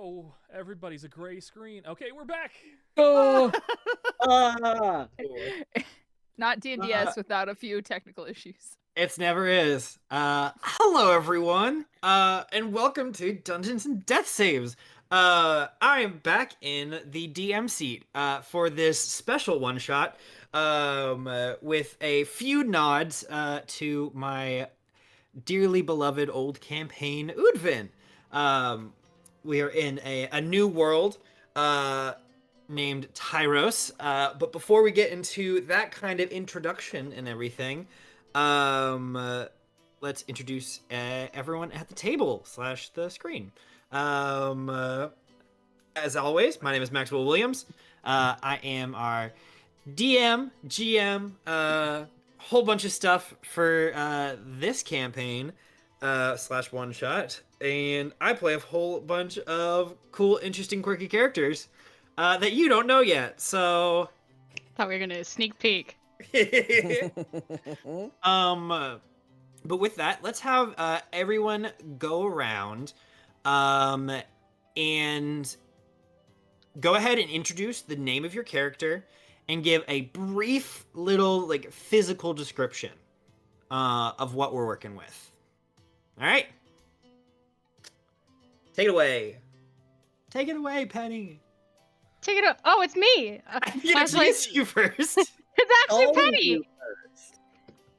Oh, everybody's a gray screen. Okay, we're back. Oh, Not D&DS without a few technical issues. it's never is. Hello everyone. And welcome to Dungeons and Death Saves. I am back in the DM seat for this special one shot with a few nods to my dearly beloved old campaign Oodvin. We are in a new world named Tyros. But before we get into that kind of introduction and everything, let's introduce everyone at the table / the screen. As always, my name is Maxwell Williams. I am our DM, GM, whole bunch of stuff for this campaign / one shot, and I play a whole bunch of cool, interesting, quirky characters that you don't know yet. So, Thought we were gonna sneak peek. but with that, let's have everyone go around, and go ahead and introduce the name of your character and give a brief little physical description of what we're working with. All right, take it away. Take it away, Penny. Take it up. Oh, it's me. Yeah, it's you first. It's actually Only Penny. you first.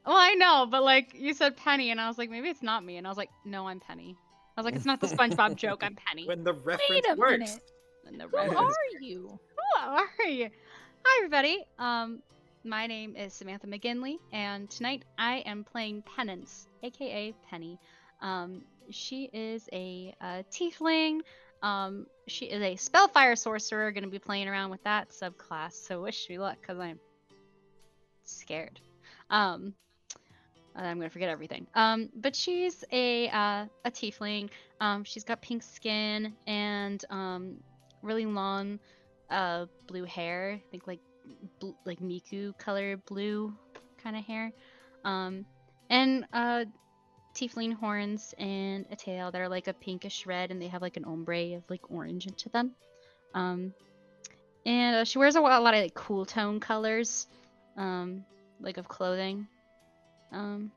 Well, I know, but you said Penny, and I was like, maybe it's not me, and I was like, no, I'm Penny. I was like, it's not the SpongeBob joke. I'm Penny. When the reference Wait a works. minute. And the Who rest- are you? Who are you? Hi, everybody. My name is Samantha McGinley, and tonight I am playing Penance, aka Penny. She is a tiefling. She is a spellfire sorcerer. Going to be playing around with that subclass. So wish me luck, cause I'm scared. I'm gonna forget everything. But she's a tiefling. She's got pink skin and really long blue hair. I think like Miku color blue kind of hair. And tiefling horns and a tail that are like a pinkish red, and they have like an ombre of like orange into them. And she wears a lot of like cool tone colors, like of clothing. And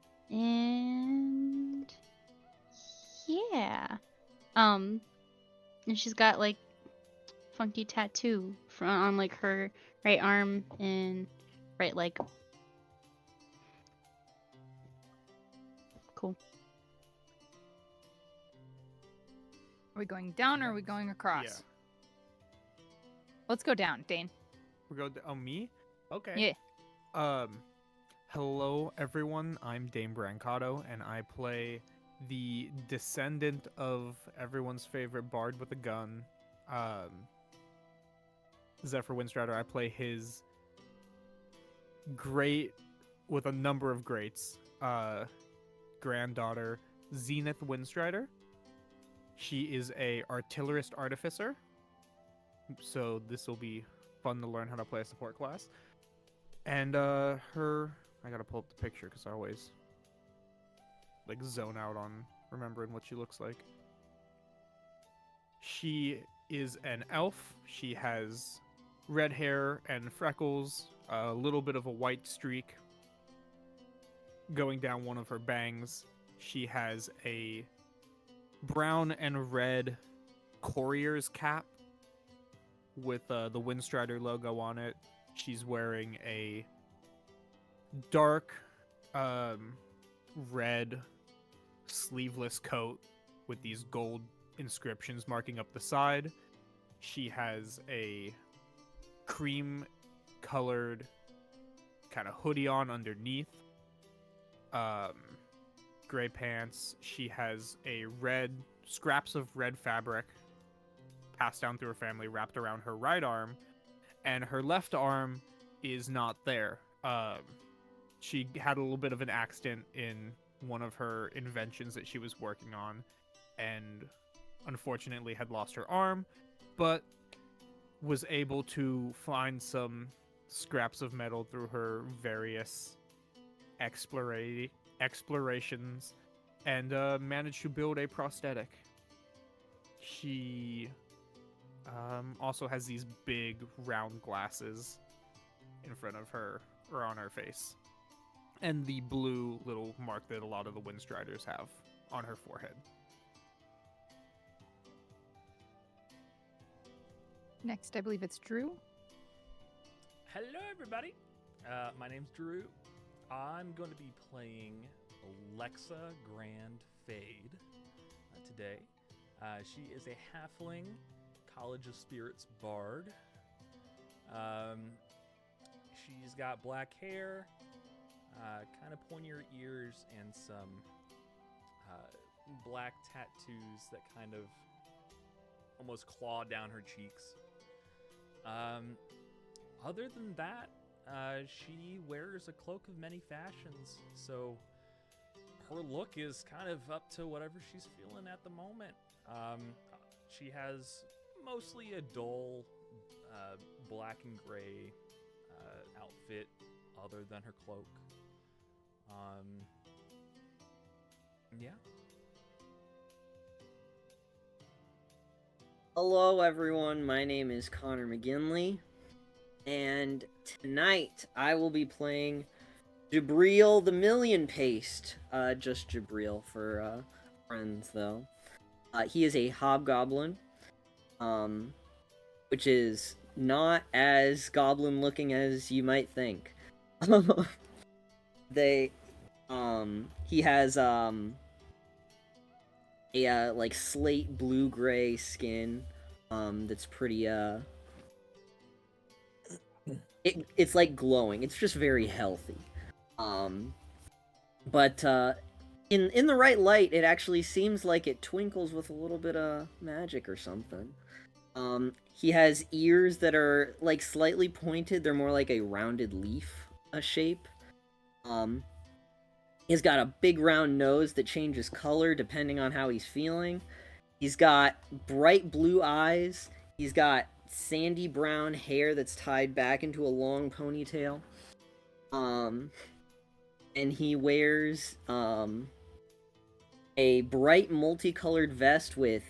yeah. And she's got like funky tattoo on like her right arm and right leg. Cool. Are we going down or are we going across? Yeah. Let's go down, Dane. We go. Oh, me? Okay. Yeah. Hello everyone. I'm Dame Brancato, and I play the descendant of everyone's favorite bard with a gun, Zephyr Windstrider. I play his great, with a number of greats, granddaughter, Zenith Windstrider. She is a artillerist artificer, so this will be fun to learn how to play a support class. And I gotta pull up the picture because I always zone out on remembering what she looks like. She is an elf. She has red hair and freckles, a little bit of a white streak going down one of her bangs. She has a brown and red courier's cap with the Windstrider logo on it. She's wearing a dark red sleeveless coat with these gold inscriptions marking up the side. She has a cream colored kind of hoodie on underneath, gray pants. She has a scraps of red fabric passed down through her family wrapped around her right arm, and her left arm is not there. She had a little bit of an accident in one of her inventions that she was working on, and unfortunately had lost her arm, but was able to find some scraps of metal through her various explorations and managed to build a prosthetic. She Also has these big round glasses in front of her or on her face, and the blue little mark that a lot of the Windstriders have on her forehead. Next, I believe it's Drew. Hello, everybody. My name's Drew. I'm going to be playing Alexa Grand Fade today. She is a halfling College of Spirits bard. She's got black hair, kind of pointier ears, and some black tattoos that kind of almost claw down her cheeks. Other than that, she wears a cloak of many fashions, so her look is kind of up to whatever she's feeling at the moment. She has mostly a dull black and gray outfit other than her cloak. Yeah. Hello everyone, my name is Connor McGinley, and tonight I will be playing Jabril the Million Paste. Just Jabril for friends though. He is a hobgoblin, which is not as goblin looking as you might think. He has a like slate blue-gray skin, that's pretty it's like glowing. It's just very healthy. But in the right light, it actually seems like it twinkles with a little bit of magic or something. He has ears that are like slightly pointed. They're more like a rounded leaf shape. He's got a big round nose that changes color depending on how he's feeling. He's got bright blue eyes. He's got sandy brown hair that's tied back into a long ponytail. And he wears a bright multicolored vest with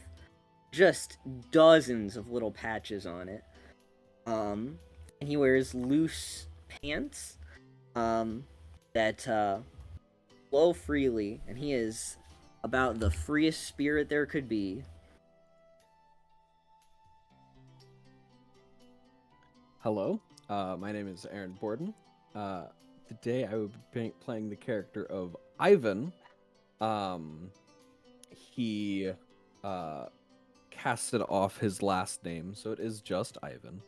just dozens of little patches on it. And he wears loose pants that flow freely, and he is about the freest spirit there could be. Hello, my name is Aaron Borden. Today I will be playing the character of Ivan. He casted off his last name, so it is just Ivan.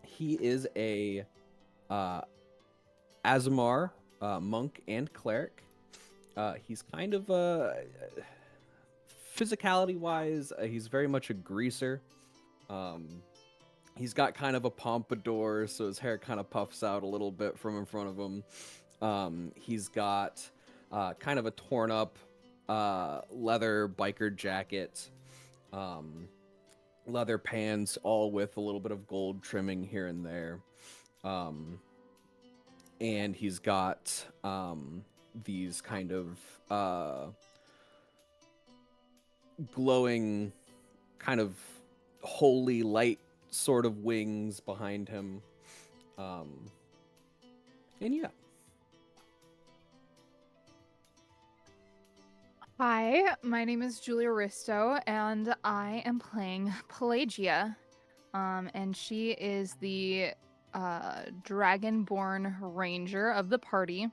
He is a Azamar monk and cleric. He's kind of physicality-wise, he's very much a greaser. He's got kind of a pompadour, so his hair kind of puffs out a little bit from in front of him. He's got kind of a torn-up leather biker jacket, leather pants, all with a little bit of gold trimming here and there. And he's got these kind of glowing, kind of holy light sort of wings behind him. And yeah. Hi, my name is Julia Risto, and I am playing Pelagia. And she is the Dragonborn Ranger of the party.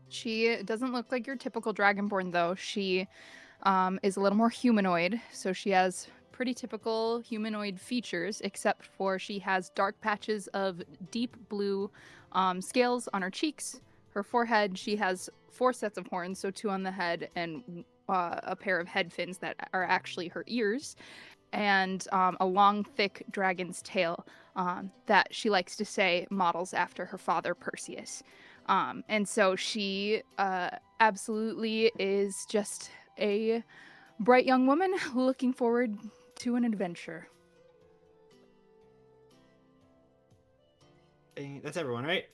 She doesn't look like your typical Dragonborn, though. She is a little more humanoid, so she has pretty typical humanoid features, except for she has dark patches of deep blue scales on her cheeks. Her forehead, she has 4 sets of horns, so 2 on the head and a pair of head fins that are actually her ears, and a long, thick dragon's tail that she likes to say models after her father, Perseus. And so she absolutely is just a bright young woman looking forward to an adventure. That's everyone, right?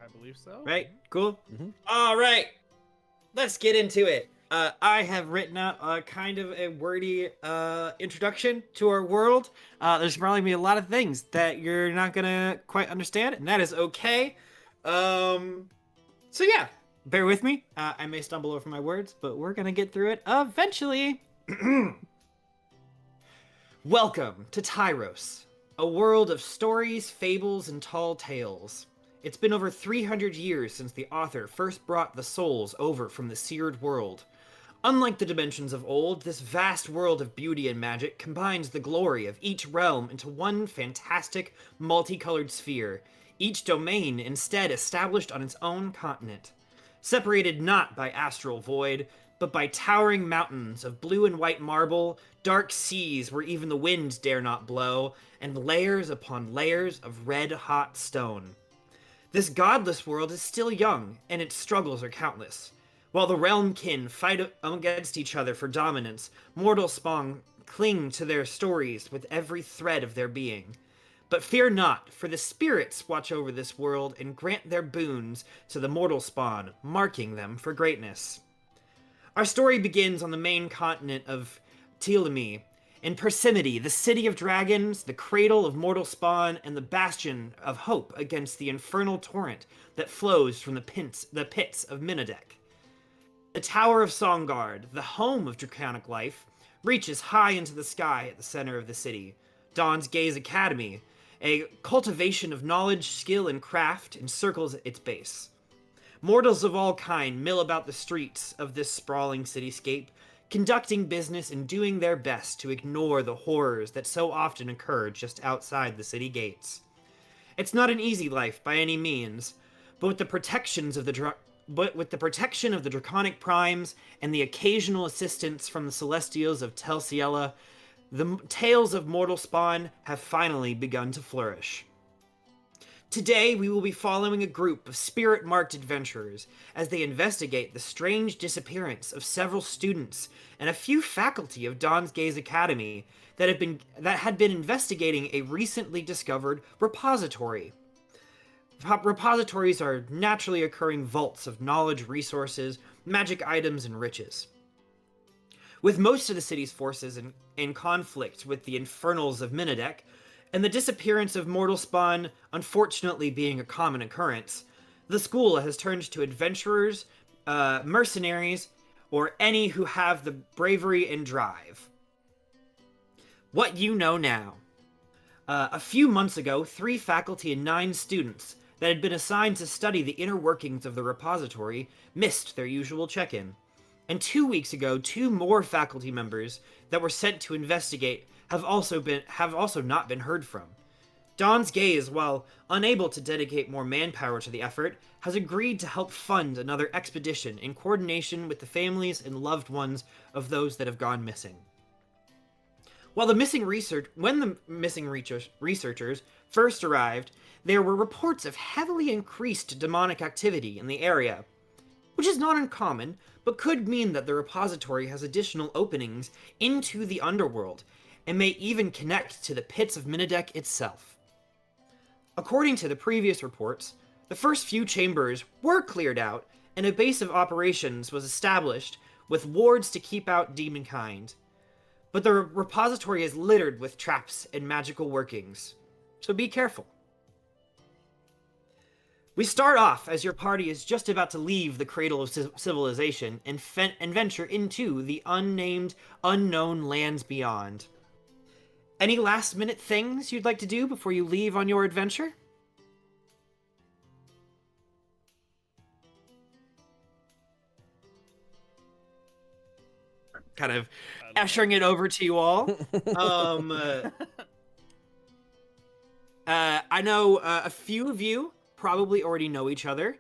I believe so. Right? Cool? Mhm. All right. Let's get into it. I have written out a kind of a wordy introduction to our world. There's probably gonna be a lot of things that you're not gonna quite understand, and that is okay. So yeah, bear with me. I may stumble over my words, but we're gonna get through it eventually. Welcome to Tyros, a world of stories, fables, and tall tales. It's been over 300 years since the author first brought the souls over from the seared world. Unlike the dimensions of old, this vast world of beauty and magic combines the glory of each realm into one fantastic, multicolored sphere, each domain instead established on its own continent. Separated not by astral void, but by towering mountains of blue and white marble, dark seas where even the wind dare not blow, and layers upon layers of red-hot stone. This godless world is still young, and its struggles are countless. While the realm kin fight against each other for dominance, mortal spawn cling to their stories with every thread of their being. But fear not, for the spirits watch over this world and grant their boons to the mortal spawn, marking them for greatness. Our story begins on the main continent of Telemi, in Persimity, the city of dragons, the cradle of mortal spawn, and the bastion of hope against the infernal torrent that flows from the pits of Minodek. The Tower of Songgard, the home of draconic life, reaches high into the sky at the center of the city. Dawn's Gaze Academy, a cultivation of knowledge, skill, and craft, encircles its base. Mortals of all kind mill about the streets of this sprawling cityscape, conducting business and doing their best to ignore the horrors that so often occur just outside the city gates. It's not an easy life by any means, but with the protection of the draconic primes and the occasional assistance from the celestials of Telciella, the tales of mortal spawn have finally begun to flourish. Today, we will be following a group of spirit-marked adventurers as they investigate the strange disappearance of several students and a few faculty of Dawn's Gaze Academy that had been investigating a recently discovered repository. Repositories are naturally occurring vaults of knowledge, resources, magic items, and riches. With most of the city's forces in conflict with the infernals of Minodek, and the disappearance of mortal spawn unfortunately being a common occurrence, the school has turned to adventurers, mercenaries, or any who have the bravery and drive. What you know now. A few months ago, 3 faculty and 9 students that had been assigned to study the inner workings of the repository missed their usual check-in. And 2 weeks ago, 2 more faculty members that were sent to investigate have also not been heard from. Dawn's Gaze, while unable to dedicate more manpower to the effort, has agreed to help fund another expedition in coordination with the families and loved ones of those that have gone missing. When the missing researchers first arrived, there were reports of heavily increased demonic activity in the area, which is not uncommon, but could mean that the repository has additional openings into the underworld, and may even connect to the pits of Minodek itself. According to the previous reports, the first few chambers were cleared out, and a base of operations was established with wards to keep out demonkind. But the repository is littered with traps and magical workings, so be careful. We start off as your party is just about to leave the cradle of civilization and venture into the unnamed, unknown lands beyond. Any last-minute things you'd like to do before you leave on your adventure? Kind of ushering it over to you all. I know a few of you probably already know each other.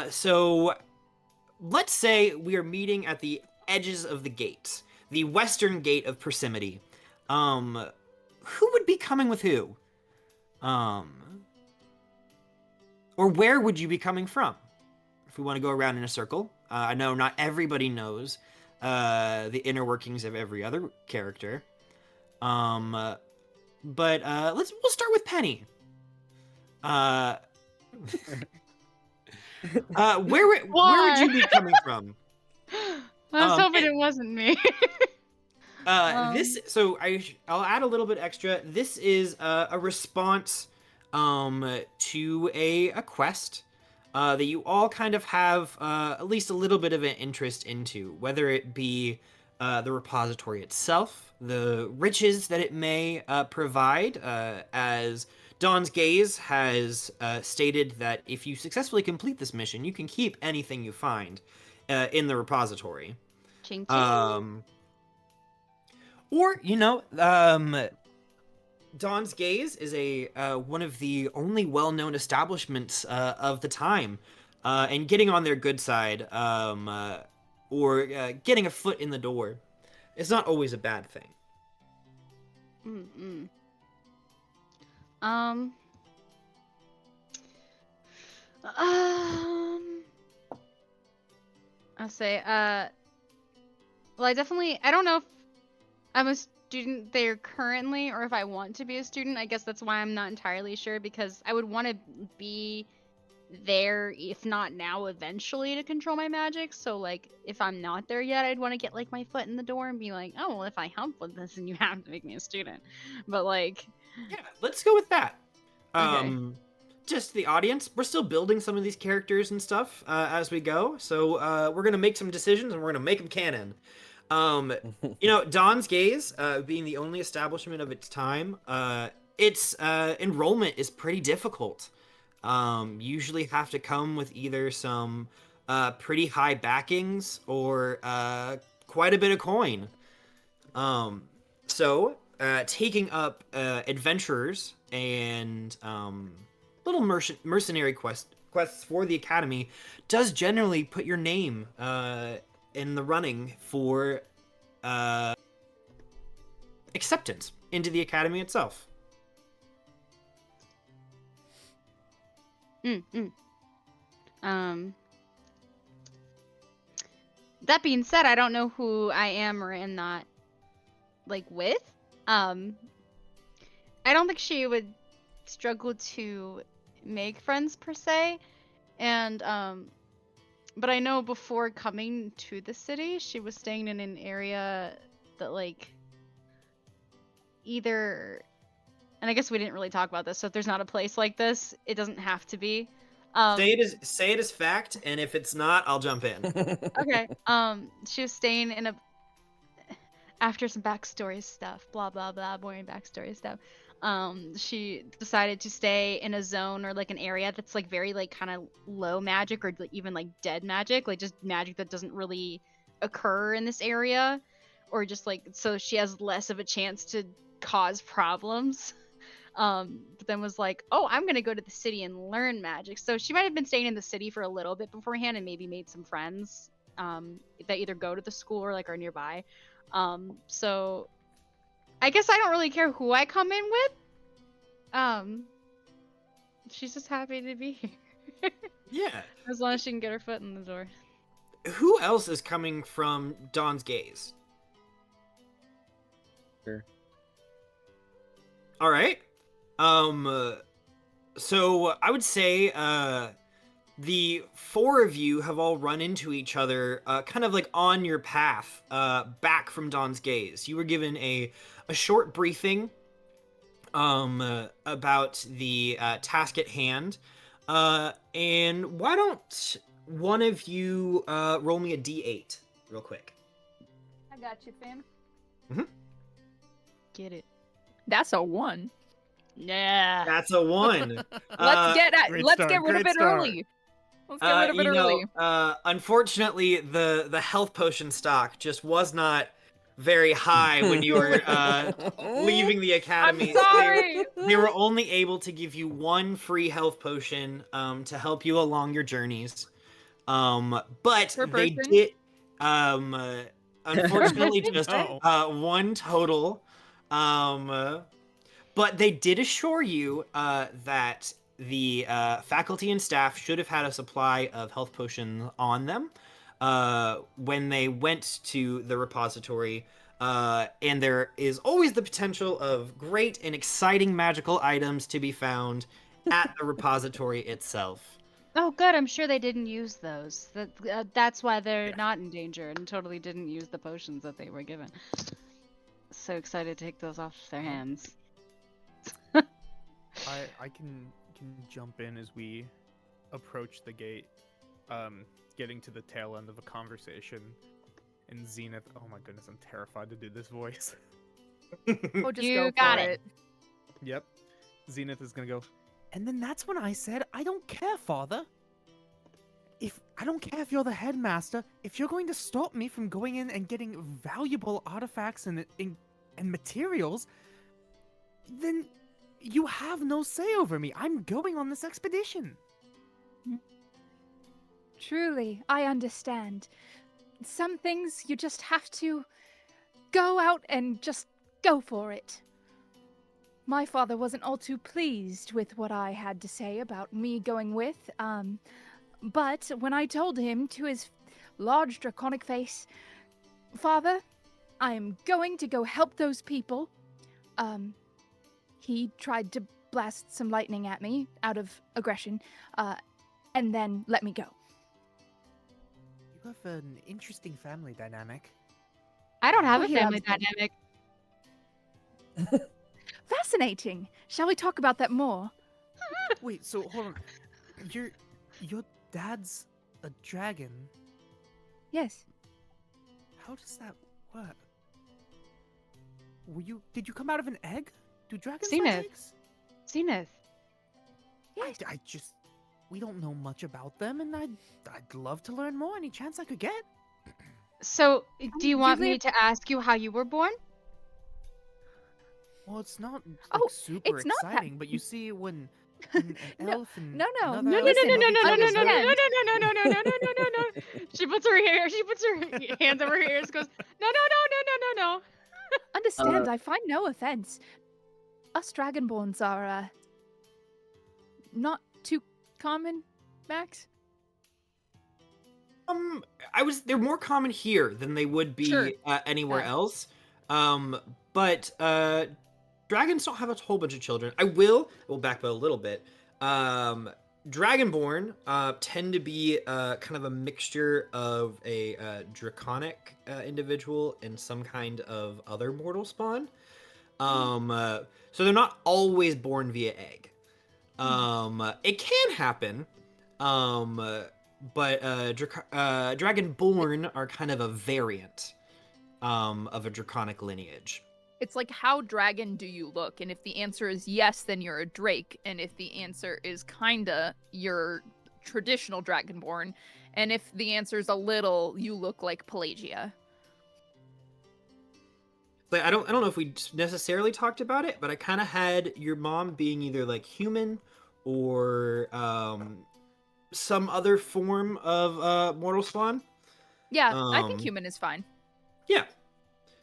So let's say we are meeting at the edges of the gates, the western gate of Persimity. Who would be coming with who? Or where would you be coming from? If we want to go around in a circle. I know not everybody knows the inner workings of every other character. But we'll start with Penny. Where would you be coming from? I was hoping and- it wasn't me. I'll add a little bit extra. This is a response to a quest that you all kind of have at least a little bit of an interest into, whether it be the repository itself, the riches that it may provide, as Dawn's Gaze has stated that if you successfully complete this mission, you can keep anything you find in the repository. Ching ching. Or, Dawn's Gaze is a one of the only well-known establishments of the time, and getting on their good side, or getting a foot in the door, is not always a bad thing. Mm-mm. Um. I'll say, well, I don't know if I'm a student there currently or if I want to be a student. I guess that's why I'm not entirely sure, because I would want to be there, if not now, eventually, to control my magic. So, like, if I'm not there yet, I'd want to get, like, my foot in the door and be like, oh, well, if I help with this, then you have to make me a student. But, like... Yeah, let's go with that. Okay. Just the audience, we're still building some of these characters and stuff as we go, so we're gonna make some decisions and we're gonna make them canon. Dawn's Gaze, being the only establishment of its time, its enrollment is pretty difficult. Usually have to come with either some pretty high backings or quite a bit of coin. So taking up adventurers and little mercenary quests for the academy does generally put your name in the running for acceptance into the academy itself. That being said, I don't know who I am or am not, like, with. I don't think she would struggle to make friends per se, and but I know before coming to the city, she was staying in an area that, like, either, and I guess we didn't really talk about this, so if there's not a place like this, it doesn't have to be. Say it as fact, and if it's not, I'll jump in. Okay. She was staying in a, after some backstory stuff, blah blah blah, boring backstory stuff. She decided to stay in a zone or like an area that's like very like kind of low magic or even like dead magic, like just magic that doesn't really occur in this area, or just like so she has less of a chance to cause problems. But then was like, oh, I'm gonna go to the city and learn magic. So she might have been staying in the city for a little bit beforehand and maybe made some friends that either go to the school or like are nearby. So I guess I don't really care who I come in with. She's just happy to be here. Yeah. As long as she can get her foot in the door. Who else is coming from Dawn's Gaze? Sure. All right. So I would say the four of you have all run into each other kind of like on your path back from Dawn's Gaze. You were given a short briefing about the task at hand. And why don't one of you roll me a d8 real quick? I got you, fam. Get it. That's a 1. Yeah. That's a 1. Let's get great rid start, of great it start. early. Let's get rid of it early. Unfortunately, the health potion stock just was not very high when you were leaving the academy. I'm sorry. They were only able to give you 1 free health potion to help you along your journeys. But Per they person? did unfortunately just Oh. 1 total. But they did assure you that the faculty and staff should have had a supply of health potions on them when they went to the repository. And there is always the potential of great and exciting magical items to be found at the repository itself. Oh, good. I'm sure they didn't use those. That's why they're not in danger and totally didn't use the potions that they were given. So excited to take those off their hands. I can jump in as we approach the gate, getting to the tail end of a conversation. And Zenith, oh my goodness, I'm terrified to do this voice. Oh, just You go got for it. it. Yep. Zenith is gonna go. And then that's when I said, I don't care, Father. I don't care if you're the headmaster. If you're going to stop me from going in and getting valuable artifacts and materials, then you have no say over me. I'm going on this expedition. Truly, I understand. Some things you just have to go out and just go for it. My father wasn't all too pleased with what I had to say about me going with, but when I told him to his large draconic face, Father, I am going to go help those people, he tried to blast some lightning at me out of aggression, and then let me go. You have an interesting family dynamic. I don't have Oh, a he family loves me. dynamic. Fascinating. Shall we talk about that more? Wait, so hold on. Your dad's a dragon. Yes. How does that work? Did you come out of an egg? Do dragons lay Zenith. eggs? Zenith. Yes. I just we don't know much about them, and I'd love to learn more any chance I could get. So, do you want usually- me to ask you how you were born? Well, it's not like, Oh, super it's not that- exciting, but you see when an No, elf and no, no, another No, no, elf no, Listen, no, no, love no, each no, no, other, no, so- no, no, understand. no, no, no, no, no, no, no, no. She puts her hands over her ears, goes, no, no, no, no, no, no, no. Understand, I find no offense. Us Dragonborns are, not too common, Max? They're more common here than they would be Sure. anywhere else. But dragons don't have a whole bunch of children. We'll back up a little bit. Dragonborn tend to be kind of a mixture of a draconic individual and some kind of other mortal spawn. So they're not always born via egg. It can happen. But Dragonborn are kind of a variant of a draconic lineage. It's like, how dragon do you look? And if the answer is yes, then you're a drake. And if the answer is kinda, you're traditional dragonborn. And if the answer is a little, you look like Pelagia. But I don't know if we necessarily talked about it, but I kind of had your mom being either like human or some other form of mortal spawn. Yeah, I think Um, human is fine. Yeah.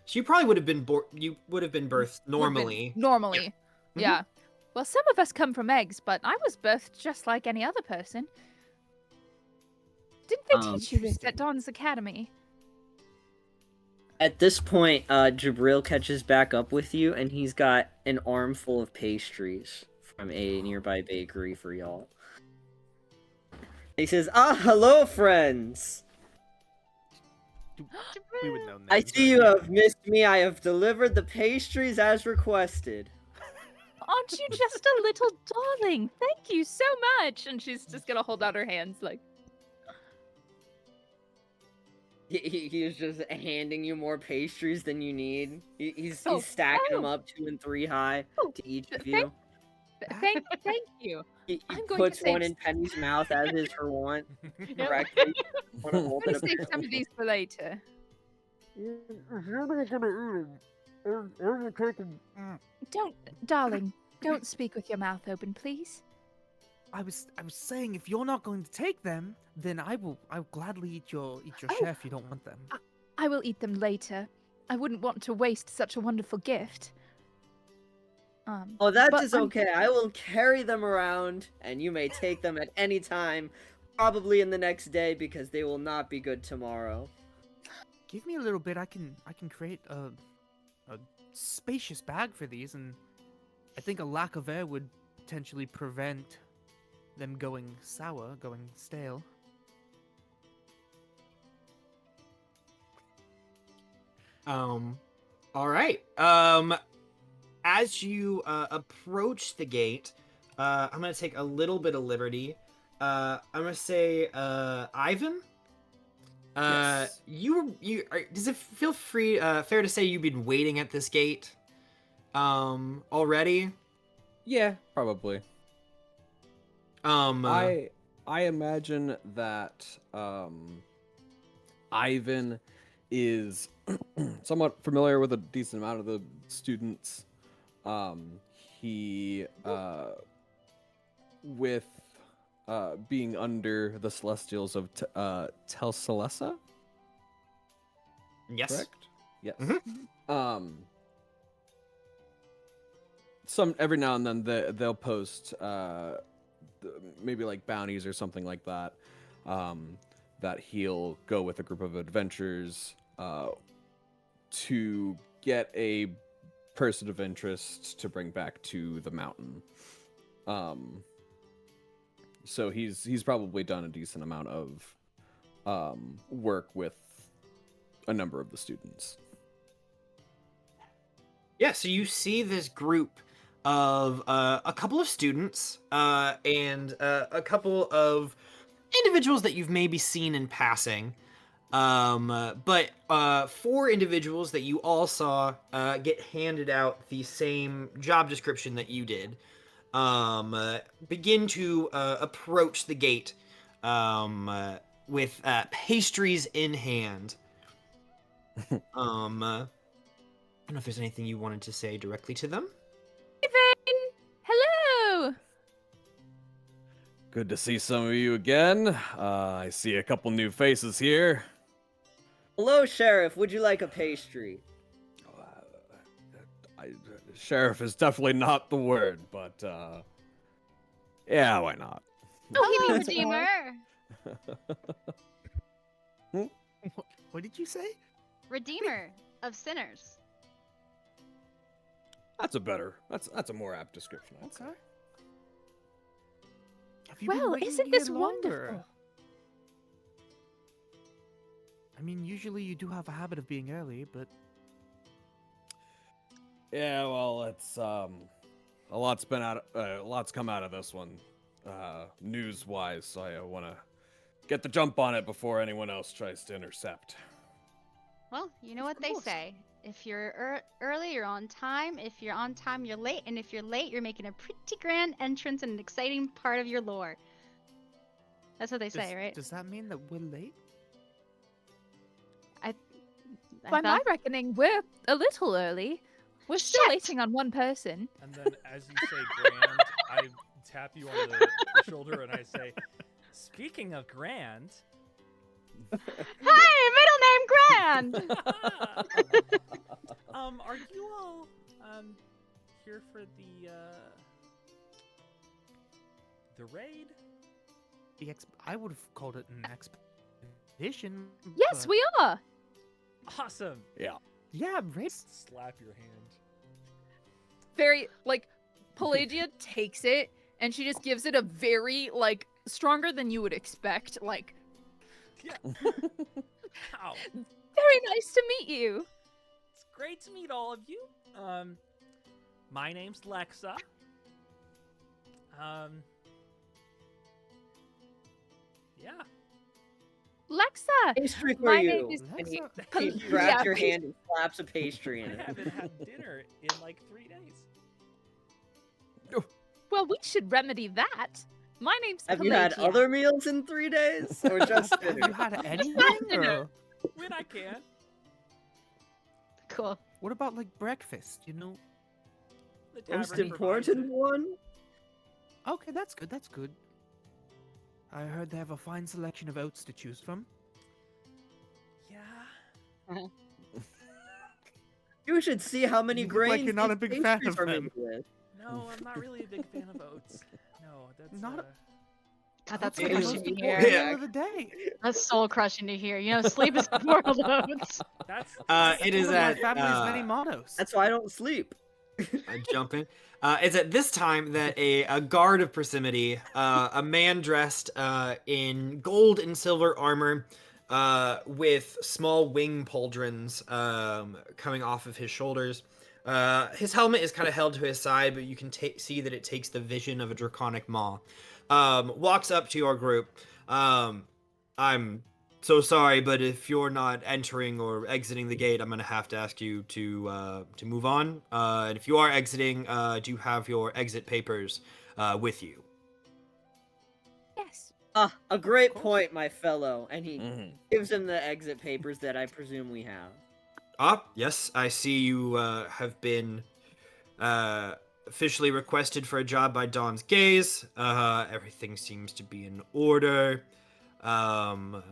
So you probably would have been you would have been birthed Would've been normally. Normally. Mhm. Yeah. Well, some of us come from eggs, but I was birthed just like any other person. Didn't they teach you this Interesting. at Dawn's Academy? At this point, Jabril catches back up with you, and he's got an armful of pastries from a nearby bakery for y'all. He says, hello, friends! We would know. I names, see you right? have missed me. I have delivered the pastries as requested. Aren't you just a little darling? Thank you so much. And she's just gonna hold out her hands like, He's just handing you more pastries than you need. He's Oh, stacking them oh. up 2 and 3 high Oh, to each of thank- you. thank you. He I'm going to puts save one in Penny's mouth as is her want. Yep. Correctly. Wanna I'm hold gonna it up- save some of these for later. Don't, darling, don't speak with your mouth open, please. I was saying, if you're not going to take them, then I'll gladly eat your Oh. share if you don't want them. I will eat them later. I wouldn't want to waste such a wonderful gift. Oh, that But is I'm- okay. I will carry them around, and you may take them at any time, probably in the next day, because they will not be good tomorrow. Give me a little bit. I can create a spacious bag for these, and I think a lack of air would potentially prevent them going sour, going stale. All right. As you approach the gate, I'm gonna take a little bit of liberty. I'm gonna say, Ivan. Yes. Does it feel fair to say you've been waiting at this gate, already? Yeah, probably. I imagine that Ivan is somewhat familiar with a decent amount of the students. He with being under the Celestials of Telsalessa. Yes. Correct? Yes. Mhm. Some every now and then they'll post maybe like bounties or something like that. That he'll go with a group of adventurers to get a person of interest to bring back to the mountain. So he's probably done a decent amount of work with a number of the students. Yeah, so you see this group of a couple of students and a couple of individuals that you've maybe seen in passing. But 4 individuals that you all saw get handed out the same job description that you did begin to approach the gate with pastries in hand. I don't know if there's anything you wanted to say directly to them. Oodvin! Hello! Good to see some of you again. I see a couple new faces here. Hello, Sheriff. Would you like a pastry? Sheriff is definitely not the word, but yeah, why not? Oh, That's Redeemer! What did you say? Redeemer of sinners. That's a more apt description. I'd say. Have you been Well, waiting isn't this here longer? wonderful? I mean, usually you do have a habit of being early, but Yeah, well, it's a lot's come out of this one, news-wise. So I want to get the jump on it before anyone else tries to intercept. Well, you know what they say. If you're early, you're on time. If you're on time, you're late. And if you're late, you're making a pretty grand entrance and an exciting part of your lore. That's what they say, right? Does that mean that we're late? I By my thought- reckoning, we're a little early. We're still Shit! waiting on one person. And then as you say grand, I tap you on the shoulder and I say, speaking of grand. Hey, middle name Grand! Are you all here for the raid? I would have called it an expedition. Yes, but- we are. Awesome. Yeah, raid. Slap your hand. Very, Pelagia takes it and she just gives it a very, stronger than you would expect. Yeah. Ow. Very nice to meet you. It's great to meet all of you. My name's Lexa. Yeah. Lexa! Pastry for My you. name is And he, Lexa. he Yeah, grabs your please. hand and slaps a pastry in I it. haven't had dinner in like 3 days. Well, we should remedy that. My name's Have you had Pelagia. other meals in 3 days? Or just Have you dinner? had anything? Or When I can. Cool. what about The Most breakfast? tavern provides important it. one? Okay, that's good. That's good. I heard they have a fine selection of oats to choose from. Yeah. You should see how many You look grains like you're not a these big fan pastries of are them. made with. No, I'm not really a big fan of oats. No, that's Not a- God, that's Ew. crushing to At hear. the Yeah. end of the day. That's soul crushing to hear. You know, sleep is the world oats. that's It is One of my at family's many mottos. That's why I don't sleep. jumping. It's at this time that a guard of proximity, a man dressed in gold and silver armor, with small wing pauldrons coming off of his shoulders. His helmet is kind of held to his side, but you can see that it takes the vision of a draconic maw. Walks up to your group. I'm so sorry, but if you're not entering or exiting the gate, I'm gonna have to ask you to move on. And if you are exiting, do you have your exit papers with you? Yes. Ah, a great point, my fellow. And he Mhm. gives him the exit papers that I presume we have. Yes, I see you have been officially requested for a job by Dawn's Gaze. Everything seems to be in order. Of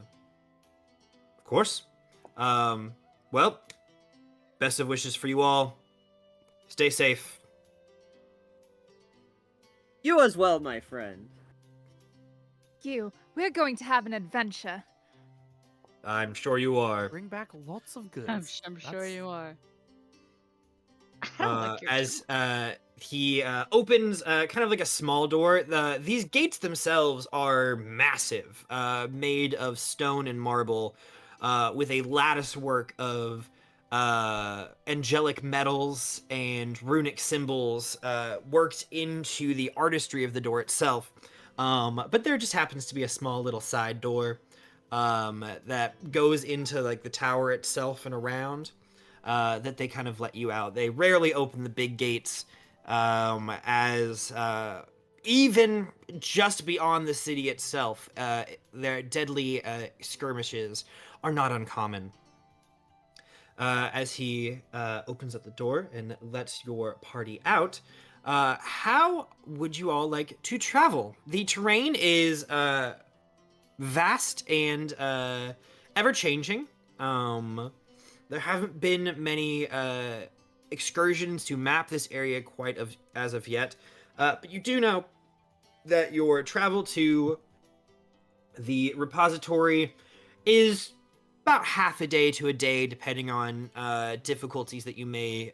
course. Well, best of wishes for you all. Stay safe. You as well, my friend. We're going to have an adventure. I'm sure you are. Bring back lots of goods. I'm sure That's- you are. I like your As he opens kind of like a small door. These gates themselves are massive, made of stone and marble, with a lattice work of angelic metals and runic symbols worked into the artistry of the door itself. But there just happens to be a small little side door that goes into like the tower itself and around. That they kind of let you out. They rarely open the big gates, as even just beyond the city itself, their deadly skirmishes are not uncommon. As he opens up the door and lets your party out, how would you all like to travel? The terrain is vast and ever changing. There haven't been many excursions to map this area quite as of yet, but you do know that your travel to the repository is about half a day to a day, depending on difficulties that you may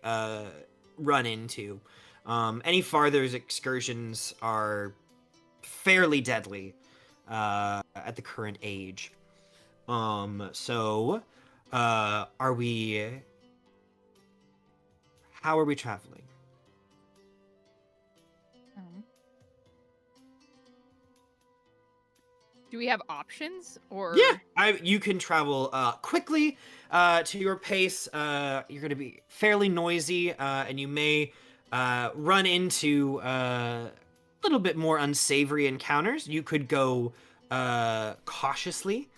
run into. Any farther excursions are fairly deadly at the current age. So, are we... How are we traveling? Do we have options or? Yeah, you can travel quickly to your pace. You're going to be fairly noisy, and you may run into a little bit more unsavory encounters. You could go cautiously.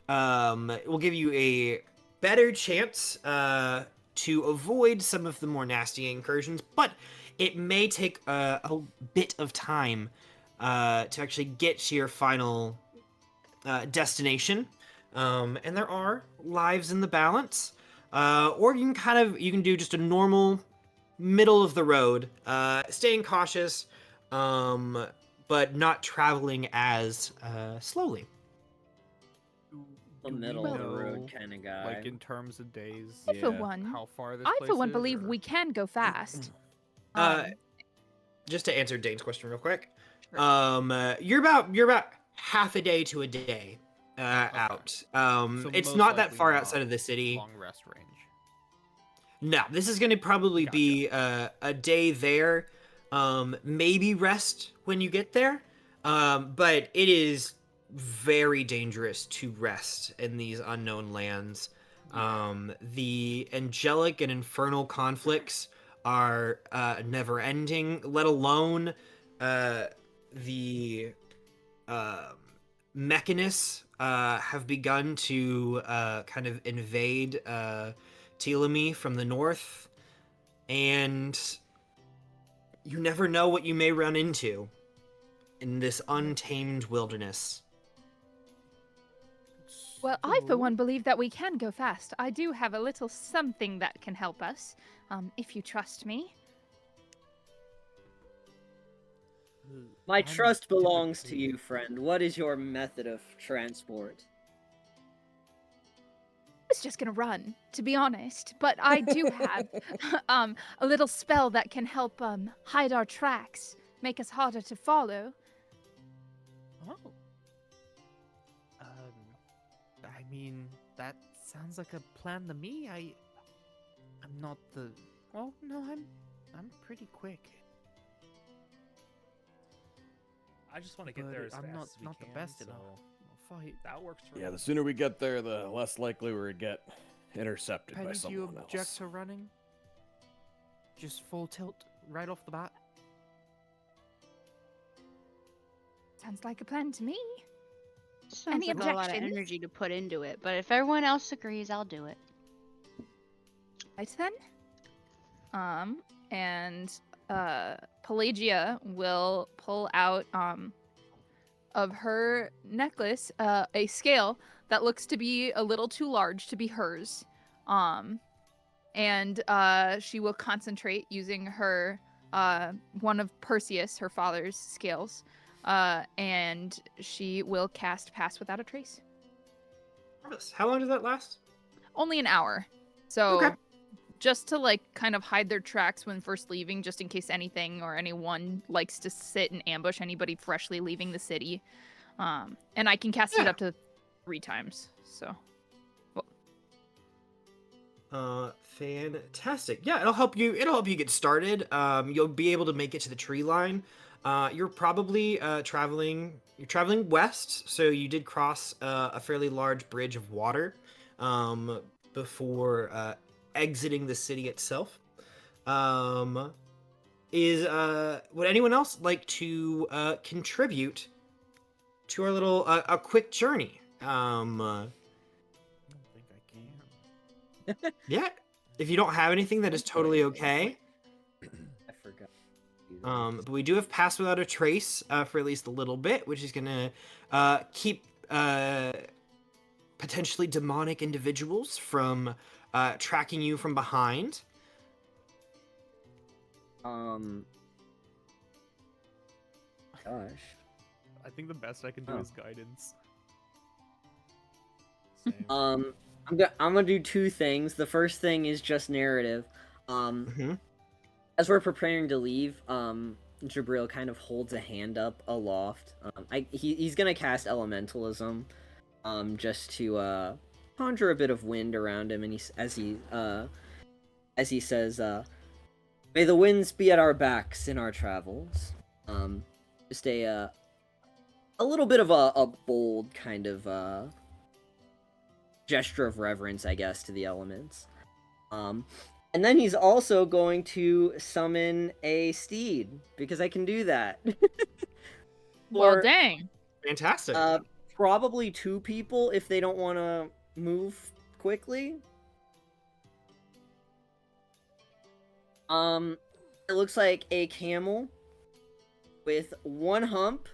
It will give you a better chance to avoid some of the more nasty incursions, but it may take a bit of time to actually get to your final destination. And there are lives in the balance. Or you can do just a normal middle of the road, staying cautious, but not traveling as slowly. The Do we middle of the know, road kind of guy. Like in terms of days, I for one, how far this I place for one is, believe or- we can go fast. Just to answer Dane's question real quick, Sure. you're about half a day to a day out. So It's most not that likely far not outside of the city. long rest range. No, this is going to probably Gotcha. be a day there, maybe rest when you get there. But it is very dangerous to rest in these unknown lands. The angelic and infernal conflicts are never ending, let alone the mechanists have begun to kind of invade Telemi from the north, and you never know what you may run into in this untamed wilderness. Well, I for So- one believe that we can go fast. I do have a little something that can help us, if you trust me. My I'm trust belongs to typically- you, friend. What is your method of transport? was just gonna run, to be honest, but I do have a little spell that can help hide our tracks, make us harder to follow. Oh. I mean, that sounds like a plan to me. I'm not the. Well, no, I'm pretty quick. I just want to get But there as I'm fast not as we not can, the best so in a fight. that works for Yeah, me. the sooner we get there, the less likely we get intercepted by Penny, do you someone object else. to running? Just full tilt right off the bat. Sounds like a plan to me. Sounds Any like a lot of objections? energy to put into it, but if everyone else agrees, I'll do it. Right then. And Pelagia will pull out of her necklace a scale that looks to be a little too large to be hers. And she will concentrate using her one of Perseus, her father's scales. And she will cast Pass Without a Trace. How long does that last? Only an hour. So Okay. just to like kind of hide their tracks when first leaving, just in case anything or anyone likes to sit and ambush anybody freshly leaving the city. And I can cast it Yeah. up to 3 times. So Fantastic. Yeah, it'll help you get started. You'll be able to make it to the tree line. You're probably traveling west, so you did cross a fairly large bridge of water before exiting the city itself. Would anyone else like to contribute to our little a quick journey? I don't think I can. Yeah. If you don't have anything, that is totally okay. I forgot. to do that. But we do have Pass Without a Trace for at least a little bit, which is gonna keep potentially demonic individuals from tracking you from behind. Gosh. I think the best I can do Oh. is guidance. Same. I'm gonna do 2 things. The first thing is just narrative. Mhm. As we're preparing to leave, Jabril kind of holds a hand up aloft. He's gonna cast elementalism, just to conjure a bit of wind around him, and as he says, "May the winds be at our backs in our travels." Just a little bit of a bold kind of gesture of reverence, I guess, to the elements. And then he's also going to summon a steed, because I can do that. well, Or, dang. Fantastic. probably 2 people if they don't want to move quickly. It looks like a camel with 1 hump,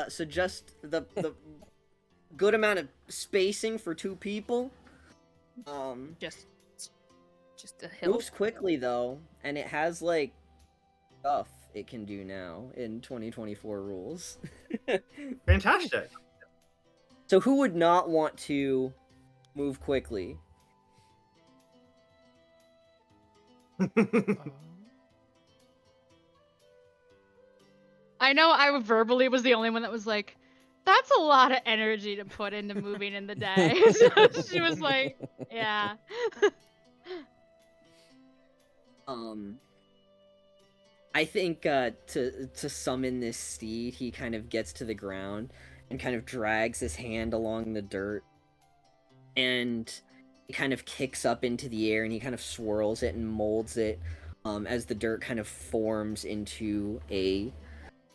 so just the good amount of spacing for 2 people. Just a hill. Moves quickly though, and it has like stuff it can do now in 2024 rules. Fantastic. So who would not want to move quickly? I know I verbally was the only one that was like, that's a lot of energy to put into moving in the day. So she was like, yeah. I think to summon this steed, he kind of gets to the ground and kind of drags his hand along the dirt, and he kind of kicks up into the air, and he kind of swirls it and molds it as the dirt kind of forms into a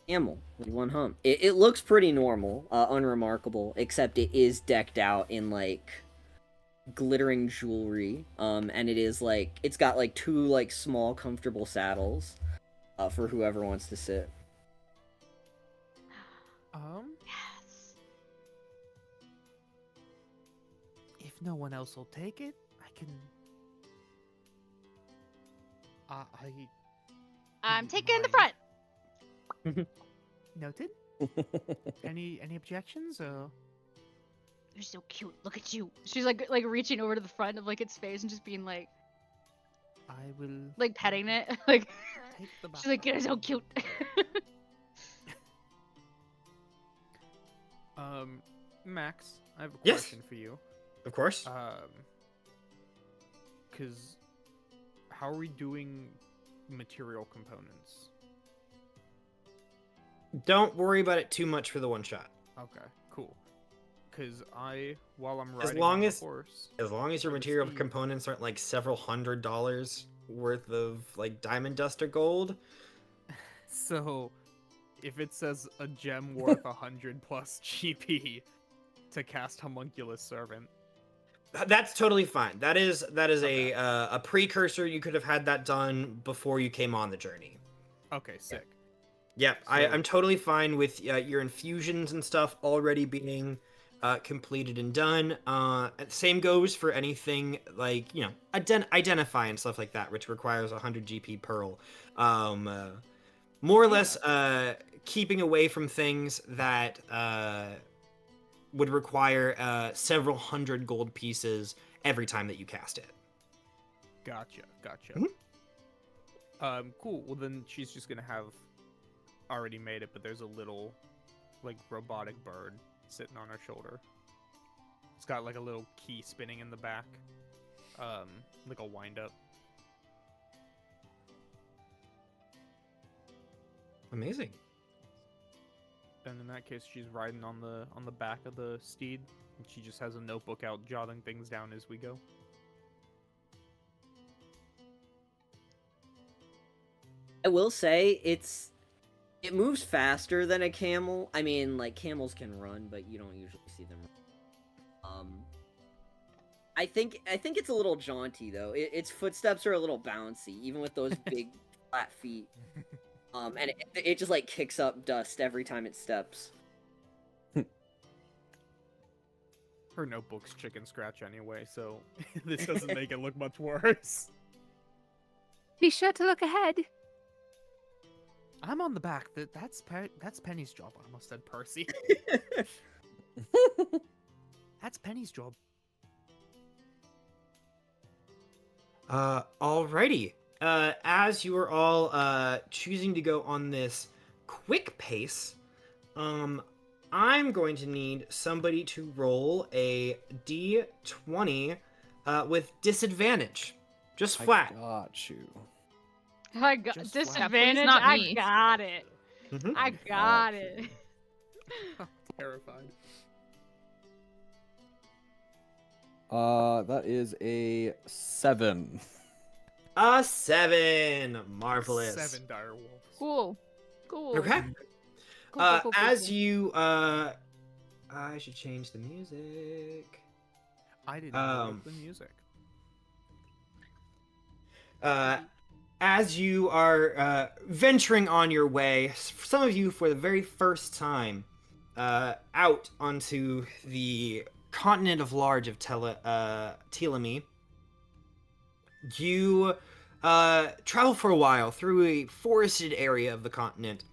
camel with 1 hump. It looks pretty normal, unremarkable, except it is decked out in like glittering jewelry, and it is like it's got like 2 like small comfortable saddles for whoever wants to sit. Yes. If no one else will take it, I can. I'm taking the Mine. front. Noted. Any objections or? You're so cute. Look at you. She's like reaching over to the front of like its face and just being like I will like petting it. Like take the she's like, you're so cute. Max, I have a Yes. question for you. Of course. Because how are we doing material components? Don't worry about it too much for the one shot. Okay, cool. Because while I'm As riding long on the as- horse, As long as your For the material speed. components aren't like several $100s worth of like diamond dust or gold. so if it says a gem worth 100 plus GP to cast Homunculus Servant, That's totally fine. That is Okay. a precursor. You could have had that done before you came on the journey. okay, sick. Yep, So- I'm totally fine with your infusions and stuff already being completed and done. Same goes for anything like identify and stuff like that, which requires 100 GP pearl. More or less keeping away from things that would require several hundred gold pieces every time that you cast it. Gotcha. Mhm. Cool. Well, then she's just gonna have already made it, but there's a little, like, robotic bird sitting on her shoulder. It's got like a little key spinning in the back, like a wind up. Amazing. And in that case, she's riding on the back of the steed, and she just has a notebook out, jotting things down as we go. I will say it moves faster than a camel. I mean, like camels can run, but you don't usually see them. I think it's a little jaunty though. Its footsteps are a little bouncy, even with those big flat feet. And it just like kicks up dust every time it steps. Her notebook's chicken scratch anyway, so this doesn't make it look much worse. Be sure to look ahead. I'm on the back. That's Penny's job. I almost said Percy. That's Penny's job. Alrighty. As you are all choosing to go on this quick pace, I'm going to need somebody to roll a d20 with disadvantage. Just flat. I got you. I got Just flat. disadvantage. Please not I me. got it. Mhm. I got it. Terrified. That is a 7. A 7. Marvelous. 7 dire wolves. Cool. Cool. Okay. Cool, cool, As cool. you, I should change the music. I didn't know the music. As you are venturing on your way, some of you for the very first time, out onto the continent of large of Telemi, you travel for a while through a forested area of the continent,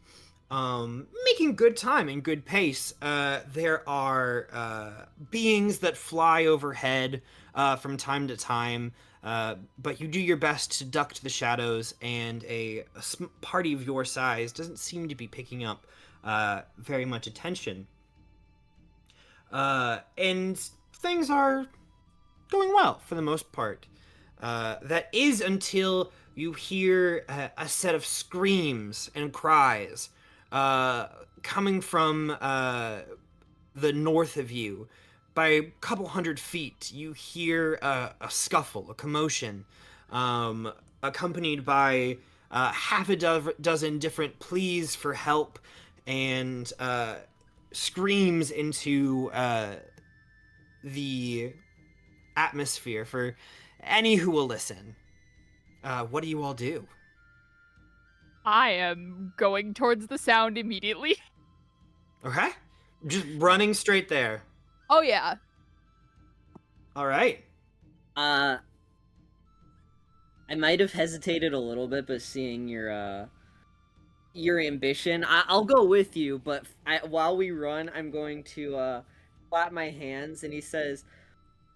making good time and good pace. There are beings that fly overhead from time to time, but you do your best to duck to the shadows, and a party of your size doesn't seem to be picking up very much attention. And things are going well for the most part. That is until you hear a set of screams and cries coming from the north of you. By a couple hundred feet, you hear a scuffle, a commotion, accompanied by half a dozen different pleas for help and screams into the atmosphere for any who will listen. What do you all do? I am going towards the sound immediately. Okay. Just running straight there. Oh yeah. All right. I might have hesitated a little bit, but seeing your ambition, I'll go with you. But while we run, I'm going to clap my hands, and he says,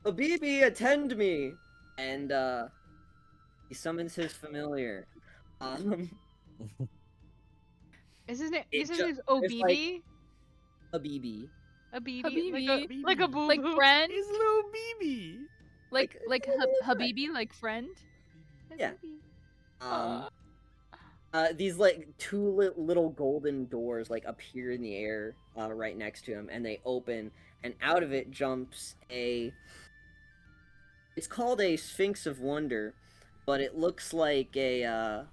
"Habibi, attend me!" And he summons his familiar. Um, Is his name? It You said his ju- name's it's like- Obibi? Habibi. A BB? Habibi. Like a boo Like boo? friend? Is little BB. Like Habibi, like friend? Yeah. Habibi. These like two little golden doors like appear in the air right next to him, and they open, and out of it jumps a. It's called a Sphinx of Wonder, but it looks like a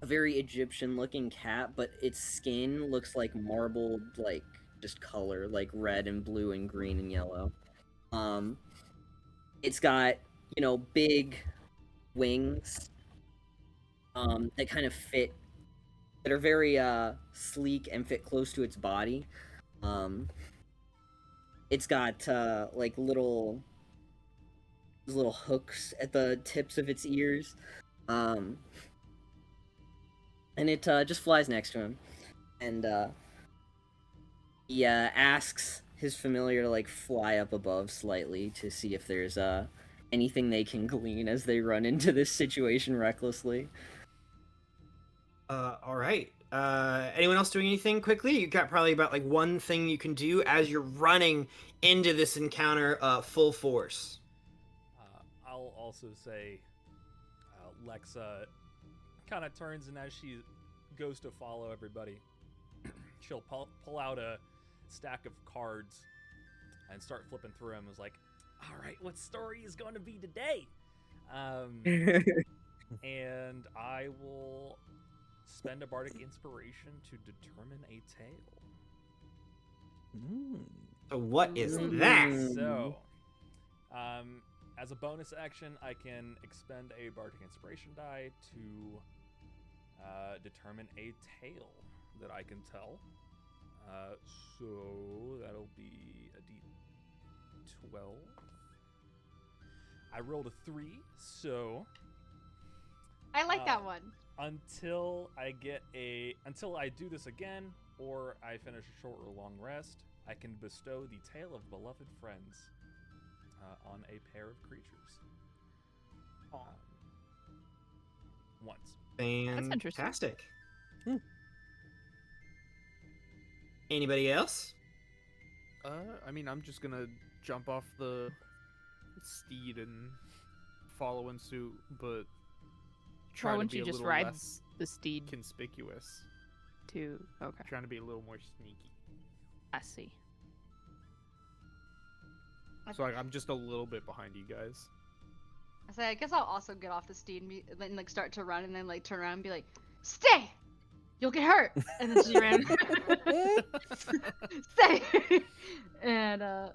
very Egyptian-looking cat, but its skin looks like marbled, like just color, like red and blue and green and yellow. It's got big wings that kind of fit, that are very sleek and fit close to its body. It's got like little hooks at the tips of its ears, and it just flies next to him, and he asks his familiar to like fly up above slightly to see if there's anything they can glean as they run into this situation recklessly. All right. Anyone else doing anything quickly? You got probably about like one thing you can do as you're running into this encounter, full force. I'll also say Lexa kind of turns, and as she goes to follow everybody, she'll pull out a stack of cards and start flipping through them. It's like, all right, what story is going to be today? And I will spend a bardic inspiration to determine a tale. So what is that? So, as a bonus action, I can expend a bardic inspiration die to determine a tale that I can tell. So that'll be a D12. I rolled a 3, so I like that one. until I do this again, or I finish a short or long rest, I can bestow the tale of beloved friends on a pair of creatures. Once. interesting. Fantastic. Anybody else? I mean, I'm just gonna jump off the steed and follow in suit, but try to wouldn't be you a just little ride less the steed conspicuous. to? Okay, Trying to be a little more sneaky. I see. So I'm just a little bit behind you guys. I guess I'll also get off the steed and like start to run, and then like turn around and be like, "Stay! You'll get hurt!" And then she ran. Stay! And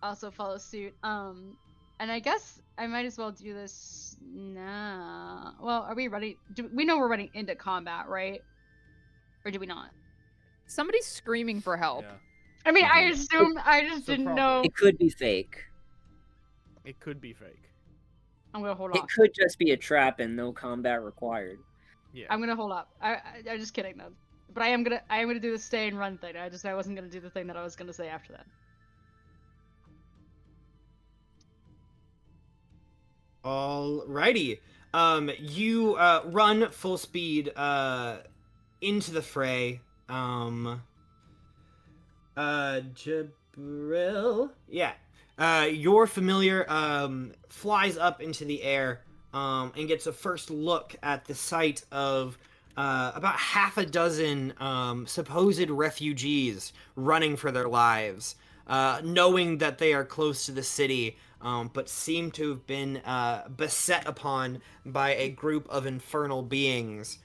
also follow suit. And I guess I might as well do this now. Well, are we ready? We know we're running into combat, right? Or do we not? Somebody's screaming for help. Yeah. I mean, I assumed. I just So didn't probably. know. It could be fake. It could be fake. I'm gonna hold It off. could just be a trap and no combat required. Yeah. I'm gonna hold up. I'm just kidding though. But I am gonna do the stay and run thing. I wasn't gonna do the thing that I was gonna say after that. Alrighty. You run full speed into the fray. Jabril. Yeah. Your familiar flies up into the air and gets a first look at the sight of about half a dozen supposed refugees running for their lives, knowing that they are close to the city, but seem to have been beset upon by a group of infernal beings.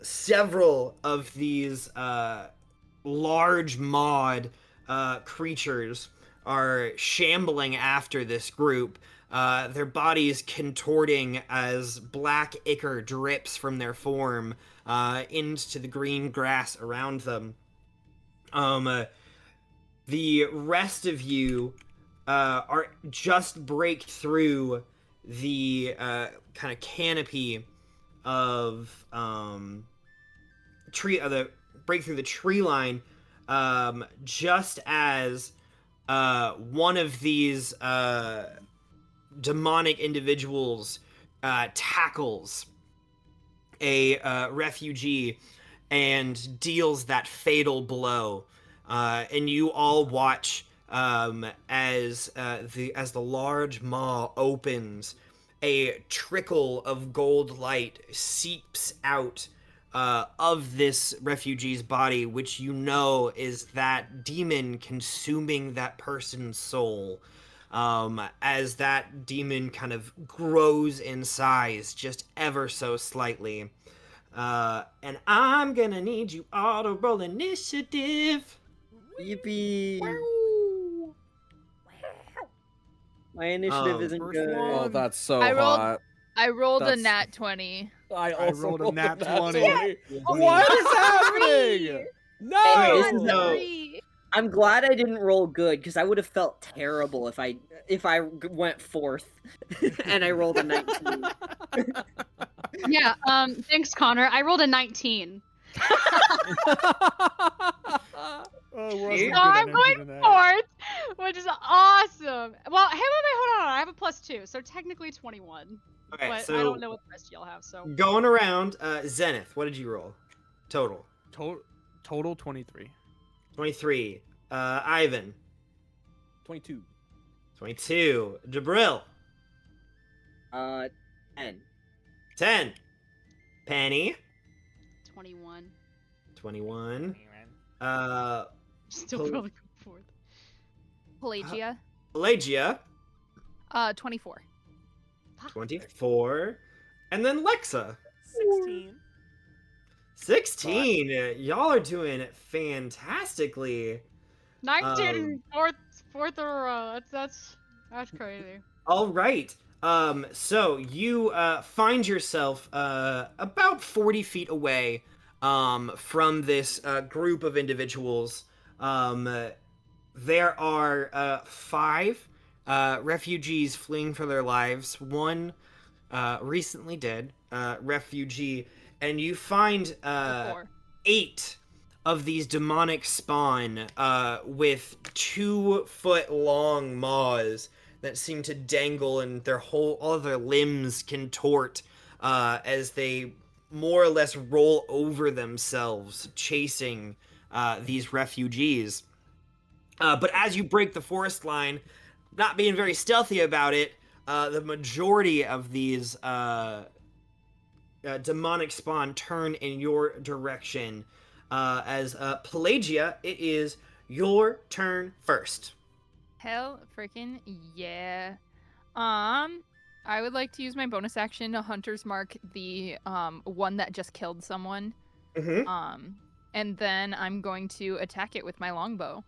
Several of these large maud creatures are shambling after this group, their bodies contorting as black ichor drips from their form into the green grass around them. The rest of you are just break through the kind of canopy of break through the tree line just as one of these demonic individuals tackles a refugee and deals that fatal blow, and you all watch as the large maw opens, a trickle of gold light seeps out of this refugee's body, which you know is that demon consuming that person's soul. As that demon kind of grows in size just ever so slightly. And I'm gonna need you all to roll initiative. Yippee! My initiative isn't first good. one. Oh, that's so I rolled- hot. I rolled a That's- nat 20. I also rolled a rolled nat 20. What is happening? No! Okay, so- Three. I'm glad I didn't roll good because I would have felt terrible if I went fourth and I rolled a 19. Yeah. Thanks, Connor. I rolled a 19. Oh, we're See? on So good I'm energy going tonight. fourth, which is awesome. Well, hey, wait, hold on. I have a +2, so technically 21. Okay, But so I don't know what the rest of y'all have, so. going around, Zenith, what did you roll? Total. Total 23. 23. Ivan. 22. 22. Jabril. 10. 10. Penny. 21. 21. Still Pol- probably go fourth. Pelagia. Pelagia. 24. 24. And then Lexa. 16. 16. Y'all are doing fantastically. 19, fourth in a row. That's crazy. All right. So you find yourself about 40 feet away from this group of individuals. There are 5 refugees fleeing for their lives. One recently dead refugee, and you find 4. 8 of these demonic spawn with 2-foot long maws that seem to dangle, and all of their limbs contort as they more or less roll over themselves, chasing these refugees. But as you break the forest line, not being very stealthy about it, the majority of these demonic spawn turn in your direction. As Pelagia, it is your turn first. Hell freaking yeah. I would like to use my bonus action to Hunter's Mark the one that just killed someone. Mm-hmm. And then I'm going to attack it with my longbow.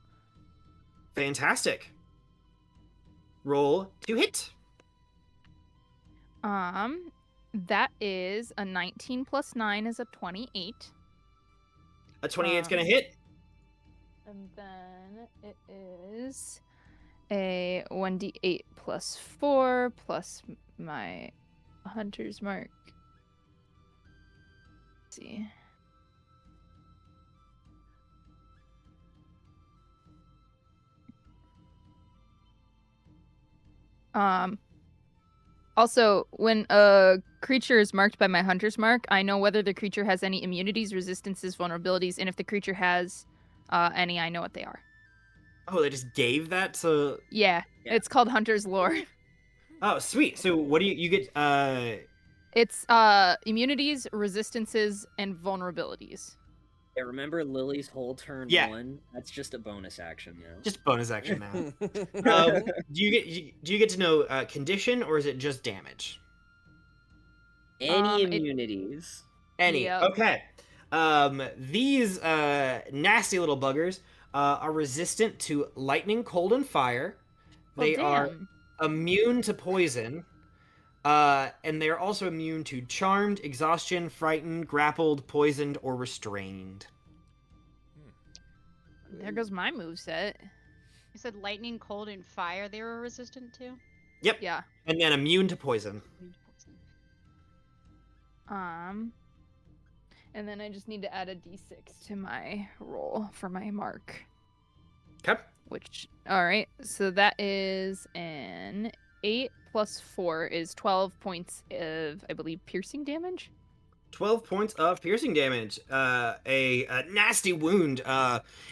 Fantastic. Roll to hit. That is a 19 plus 9 is a 28. A 28's gonna hit. And then it is a 1d8 plus 4 plus my Hunter's Mark. Let's see. Also, when a creature is marked by my Hunter's Mark, I know whether the creature has any immunities, resistances, vulnerabilities, and if the creature has any, I know what they are. Oh, they just gave that to. Yeah, Yeah. it's called Hunter's Lore. Oh, sweet. So what do you get? It's immunities, resistances, and vulnerabilities. Yeah, remember Lily's whole turn Yeah. 1? That's just a bonus action now. Just bonus action now. Do you get to know condition, or is it just damage? Any it- immunities? Any. Yep. Okay. These nasty little buggers are resistant to lightning, cold, and fire. Well, They are damn. immune to poison. And they are also immune to charmed, exhaustion, frightened, grappled, poisoned, or restrained. There goes my moveset. You said lightning, cold, and fire they were resistant to? Yep. Yeah. And then immune to poison. And And then I just need to add a d6 to my roll for my mark. Okay. Which, all right, so that is an 8 plus 4 is 12 points of, I believe, piercing damage. 12 points of piercing damage. A nasty wound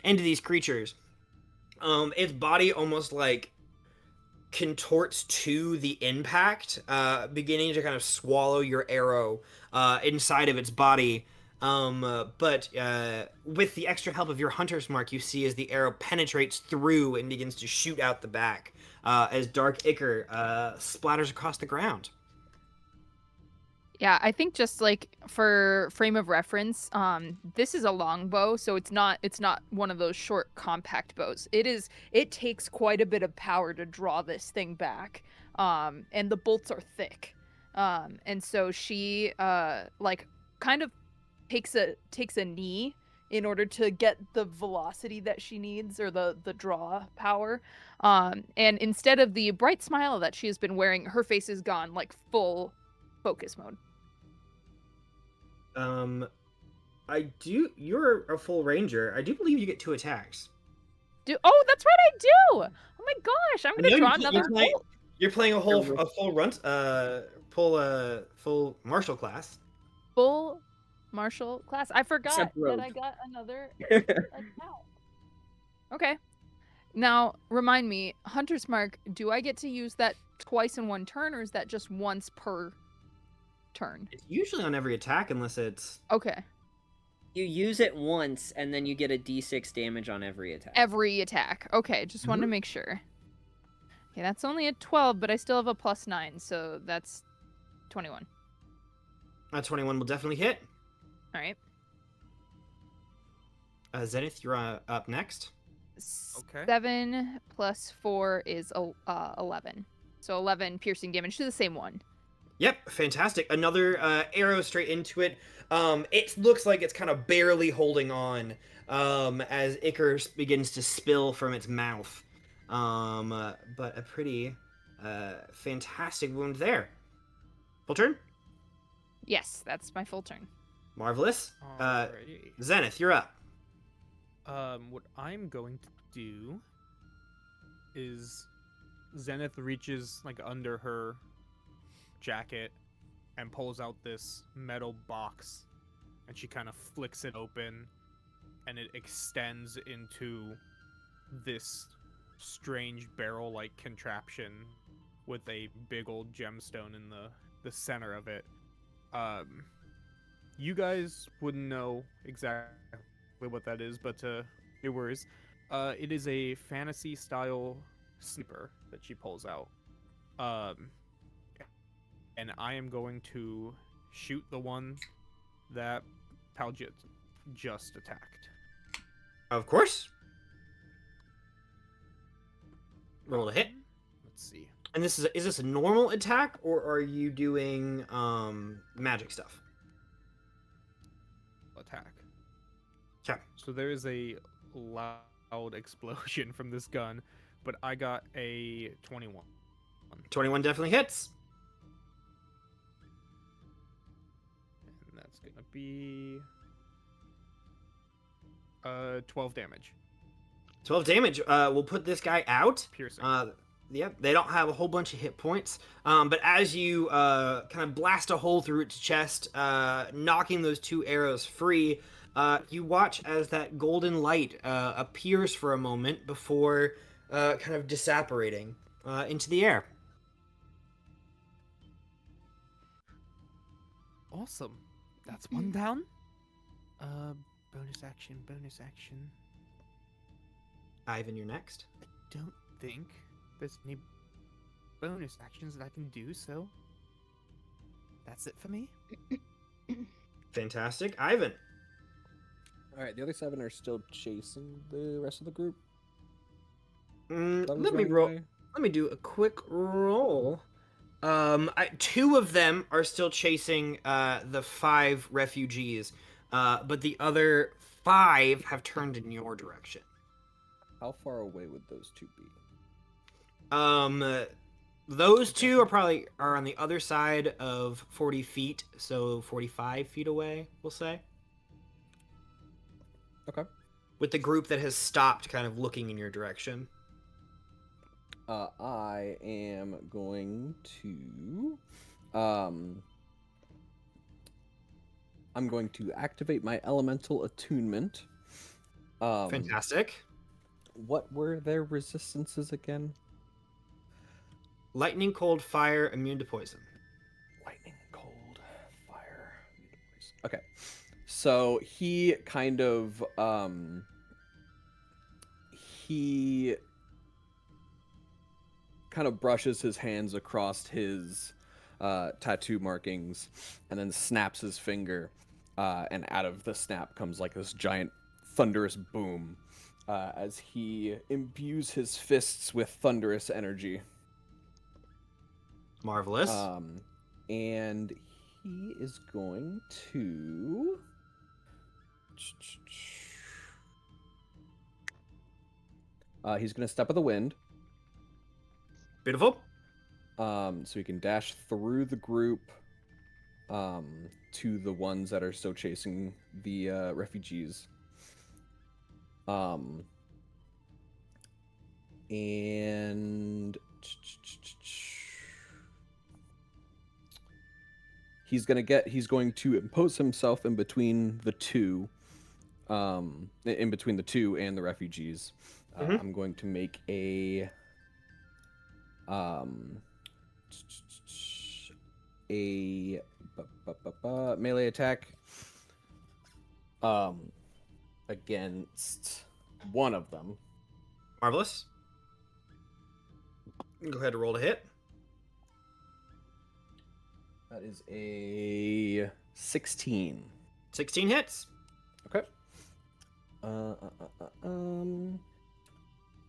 into these creatures. Its body almost like contorts to the impact, beginning to kind of swallow your arrow inside of its body. But with the extra help of your hunter's mark, you see as the arrow penetrates through and begins to shoot out the back as Dark Ichor splatters across the ground. Yeah, I think just like for frame of reference, this is a long bow, so it's not one of those short compact bows. It takes quite a bit of power to draw this thing back. And the bolts are thick. And so she like kind of takes a knee in order to get the velocity that she needs, or the draw power. And instead of the bright smile that she has been wearing, her face is gone like full focus mode. You're a full ranger. I do believe you get 2 attacks. Oh, that's right, I do. Oh my gosh, I'm gonna No, draw you- another bolt. You're playing a full martial class. Full martial class. I forgot Except that rogue. I got another attack. Okay. Now, remind me, Hunter's Mark, do I get to use that twice in one turn, or is that just once per turn? It's usually on every attack unless it's... Okay. You use it once, and then you get a d6 damage on every attack. Every attack. Okay, just wanted to make sure. Okay, that's only a 12, but I still have a +9, so that's 21. 21 will definitely hit. All right. Zenith, you're up next. Okay. 7 plus 4 is 11. So 11 piercing damage to the same one. Yep, fantastic. Another arrow straight into it. It looks like it's kind of barely holding on as Ichor begins to spill from its mouth. But a pretty fantastic wound there. Full turn? Yes, that's my full turn. Marvelous. Alrighty. Zenith, you're up. What I'm going to do is Zenith reaches like under her jacket and pulls out this metal box, and she kind of flicks it open, and it extends into this strange barrel-like contraption with a big old gemstone in the center of it. You guys wouldn't know exactly what that is, but viewers, it is a fantasy style sniper that she pulls out. And I am going to shoot the one that Paljit just attacked. Of course. Roll a hit. Let's see. And is this a normal attack, or are you doing magic stuff? Attack. Okay. So there is a loud explosion from this gun, but I got a 21. 21 definitely hits. And that's gonna be 12 damage. 12 damage. We'll put this guy out. Piercing. Yep, they don't have a whole bunch of hit points. But as you kind of blast a hole through its chest, knocking those 2 arrows free, you watch as that golden light appears for a moment before kind of disapparating into the air. Awesome. That's one down. Bonus action, bonus action. Ivan, you're next. I don't think there's any bonus actions that I can do, so that's it for me. Fantastic. Ivan. All right, the other 7 are still chasing the rest of the group. Let me roll. Let me do a quick roll. 2 of them are still chasing the 5 refugees, but the other 5 have turned in your direction. How far away would those 2 be? Those 2 are on the other side of 40 feet, so 45 feet away, we'll say. Okay. with the group that has stopped kind of looking in your direction. I am going to I'm going to activate my elemental attunement. Fantastic. What were their resistances again? Lightning, cold, fire, immune to poison. Lightning, cold, fire. Okay. So he kind of he kind of brushes his hands across his tattoo markings and then snaps his finger, and out of the snap comes like this giant thunderous boom as he imbues his fists with thunderous energy. Marvelous. And he is going to he's going to step of the wind. Beautiful. So he can dash through the group to the ones that are still chasing the refugees. And he's going to impose himself in between the two, and the refugees. Mhm. I'm going to make a melee attack against one of them. Marvelous. Go ahead and roll to hit. That is a 16. 16 hits. Okay.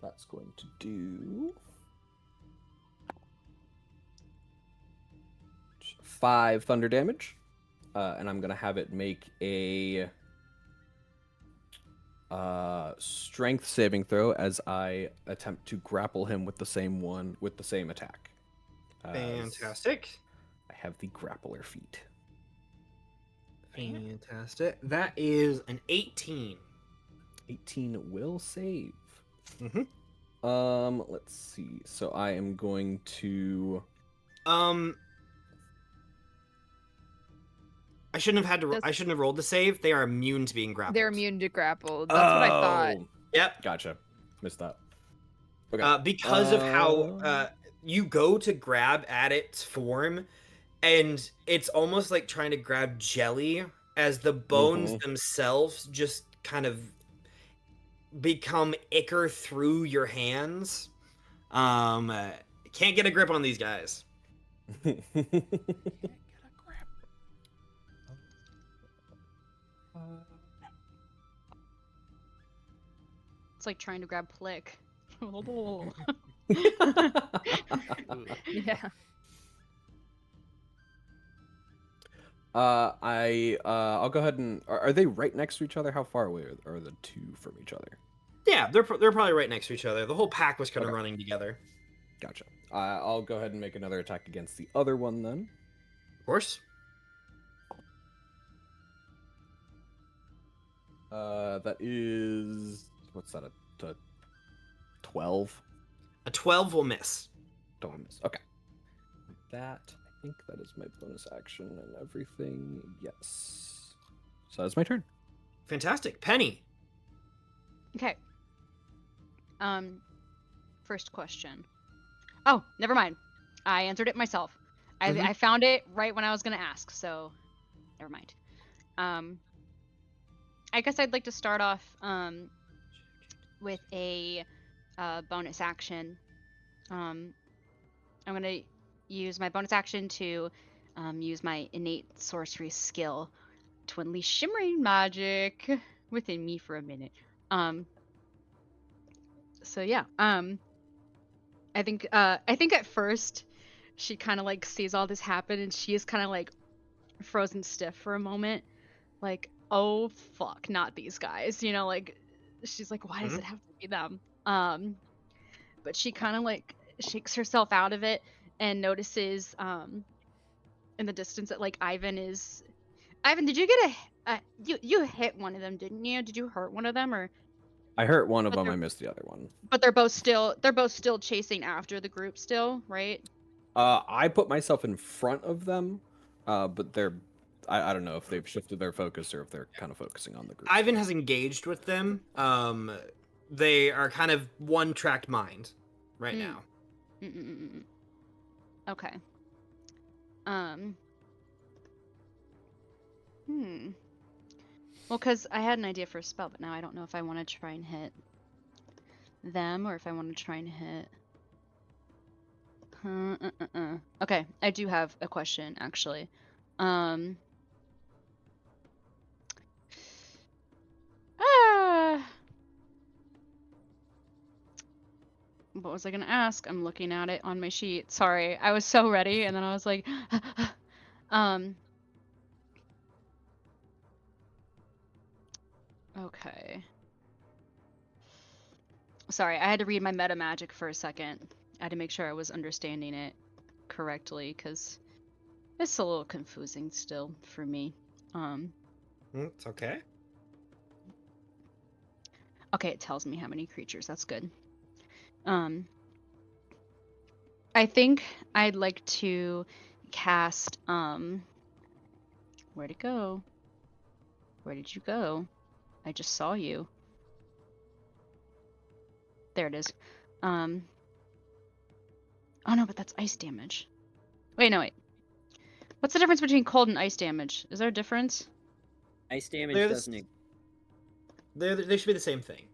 That's going to do 5 thunder damage, and I'm gonna have it make a strength saving throw as I attempt to grapple him with the same attack. Fantastic. I have the grappler feat. Fantastic. That is an 18. 18 will save. Mm-hmm. Let's see. So I am going to I shouldn't have rolled the save. They are immune to being grappled. They're immune to grapple. That's what I thought. Yep. Gotcha. Missed that. Okay. Because of how you go to grab at its form, and it's almost like trying to grab jelly as the bones themselves just kind of become ichor through your hands. Can't get a grip on these guys. It's like trying to grab Plick. Yeah. I'll go ahead and are they right next to each other? How far away are the two from each other? Yeah, they're probably right next to each other. The whole pack was kind of Okay. running together. Gotcha. I'll go ahead and make another attack against the other one then. Of course. That is what's that? A 12? A 12 will miss. Don't miss. Okay. That I think that is my bonus action and everything. Yes. So that's my turn. Fantastic. Penny. Okay. First question. Oh, never mind. I answered it myself. I found it right when I was gonna ask, so never mind. I guess I'd like to start off with a bonus action. I'm gonna use my bonus action to use my innate sorcery skill to unleash shimmering magic within me for a minute. So yeah. I think at first she kind of like sees all this happen and she is kind of like frozen stiff for a moment, like, oh fuck, not these guys, you know, like she's like, why does it have to be them? But she kind of like shakes herself out of it and notices in the distance that like Ivan, did you get You hit one of them, didn't you? Did you hurt one of them, or? I hurt one of But them. they're- I missed the other one. But they're both still chasing after the group still, right? I put myself in front of them, but I don't know if they've shifted their focus or if they're kind of focusing on the group. Ivan has engaged with them. They are kind of one-tracked mind right now. Mm-mm-mm-mm. Okay. Well, because I had an idea for a spell, but now I don't know if I want to try and hit them or if I want to try and hit. Okay, I do have a question actually. What was I gonna ask? I'm looking at it on my sheet. Sorry, I was so ready, and then I was like, Okay. Sorry, I had to read my meta magic for a second. I had to make sure I was understanding it correctly, because it's a little confusing still for me. It's okay. Okay, it tells me how many creatures. That's good. I think I'd like to cast, where'd it go? Where did you go? I just saw you. There it is. Oh no, but that's ice damage. Wait, no, wait. What's the difference between cold and ice damage? Is there a difference? Ice damage They're the doesn't. They should be the same thing.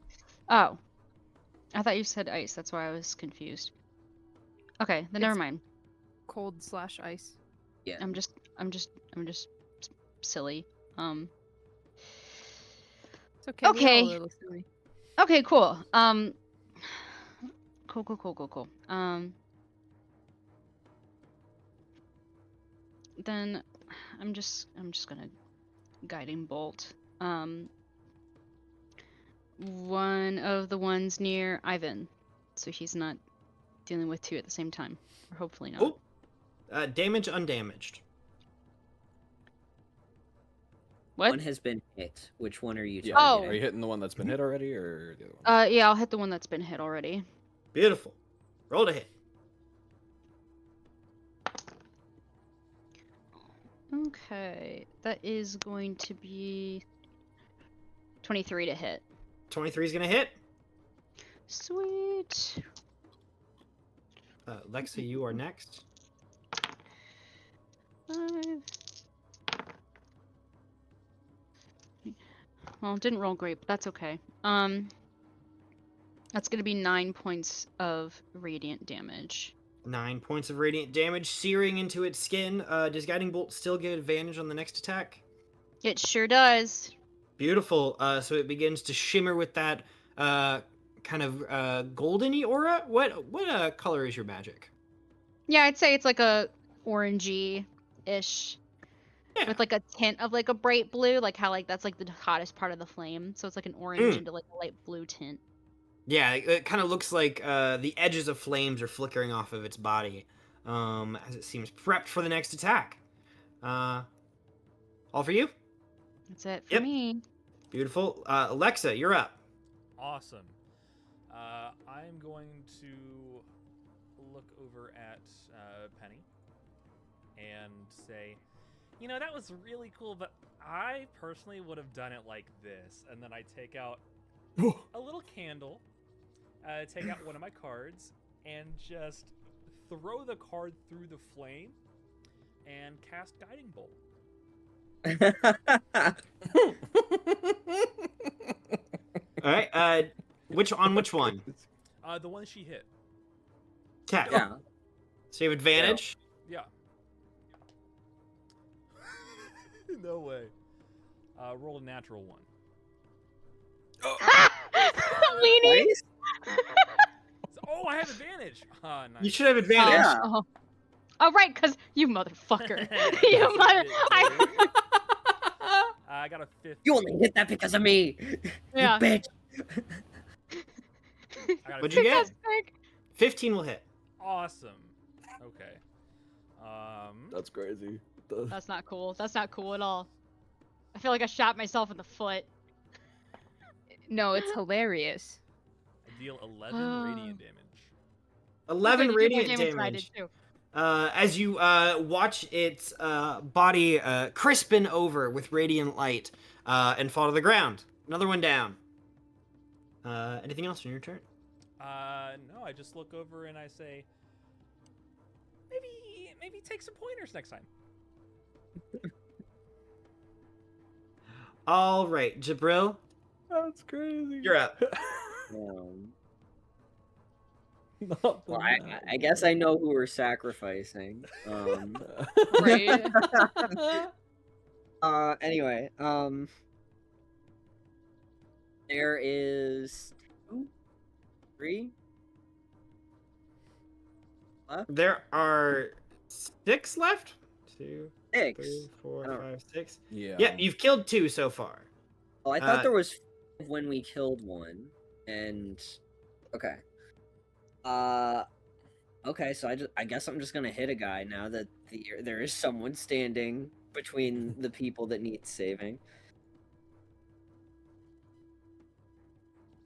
Oh. I thought you said ice. That's why I was confused. Okay, then never mind. Cold/ice. Yeah. I'm just silly. It's okay. Okay. We're all a little silly. Okay, cool. Cool. Then I'm just gonna guiding bolt. One of the ones near Ivan, so he's not dealing with two at the same time, or hopefully not. Oh, damage undamaged. What? One has been hit. Which one are you Yeah. targeting? Are you hitting the one that's been hit already, or the other one? Yeah, I'll hit the one that's been hit already. Beautiful. Roll to hit. Okay, that is going to be 23 to hit. 23 is gonna hit. Sweet. Lexa, you are next. 5. Well, it didn't roll great, but that's okay. That's gonna be 9 points of radiant damage. 9 points of radiant damage, searing into its skin. Does Guiding Bolt still get advantage on the next attack? It sure does. Beautiful. So it begins to shimmer with that kind of goldeny aura. What color is your magic? Yeah, I'd say it's like a orangey-ish. Yeah. With like a tint of like a bright blue, like how like that's like the hottest part of the flame. So it's like an orange into like a light blue tint. Yeah, it kind of looks like the edges of flames are flickering off of its body as it seems prepped for the next attack. All for you? That's it for Yep. me. Beautiful. Alexa, you're up. Awesome. I'm going to look over at Penny and say, you know, that was really cool, but I personally would have done it like this. And then I take out a little candle, take out one of my cards, and just throw the card through the flame and cast Guiding Bolt. All right. Which one? The one she hit. Okay. Yeah. So you have advantage. Yeah. No way. Roll a natural one. Weenie. Oh, I have advantage. Ah, nice. You should have advantage. Yeah. Oh, right, because you motherfucker. You mother. I got a 15. You only hit that because of me. Yeah. You bitch. I got a What'd you get? Fantastic. 15 will hit. Awesome. Okay. That's crazy. That's not cool. That's not cool at all. I feel like I shot myself in the foot. No, it's hilarious. I deal 11 radiant damage. 11 Okay, you did more radiant than I did damage. too. As you watch its body crispen over with radiant light and fall to the ground. Another one down. Anything else on your turn? No, I just look over and I say, maybe take some pointers next time. All right, Jabril, That's crazy. you're up. Well, I guess I know who we're sacrificing. Right. Anyway, there is 2, 3 left. There are 6 left. 2, 6. 3, 4, Oh. 5, 6. Yeah. Yeah, you've killed 2 so far. Oh, I thought there was 5 when we killed one, and okay. Okay, so I guess I'm just gonna hit a guy now that there is someone standing between the people that need saving.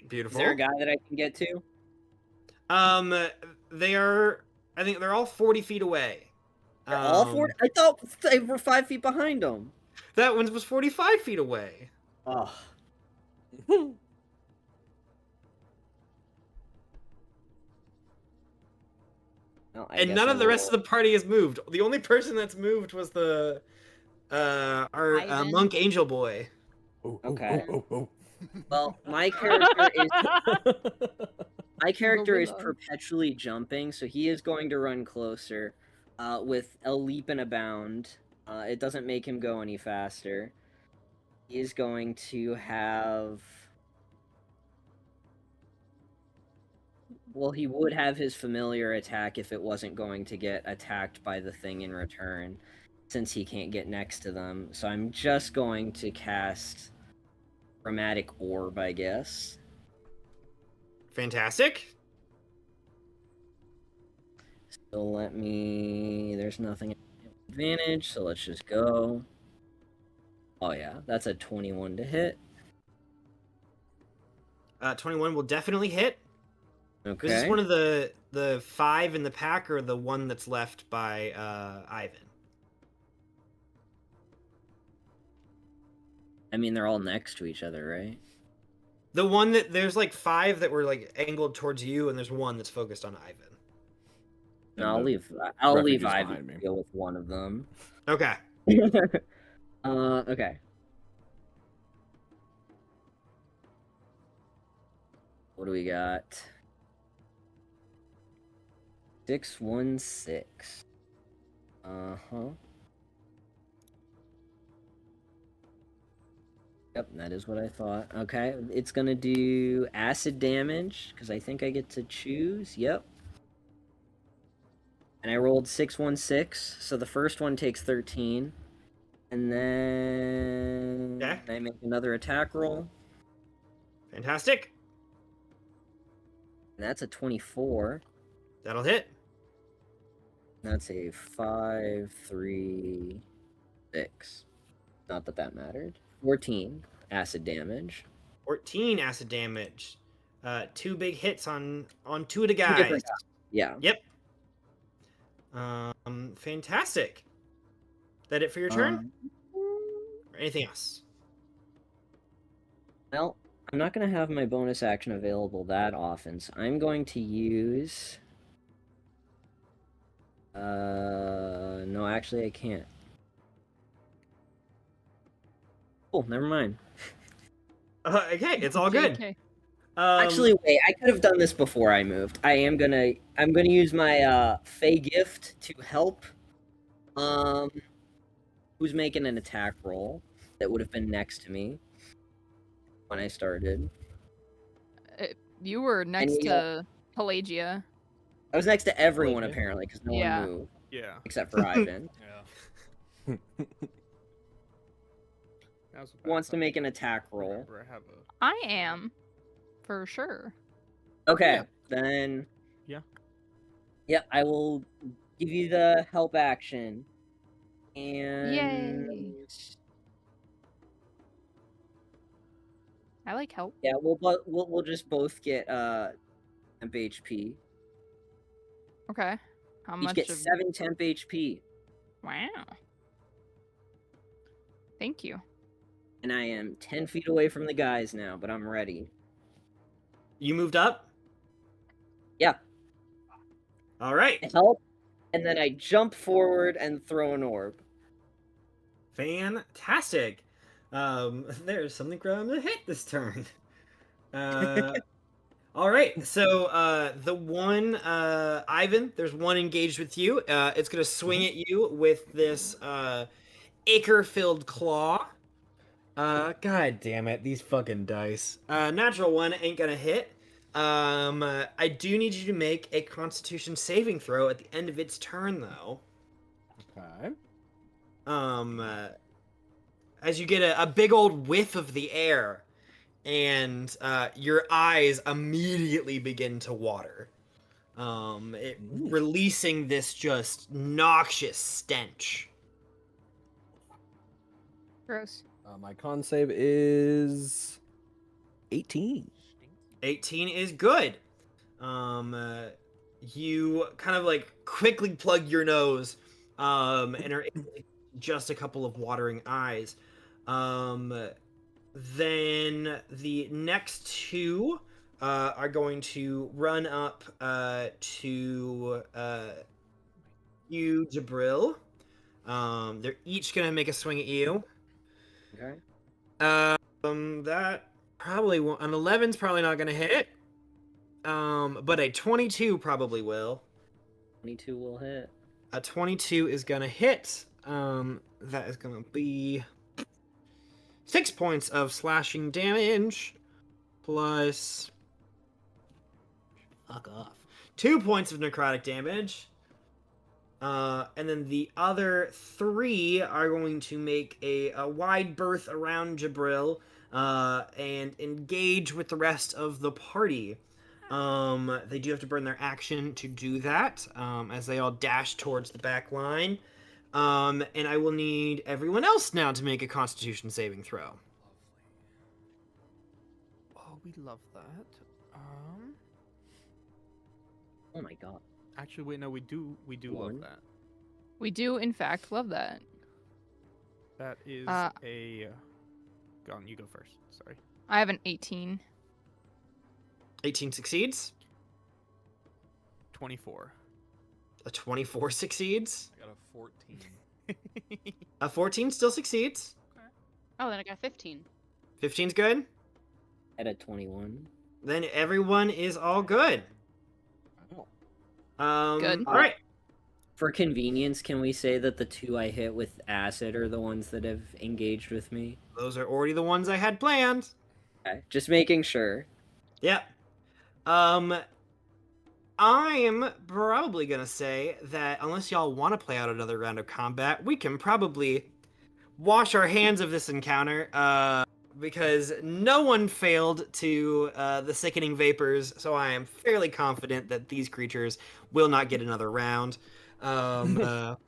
Beautiful. Is there a guy that I can get to? They are. I think they're all 40 feet away. They're all 40? I thought they were 5 feet behind them. That one was 45 feet away. Oh. Well, I And guess none I of the rest of will- the party has moved. The only person that's moved was the our Ivan. monk angel boy. Okay. Well, my character is Gorilla. perpetually jumping, so he is going to run closer with a leap and a bound. It doesn't make him go any faster. He is going to have... Well, he would have his familiar attack if it wasn't going to get attacked by the thing in return, since he can't get next to them. So I'm just going to cast Chromatic Orb, I guess. Fantastic. So let me... There's nothing advantage, so let's just go. Oh yeah, that's a 21 to hit. 21 will definitely hit. Okay. This is one of the 5 in the pack, or the one that's left by Ivan. I mean, they're all next to each other, right? The one that there's like 5 that were like angled towards you, and there's one that's focused on Ivan. No, I'll the leave refuge is Ivan behind me. to deal with one of them. Okay. Okay. What do we got? 616. Uh-huh. Yep, that is what I thought. Okay, it's gonna do acid damage, because I think I get to choose. Yep. And I rolled 616, so the first one takes 13. And then Okay. I make another attack roll. Fantastic. And that's a 24. That'll hit. That's a 5, 3, 6. Not that that mattered. 14 acid damage. 14 acid damage. 2 big hits on 2 of the Two guys. different guys. Yeah. Yep. Fantastic. That it for your turn? Or anything else? Well, I'm not going to have my bonus action available that often, so I'm going to use... No, actually I can't. Oh, never mind. Okay, it's all good. JK. Actually, wait, I could have done this before I moved. I'm gonna use my Fey gift to help who's making an attack roll that would have been next to me when I started. You were next you to Pelagia. I was next to everyone Really? apparently because no Yeah. one moved Yeah. except for Ivan. Yeah. That was a Who bad wants to time. make an attack roll? Remember, I have a... I am, for sure. Okay, Yeah. then. Yeah. Yeah, I will give you the help action. And Yay. I like help. Yeah, we'll just both get temp HP. Okay. How Each much get of 7 temp HP. Wow. Thank you. And I am 10 feet away from the guys now, but I'm ready. You moved up? Yeah. All right. I help, and then I jump forward and throw an orb. Fantastic. There's something going to hit this turn. All right. So the one Ivan, there's one engaged with you. It's gonna swing at you with this acre-filled claw. God damn it, these fucking dice. Natural one ain't gonna hit. I do need you to make a Constitution saving throw at the end of its turn, though. Okay. As you get a big old whiff of the air, and your eyes immediately begin to water. Releasing this just noxious stench. Gross. My con save is 18. 18 is good. You kind of like quickly plug your nose, and are able to just a couple of watering eyes. Then the next two are going to run up to you, Jabril. They're each gonna make a swing at you. Okay. That probably won't. An 11's probably not gonna hit. But a 22 probably will. 22 will hit. A 22 is gonna hit. That is gonna be 6 points of slashing damage, plus fuck off 2 points of necrotic damage. And then the other 3 are going to make a wide berth around Jabril, and engage with the rest of the party. They do have to burn their action to do that, as they all dash towards the back line. And I will need everyone else now to make a Constitution saving throw. Oh, we love that. Oh my god. Actually, wait, no, we do love One. that. We do, in fact, love that. That is Uh, a. Go on, you go first. Sorry. I have an 18. 18 succeeds. 24. A 24 succeeds. I got a 14. A 14 still succeeds. Oh, then I got 15. 15's good. At a 21. Then everyone is all good. Good. All right. For convenience, can we say that the 2 I hit with acid are the ones that have engaged with me? Those are already the ones I had planned. Okay, just making sure. Yep. I'm probably gonna say that unless y'all want to play out another round of combat, we can probably wash our hands of this encounter. Because no one failed to the sickening vapors, so I am fairly confident that these creatures will not get another round. True.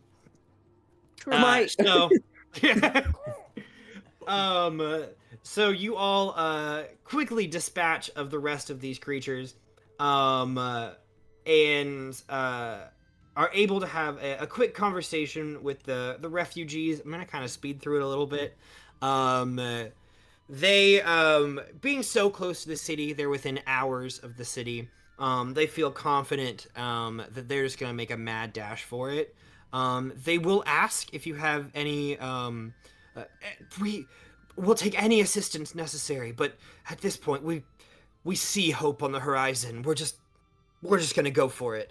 So, so you all quickly dispatch of the rest of these creatures, and are able to have a quick conversation with the refugees. I'm gonna kind of speed through it a little bit. They, being so close to the city, they're within hours of the city. They feel confident that they're just gonna make a mad dash for it. They will ask if you have any. We'll take any assistance necessary, but at this point, we see hope on the horizon. We're just gonna go for it.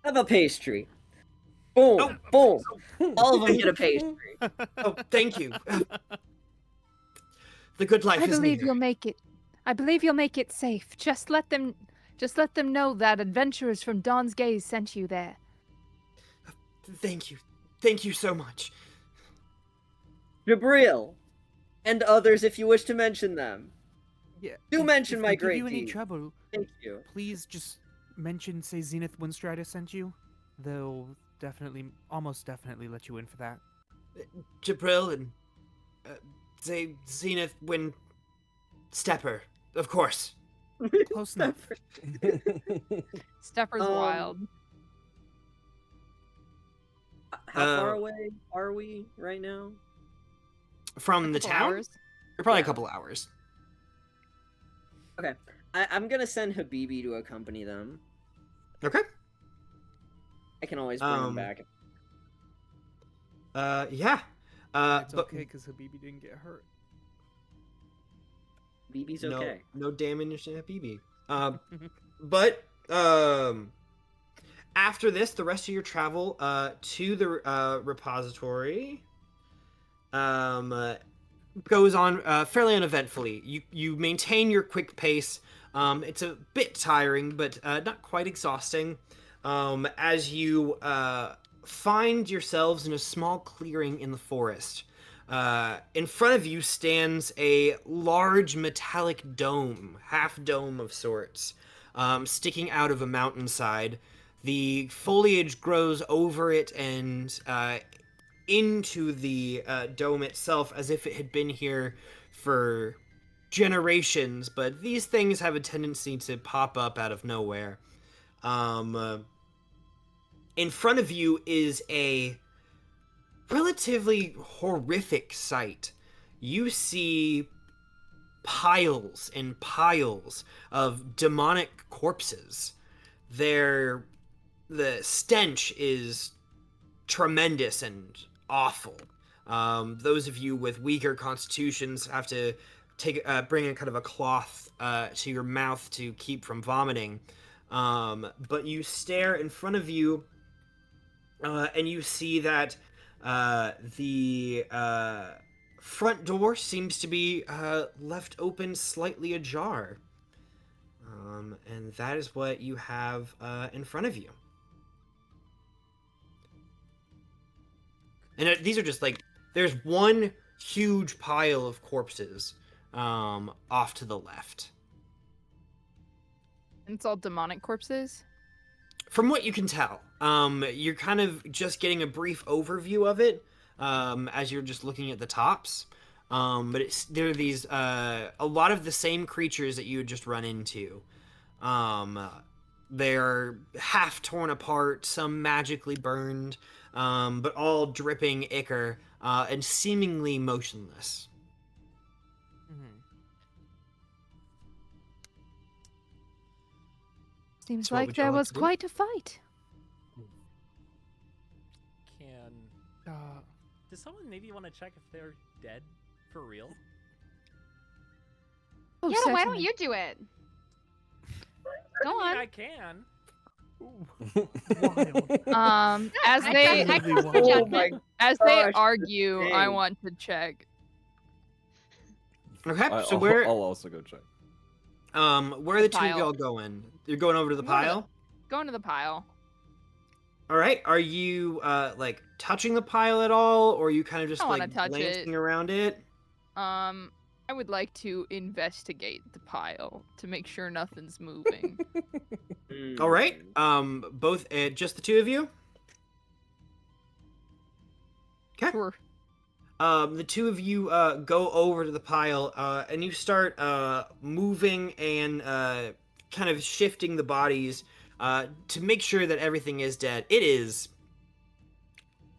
Have a pastry. Boom, boom. All of them get a pastry. Oh, thank you. The good life I is believe near. you'll make it. I believe you'll make it safe. Just let them know that adventurers from Dawn's Gaze sent you there. Thank you so much. Jabril, and others if you wish to mention them. Yeah. Do mention if my they give great you any deed. trouble, Thank you. please just mention, say, Zenith Windstrider sent you. They'll almost definitely let you in for that. Jabril and say Zenith Wind Stepper, of course. Close enough. Stepper's wild. How far away are we right now? From the Couple town? hours. Or probably a Yeah. couple hours. Okay. I'm gonna send Habibi to accompany them. Okay. I can always bring him back. Yeah. It's but okay because Habibi didn't get hurt. BB's okay. no damage to BB. But after this, the rest of your travel to the repository goes on fairly uneventfully. You maintain your quick pace. It's a bit tiring, but not quite exhausting. As you find yourselves in a small clearing in the forest. In front of you stands a large metallic dome, half dome of sorts, sticking out of a mountainside. The foliage grows over it and into the dome itself as if it had been here for generations, but these things have a tendency to pop up out of nowhere. In front of you is a relatively horrific sight. You see piles and piles of demonic corpses. The stench is tremendous and awful. Those of you with weaker constitutions have to bring in kind of a cloth to your mouth to keep from vomiting. But you stare in front of you, and you see that the front door seems to be left open slightly ajar. And that is what you have in front of you. And these are just like, there's one huge pile of corpses off to the left. And it's all demonic corpses? From what you can tell, you're kind of just getting a brief overview of it as you're just looking at the tops. But there are these, a lot of the same creatures that you would just run into. They're half torn apart, some magically burned, but all dripping ichor and seemingly motionless. Seems So what like would you there like was to do? quite a fight. Does someone maybe want to check if they're dead for real? Oh, yeah, why don't certainly. you do it? Go I mean, on. I can. Wild. As I they trust your Oh judgment. my as they gosh, argue, I dang. want to check. Okay, so I'll where also go check. where are The the two of pile. y'all going? You're going over to the I'm going to pile? Go into the pile. All right. Are you like touching the pile at all, or are you kind of just I wanna like touch it. glancing around it? I would like to investigate the pile to make sure nothing's moving. All right. Both just the two of you. Okay. Sure. The two of you go over to the pile, and you start moving and kind of shifting the bodies to make sure that everything is dead. It is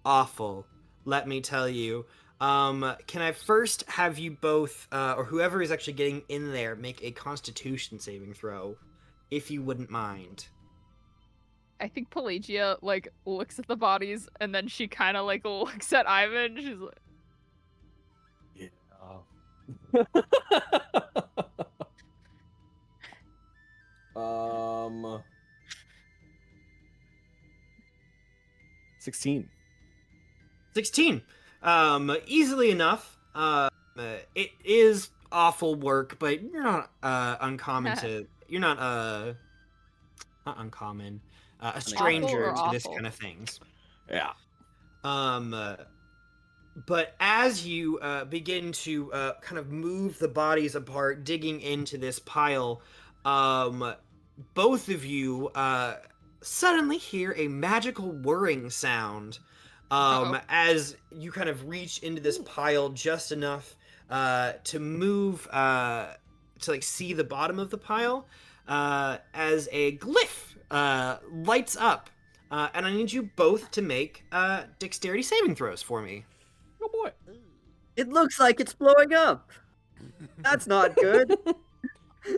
awful, let me tell you. Can I first have you both, or whoever is actually getting in there, make a Constitution saving throw, if you wouldn't mind? I think Pelagia like looks at the bodies and then she kind of like looks at Ivan. She's like, Yeah. 16. 16. Easily enough. It is awful work, but you're not uncommon to. You're not not uncommon. A stranger or to this awful? kind of things. Yeah. But as you begin to kind of move the bodies apart, digging into this pile, both of you suddenly hear a magical whirring sound Uh-oh. as you kind of reach into this pile just enough to move to like see the bottom of the pile as a glyph lights up, and I need you both to make dexterity saving throws for me. Oh boy. It looks like it's blowing up. That's not good.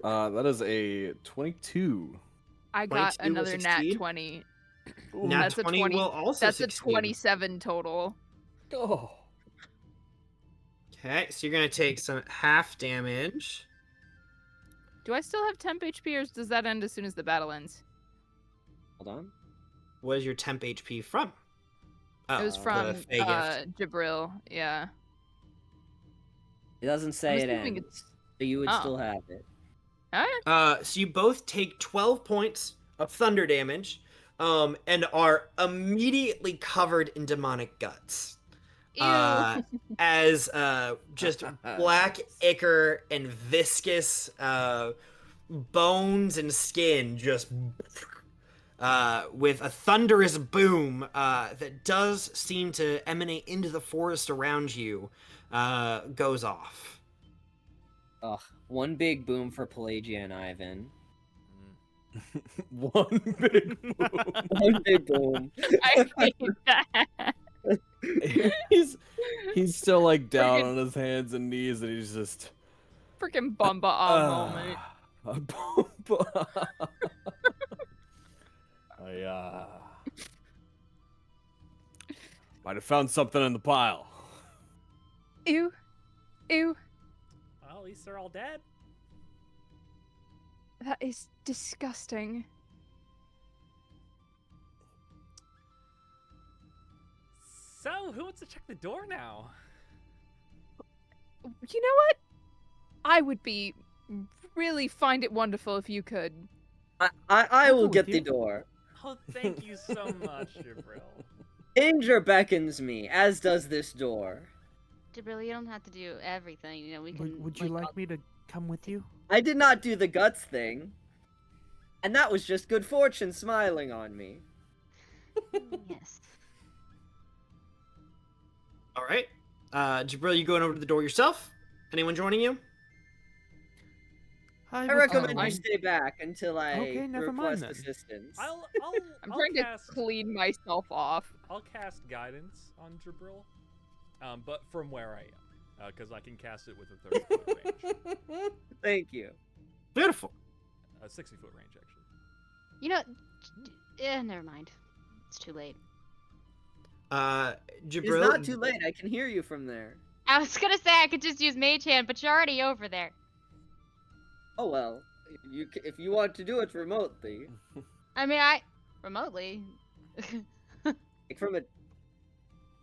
That is a 22. I got 22 will another nat succeed. 20. Nat That's a 20 20. will also That's succeed. a 27 total. Oh. Okay, so you're gonna take some half damage. Do I still have temp HP, or does that end as soon as the battle ends? Hold on. What is your temp HP from? Oh, It was the from Fey gift. Jabril. Yeah. It doesn't say it assuming ends, so you would Oh. still have it. Alright. So you both take 12 points of thunder damage, and are immediately covered in demonic guts. Ew. As just black ichor and viscous bones and skin just with a thunderous boom that does seem to emanate into the forest around you goes off. Ugh, one big boom for Pelagia and Ivan. One big boom. One big boom. I hate that. he's still like down Friggin- on his hands and knees, and he's just Freaking Bumba moment. I might have found something in the pile. Ew. Ew. Well, at least they're all dead. That is disgusting. So, who wants to check the door now? You know what? I would be really find it wonderful if you could. I I'll will go get with the you. door. Oh, thank you so much, Jabril. Danger beckons me, as does this door. Jabril, you don't have to do everything. You know, we can. Would you like me to come with you? I did not do the guts thing. And that was just good fortune smiling on me. Yes. All right. Jabril, you going over to the door yourself? Anyone joining you? I will recommend come. you stay back until I Okay, never mind request then. assistance. I'll I'm I'll trying cast, to clean myself off. I'll cast guidance on Jabril, but from where I am, because I can cast it with a 30-foot range, Thank you. Beautiful. a 60-foot range actually. You know, never mind. It's too late. Jabril. It's not too late. I can hear you from there. I was gonna say I could just use Mage Hand, but you're already over there. Oh well, if you want to do it remotely, I mean, remotely. like from a Oh,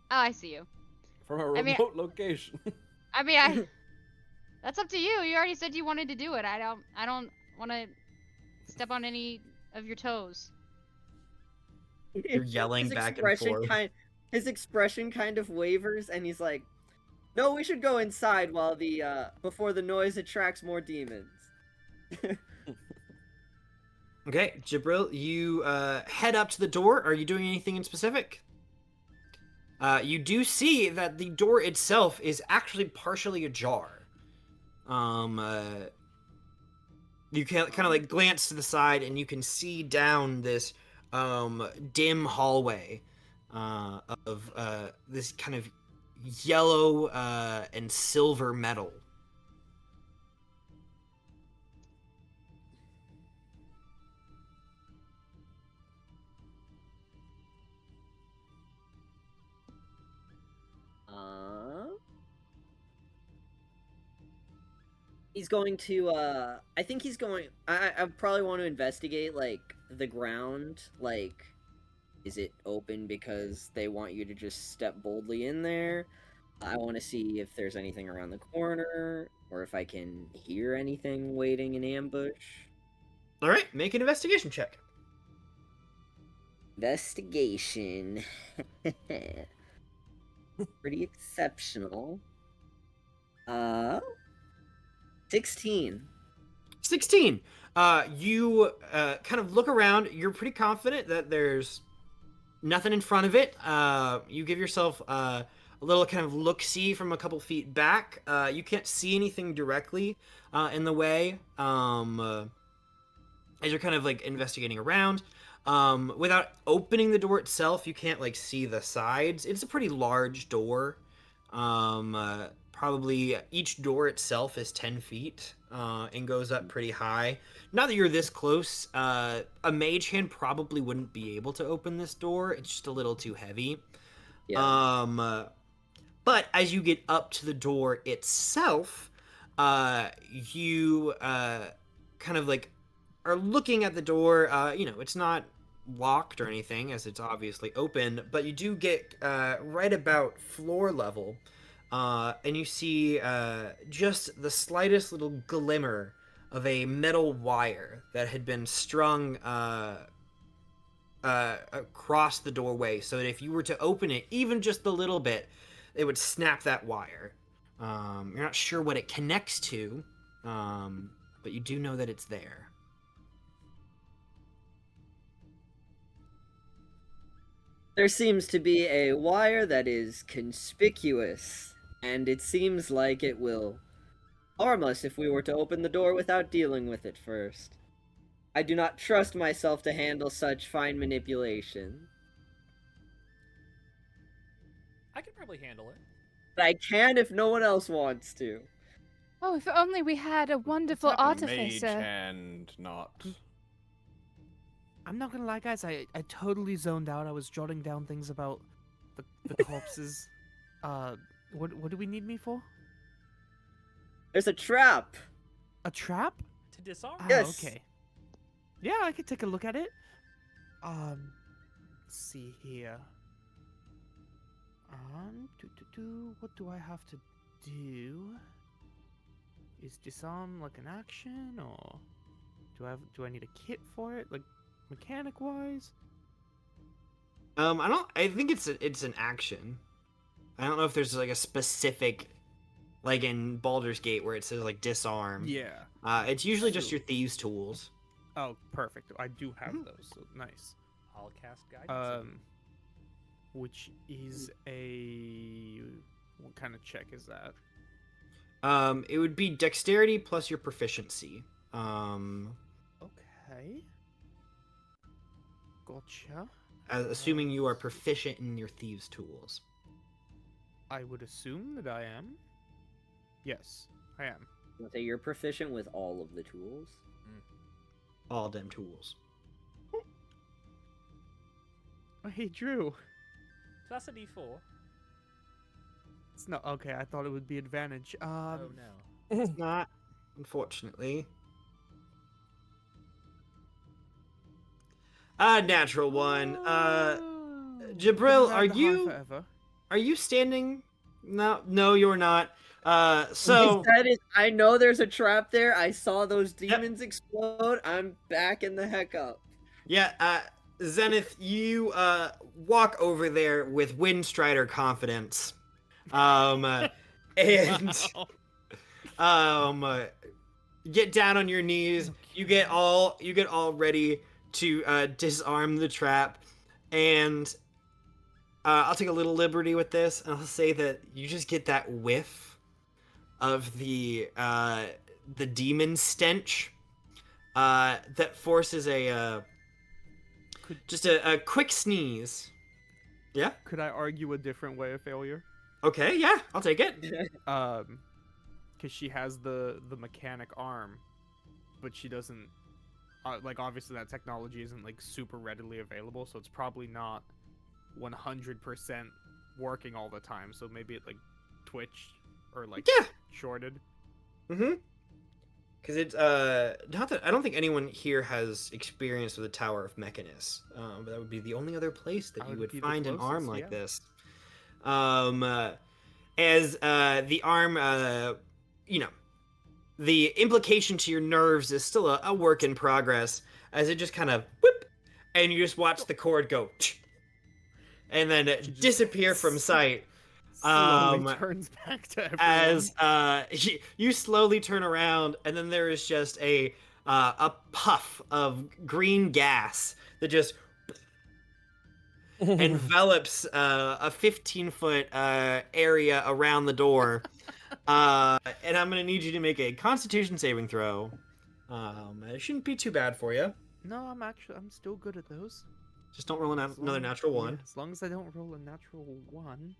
I see you. From a I mean- remote location. I mean, that's up to you. You already said you wanted to do it. I don't want to step on any of your toes. You're yelling his back and expression forth. His expression kind of wavers, and he's like, "No, we should go inside while before the noise attracts more demons." Okay, Jabril, you head up to the door. Are you doing anything in specific? You do see that the door itself is actually partially ajar. You can kind of like glance to the side, and you can see down this dim hallway of this kind of yellow and silver metal. He's going to, I think he's going, I probably want to investigate, like, the ground, like, is it open because they want you to just step boldly in there? I want to see if there's anything around the corner, or if I can hear anything waiting in ambush. All right, make an investigation check. Investigation. Pretty exceptional. 16. 16. You kind of look around. You're pretty confident that there's nothing in front of it. You give yourself a little kind of look-see from a couple feet back. You can't see anything directly in the way as you're kind of like investigating around. Without opening the door itself, you can't like see the sides. It's a pretty large door. Probably each door itself is 10 feet and goes up pretty high. Now that you're this close, a mage hand probably wouldn't be able to open this door. It's just a little too heavy. Yeah. But as you get up to the door itself, you kind of like are looking at the door. It's not locked or anything, as it's obviously open, but you do get right about floor level, and you see just the slightest little glimmer of a metal wire that had been strung across the doorway, so that if you were to open it even just a little bit, it would snap that wire. You're not sure what it connects to, but you do know that it's there. There seems to be a wire that is conspicuous, and it seems like it will harm us if we were to open the door without dealing with it first. I do not trust myself to handle such fine manipulation. I can probably handle it. But I can if no one else wants to. Oh, if only we had a wonderful Mage artificer. hand, not. I'm not gonna lie, guys. I totally zoned out. I was jotting down things about the corpses. What do we need me for? There's a trap! A trap? To disarm. Yes. Okay. Yeah, I could take a look at it. Let's see here. What do I have to do? Is disarm like an action, or do I need a kit for it, like mechanic wise? I think it's an action. I don't know if there's like a specific, like in Baldur's Gate where it says like disarm. Yeah. It's usually just your thieves' tools. Oh, perfect. I do have those. So nice. I'll cast guidance. Which is what kind of check is that? It would be dexterity plus your proficiency. Okay. Gotcha. Assuming you are proficient in your thieves' tools. I would assume that I am. Yes, I am. So you're proficient with all of the tools? All them tools. Oh, hey, Drew. So that's a D4. It's not okay. I thought it would be advantage. Oh no. It's not, unfortunately. Natural one. Jabril, are you standing? No, you're not. So I know there's a trap there. I saw those demons explode. I'm backing the heck up. Yeah, Zenith, you walk over there with Windstrider confidence. Get down on your knees. You get all ready to disarm the trap, and I'll take a little liberty with this, and I'll say that you just get that whiff of the demon stench that forces a quick sneeze. Yeah. Could I argue a different way of failure? Okay. Yeah, I'll take it. Because she has the mechanic arm, but she doesn't. Like, obviously that technology isn't like super readily available, so it's probably not 100% working all the time. So maybe it like twitched or like shorted. Mm-hmm. Because it's not that I don't think anyone here has experience with the Tower of Mechanus. But that would be the only other place that you would find an arm like this. As the arm, the implication to your nerves is still a work in progress, as it just kind of whip, and you just watch the cord go, and then disappear from sight. Slowly turns back to everyone. As you slowly turn around, and then there is just a puff of green gas that just envelops a 15-foot area around the door. And I'm gonna need you to make a Constitution saving throw. It shouldn't be too bad for you. No, I'm still good at those. Just don't roll another natural one. Yeah, as long as I don't roll a natural one.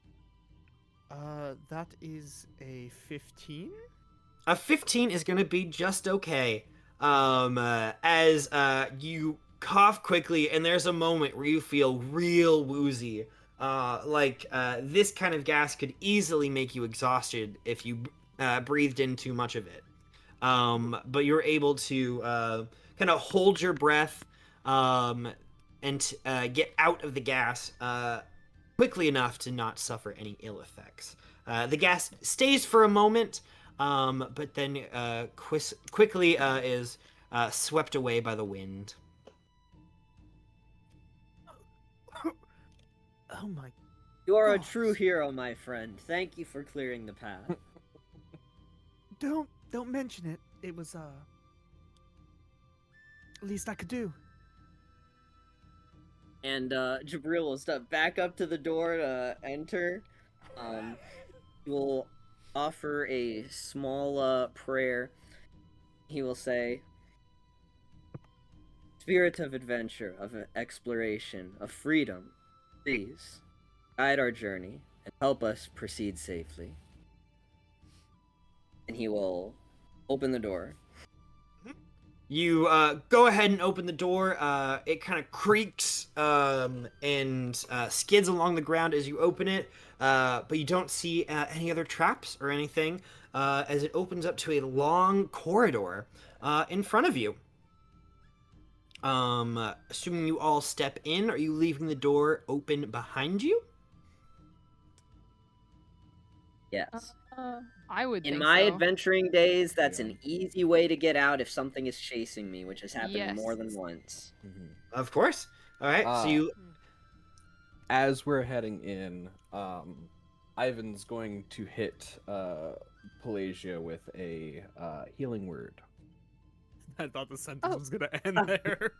That is a 15. A 15 is gonna be just okay. As you cough quickly, and there's a moment where you feel real woozy. This kind of gas could easily make you exhausted if you breathed in too much of it. But you're able to kind of hold your breath and get out of the gas quickly enough to not suffer any ill effects. The gas stays for a moment, but then quickly is swept away by the wind. Oh my. You are a gosh. true hero, my friend. Thank you for clearing the path. Don't mention it. It was least I could do. And Jabril will step back up to the door to enter. He will offer a small prayer. He will say, "Spirit of adventure, of exploration, of freedom, please guide our journey and help us proceed safely." And he will open the door. You go ahead and open the door. It kind of creaks and skids along the ground as you open it, but you don't see any other traps or anything as it opens up to a long corridor in front of you. Assuming you all step in, are you leaving the door open behind you? Yes. I would In think my so. adventuring days, that's an easy way to get out if something is chasing me, which has happened more Yes. than once. Of course. All right. So you. As we're heading in, Ivan's going to hit Pelagia with a healing word. I thought the sentence Oh. was gonna end there.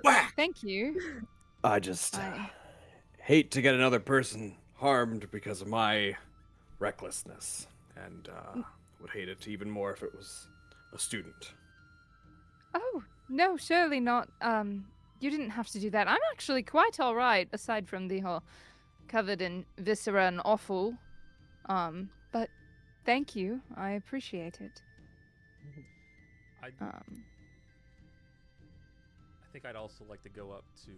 Whack! Thank you. I just I- hate to get another person harmed because of my recklessness, and would hate it even more if it was a student. Oh, no, surely not. You didn't have to do that. I'm actually quite all right, aside from the whole covered in viscera and offal. But thank you. I appreciate it. I think I'd also like to go up to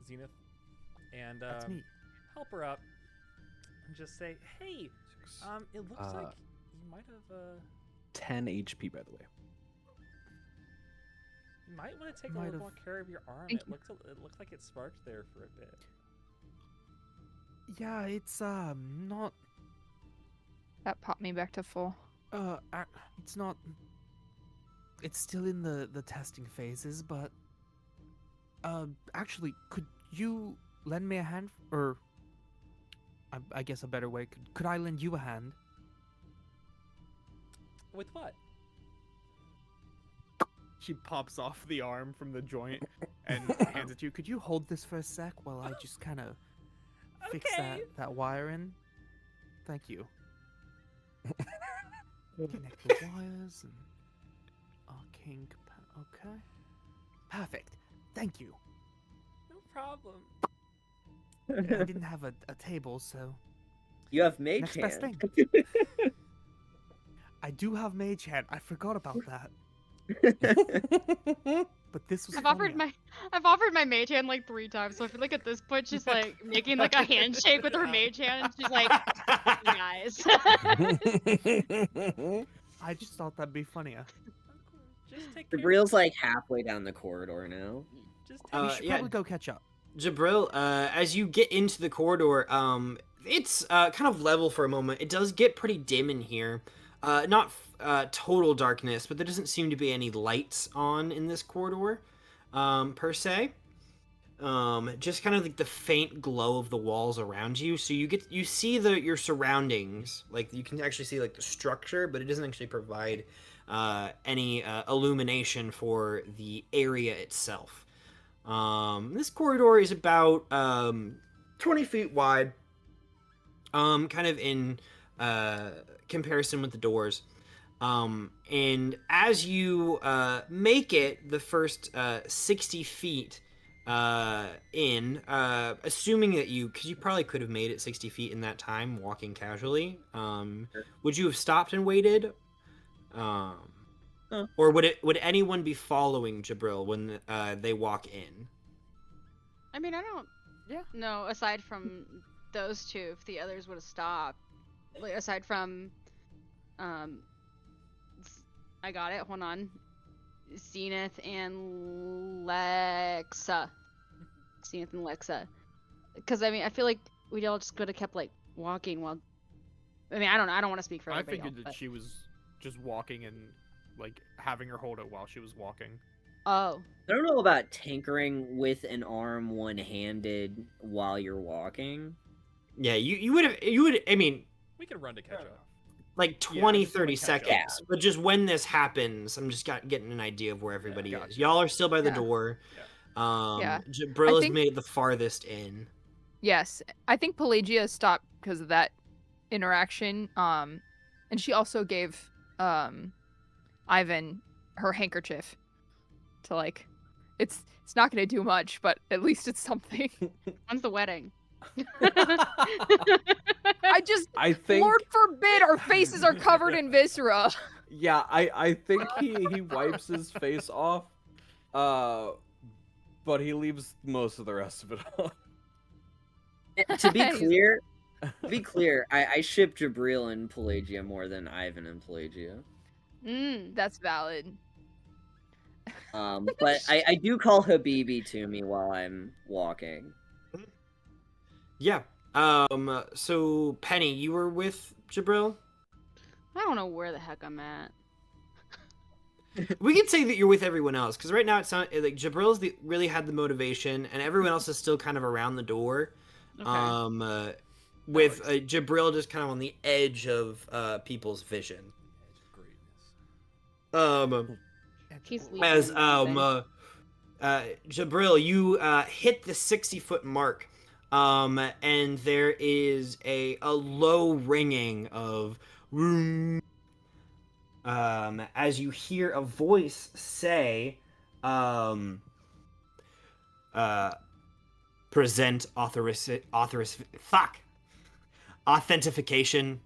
Zenith and That's me. help her up and just say, "Hey, it looks like you might have 10 HP, by the way. you might want to take a Might little have- more care of your arm. Thank It looked like it sparked there for a bit." Yeah, it's not That popped me back to full. it's not. It's still in the testing phases, but actually, could you lend me a hand, or I guess a better way, could I lend you a hand? With what? She pops off the arm from the joint and hands it to you. Could you hold this for a sec while I just kind of fix that wire in? Thank you. Connect the wires and arcane. Okay. Perfect. Thank you. No problem. I didn't have a table, so You have mage next best hand. thing. I do have mage hand. I forgot about that. But this was. I've offered my mage hand like 3 times, so I feel like at this point she's like making like a handshake with her mage hand, and she's like, "You guys." I just thought that'd be funnier. Just take care. Jabril's like halfway down the corridor now. Just take We should yeah. probably go catch up. Jabril, as you get into the corridor, it's kind of level for a moment. It does get pretty dim in here. Not total darkness, but there doesn't seem to be any lights on in this corridor, per se. Just kind of like the faint glow of the walls around you. So you see your surroundings. Like you can actually see like the structure, but it doesn't actually provide any illumination for the area itself. This corridor is about 20 feet wide, kind of in comparison with the doors. And as you make it the first 60 feet in, assuming that because you probably could have made it 60 feet in that time walking casually, would you have stopped and waited? Or would anyone be following Jabril when they walk in? I mean, I don't know, aside from those two, if the others would have stopped. Like, aside from, I got it, hold on. Zenith and Lexa. Because, I mean, I feel like we all just could have kept, like, walking while... I mean, I don't know, I don't want to speak for I everybody figured else, that she was just walking and, like, having her hold it while she was walking. Oh. I don't know about tinkering with an arm one-handed while you're walking. Yeah, you would, I mean... We could run to catch up. Like 20, Yeah, 30 like catch up. seconds. But just when this happens, I'm just getting an idea of where everybody gotcha. is. Y'all are still by the Yeah. door. Yeah. Jabril I has think- made it the farthest in. Yes, I think Pelagia stopped because of that interaction. And she also gave Ivan her handkerchief to, like, it's not gonna do much, but at least it's something. When's the wedding? I think Lord forbid our faces are covered in viscera. yeah, I think he wipes his face off, but he leaves most of the rest of it off. To be clear, I ship Jabril and Pelagia more than Ivan and Pelagia. That's valid. But I do call Habibi to me while I'm walking. Yeah. So Penny, you were with Jabril? I don't know where the heck I'm at. We could say that you're with everyone else, because right now it sounds like Jabril's really had the motivation, and everyone else is still kind of around the door. Okay. With Jabril just kind of on the edge of people's vision. He's leaving As and Jabril, you hit the 60-foot mark, and there is a low ringing of as you hear a voice say, present authentication.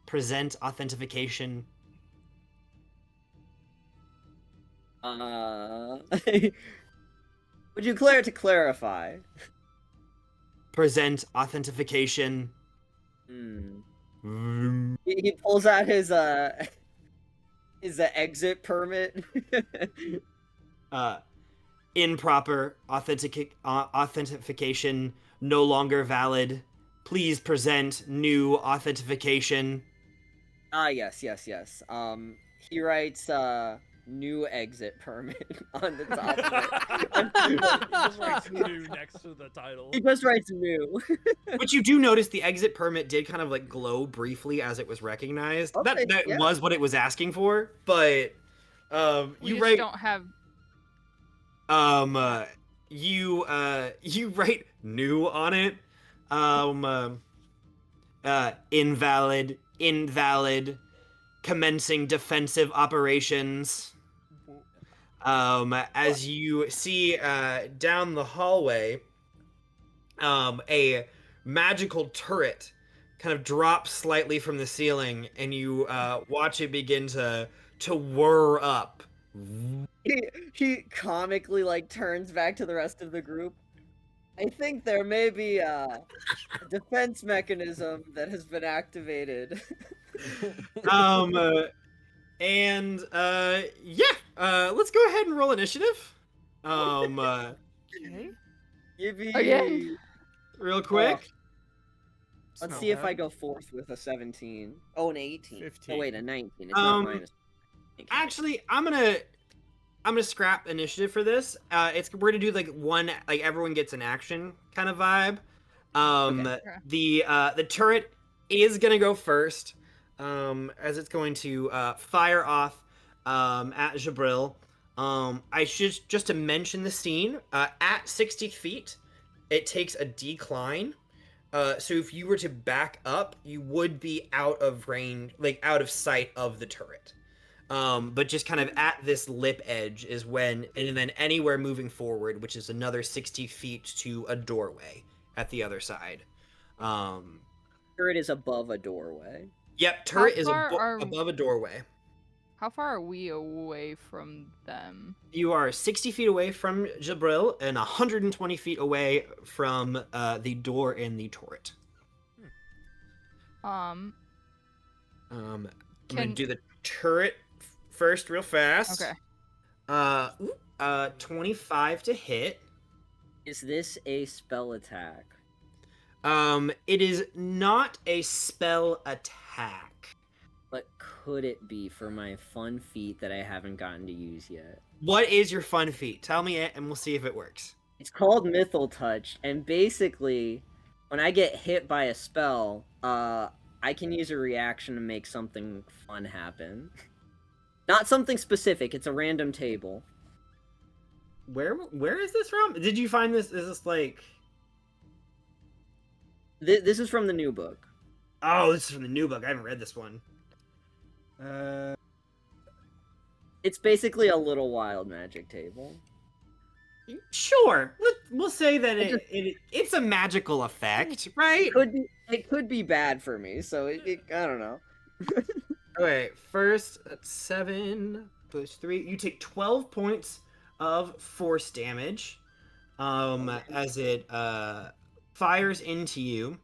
Present authentication. Would you care to clarify? Present authentication. He pulls out his exit permit. Improper authentication no longer valid. Please present new authentication. Yes. He writes new exit permit on the top of it. He just writes new next to the title. He just writes new. But you do notice the exit permit did kind of like glow briefly as it was recognized. Okay, that yeah. was what it was asking for, but We you just write don't have. you write new on it. Invalid, commencing defensive operations. As you see down the hallway, a magical turret kind of drops slightly from the ceiling, and you watch it begin to whir up. He comically like turns back to the rest of the group. I think there may be a defense mechanism that has been activated. Let's go ahead and roll initiative. Okay. Yippee! Real quick. Let's see if I go fourth with a 17. Oh, an 18. 15. Oh wait, a 19. It's not minus. Actually, I'm gonna scrap initiative for this. We're gonna do like everyone gets an action kind of vibe. Okay. The turret is gonna go first. as it's going to fire off at Jabril. I should just to mention the scene at 60 feet, it takes a decline. So if you were to back up, you would be out of range, like out of sight of the turret. But just kind of at this lip edge is when, and then anywhere moving forward, which is another 60 feet to a doorway at the other side. Turret is above a doorway. Yep, turret is far above a doorway. How far are we away from them? You are 60 feet away from Jabril and 120 feet away from the door in the turret. I'm gonna do the turret first real fast. Okay. 25 to hit. Is this a spell attack? It is not a spell attack. But could it be for my fun feat that I haven't gotten to use yet? What is your fun feat? Tell me it, and we'll see if it works. It's called Mythal Touch, and basically, when I get hit by a spell, I can use a reaction to make something fun happen. Not something specific, it's a random table. Where is this from? Did you find this? Is this like... This is from the new book. Oh, this is from the new book. I haven't read this one. It's basically a little wild magic table. Sure. We'll say that it's a magical effect, right? It could be bad for me, so I don't know. Okay, first, that's 7 plus 3. You take 12 points of force damage as it fires into you.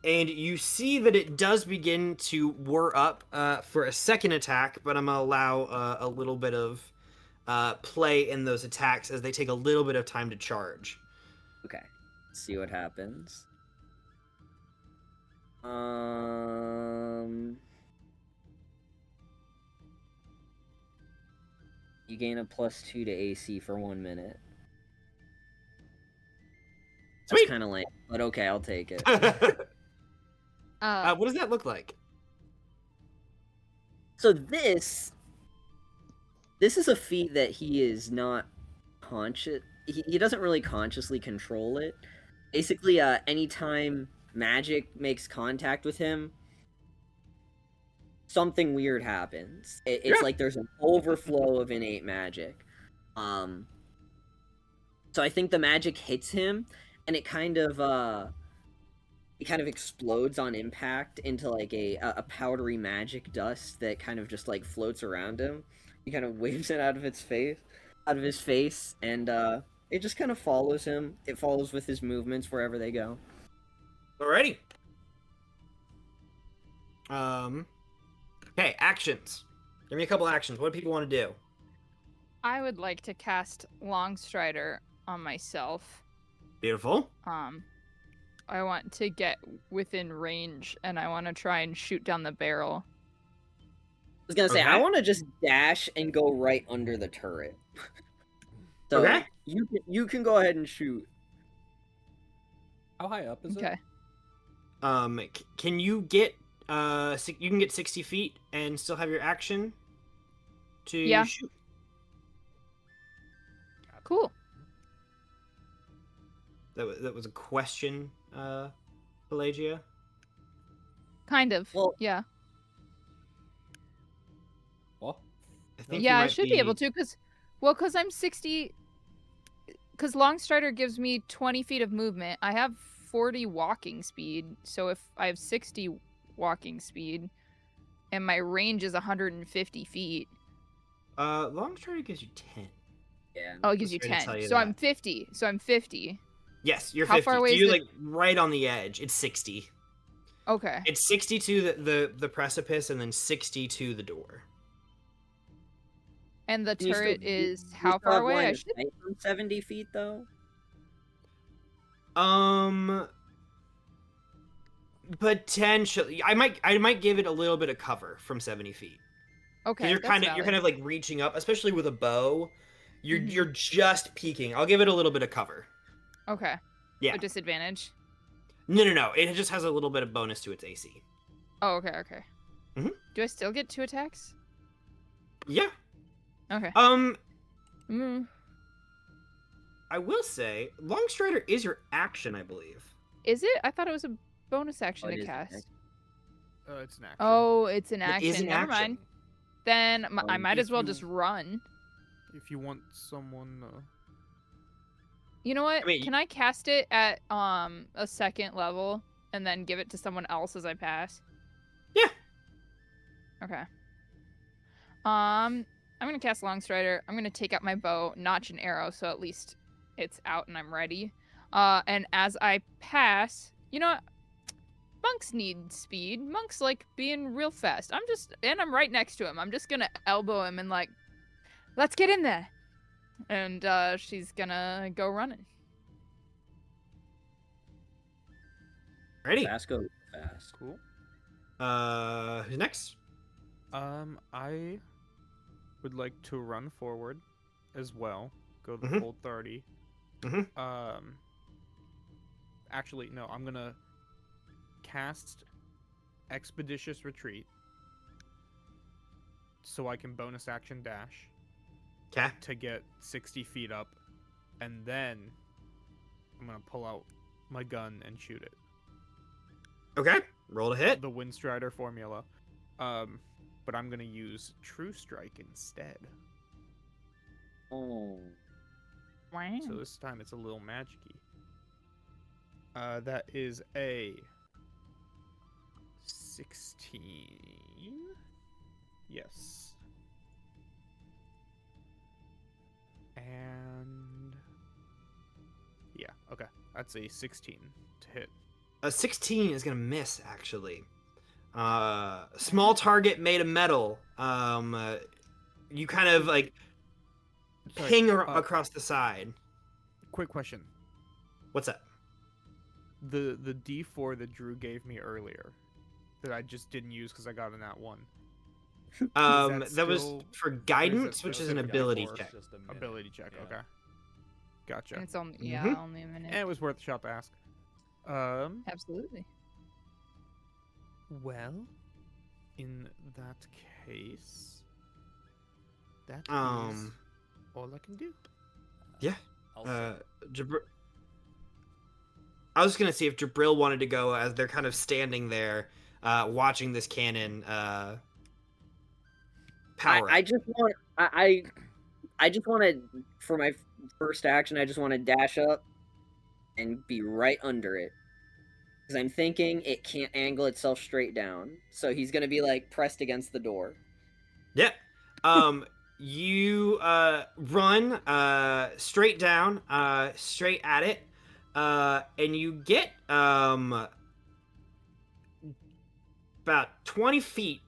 And you see that it does begin to whir up for a second attack, but I'm going to allow a little bit of play in those attacks as they take a little bit of time to charge. Okay, let's see what happens. You gain a +2 to AC for 1 minute. That's Sweet. kind of lame, but okay, I'll take it. What does that look like? So this is a feat that he is not conscious. He doesn't really consciously control it. Basically, anytime magic makes contact with him, something weird happens. It's like there's an overflow of innate magic. So I think the magic hits him, and it kind of explodes on impact into like a powdery magic dust that kind of just like floats around him. He kind of waves it out of his face, and it just kind of follows him. It follows with his movements wherever they go. Alrighty. Okay, actions. Give me a couple actions. What do people want to do? I would like to cast Longstrider on myself. Beautiful. I want to get within range, and I want to try and shoot down the barrel. I was gonna say, Okay. I want to just dash and go right under the turret. So Okay. you can go ahead and shoot. How high up is Okay. Can you get you can get 60 feet and still have your action to Yeah. shoot? Cool. That was a question, Pelagia. Kind of. Well- yeah. Well, I think Yeah, you I might should be able to, because I'm 60. Because Longstrider gives me 20 feet of movement. I have 40 walking speed, so if I have 60 walking speed, and my range is 150 feet. Longstrider gives you 10. Yeah. Oh, it gives you Just trying to tell 10. you So I'm that. 50. So I'm 50. Yes, you're How 50. far away So is you're the- like right on the edge. It's 60. Okay. It's 60 to the precipice and then 60 to the door. And the You still- turret you- is you how still far have away? line I of should... sight from 70 feet though. Potentially, I might give it a little bit of cover from 70 feet. 'Cause Okay. you're that's kind valid. of like reaching up, especially with a bow. You're Mhm. you're just peeking. I'll give it a little bit of cover. Okay. Yeah. A disadvantage. No. It just has a little bit of bonus to its AC. Oh, okay. Mhm. Do I still get 2 attacks? Yeah. Okay. Mm. I will say, Longstrider is your action, I believe. Is it? I thought it was a bonus action Oh, it to is an cast. action. It's an action. Oh, it's an It action. is an Never action. mind. Then I might If as well you- just run. If you want someone, You know what? I mean, Can I cast it at a 2nd level and then give it to someone else as I pass? Yeah. Okay. I'm gonna cast Longstrider. I'm gonna take out my bow, notch an arrow, so at least it's out and I'm ready. And as I pass, you know what? Monks need speed. Monks like being real fast. I'm right next to him. I'm just gonna elbow him and like, let's get in there. And she's gonna go running. Ready? Fast go fast. cool. Who's next? I would like to run forward as well. Go the Mhm. full 30. Mhm. Actually, no. I'm gonna cast Expeditious Retreat, so I can bonus action dash Okay. to get 60 feet up, and then I'm gonna pull out my gun and shoot it. Okay. Roll to hit. The Windstrider formula. But I'm gonna use True Strike instead. Oh. Wow. So this time it's a little magic-y. That is a 16. Yes. And yeah, okay. That's a 16 to hit. A 16 is gonna miss, actually. Small target made of metal. You kind of like Sorry, ping across the side. Quick question. What's that? The D4 that Drew gave me earlier that I just didn't use because I got in that one. That was still- for or is guidance, that which is an specific ability D4? check. Just a minute. Ability check, Yeah. okay. Gotcha. And it's only Mhm. only a minute. And it was worth a shot to ask. Absolutely. Well, in that case, that is all I can do. Yeah. Also, I was gonna see if Jabril wanted to go as they're kind of standing there, watching this cannon power. I just want I just want to, for my first action, I just want to dash up and be right under it. Because I'm thinking it can't angle itself straight down. So he's going to be like pressed against the door. Yeah. You run straight down, straight at it, and you get about 20 feet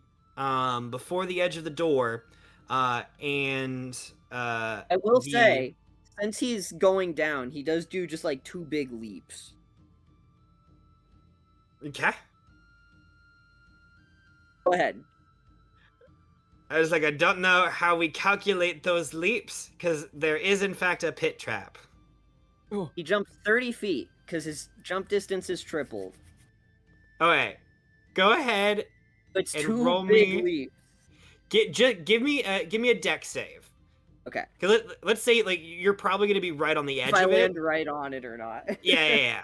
before the edge of the door, and I will say, since he's going down, he does do just like 2 big leaps. Okay. Go ahead. I was like, I don't know how we calculate those leaps, because there is in fact a pit trap. He jumped 30 feet because his jump distance is tripled. Okay, go ahead. It's And 2 roll big me- leaps. Give me a deck save. Okay. Cause let's say like you're probably gonna be right on the edge If I of it. land right on it or not. Yeah.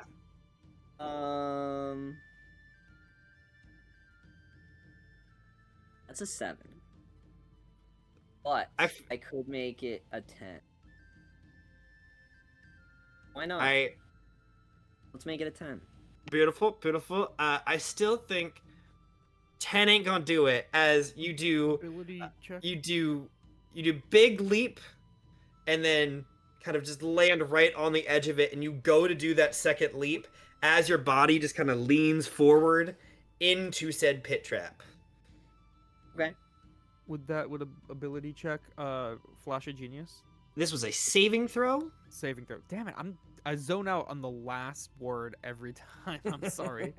That's a 7. But I I could make it a 10. Why not? Let's make it a 10. Beautiful. I still think 10 ain't gonna do it, as you do Ability check. you do big leap and then kind of just land right on the edge of it, and you go to do that second leap as your body just kind of leans forward into said pit trap. Okay. Would a ability check flash a genius? This was a saving throw. Saving throw. Damn it, I zone out on the last word every time. I'm sorry.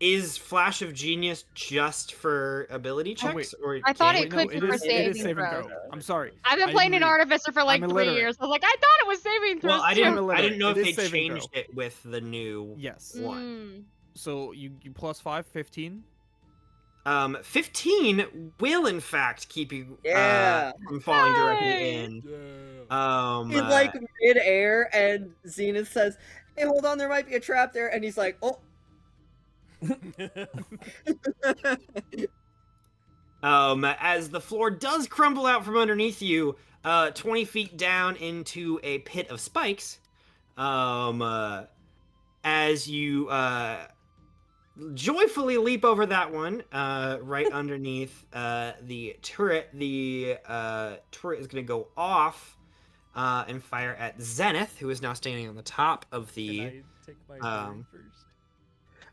Is Flash of Genius just for ability Oh, checks, wait. or I thought can it Wait, could no, be it for is saving saving throws. throw. I'm sorry. I've been I playing an knew- artificer for like I'm 3 illiterate. years. I was like, I thought it was saving throws Well, I too. didn't. I'm I didn't know illiterate. if It is they saving changed throw. it with the new Yes. one. Mm. So you plus 5, 15. 15 will in fact keep you Yeah. from falling directly Nice. in. Yeah. He's like mid-air, and Zenith says, "Hey, hold on, there might be a trap there." And he's like, "Oh." As the floor does crumble out from underneath you, 20 feet down into a pit of spikes. As you joyfully leap over that one, right underneath the turret. The turret is going to go off and fire at Zenith, who is now standing on the top of the. Can I take my turn first?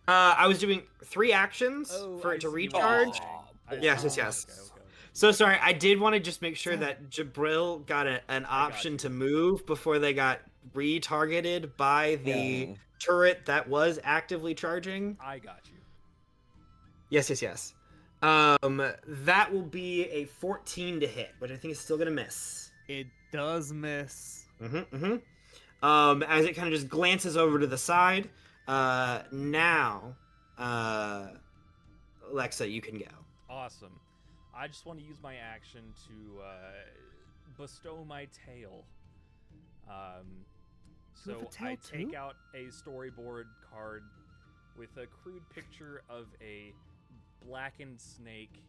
I was doing 3 actions for I it to see what you're recharge. saying. I Yes, see. yes, yes. Okay. So sorry, I did want to just make sure that Jabril got an option you. to move before they got retargeted by the turret that was actively charging. I got you. Yes, yes, yes. That will be a 14 to hit, which I think is still gonna miss. It does miss. As it kind of just glances over to the side. Now, Alexa, you can go. Awesome. I just want to use my action to bestow my tail. You have So a tail I too? take out a storyboard card with a crude picture of a blackened snake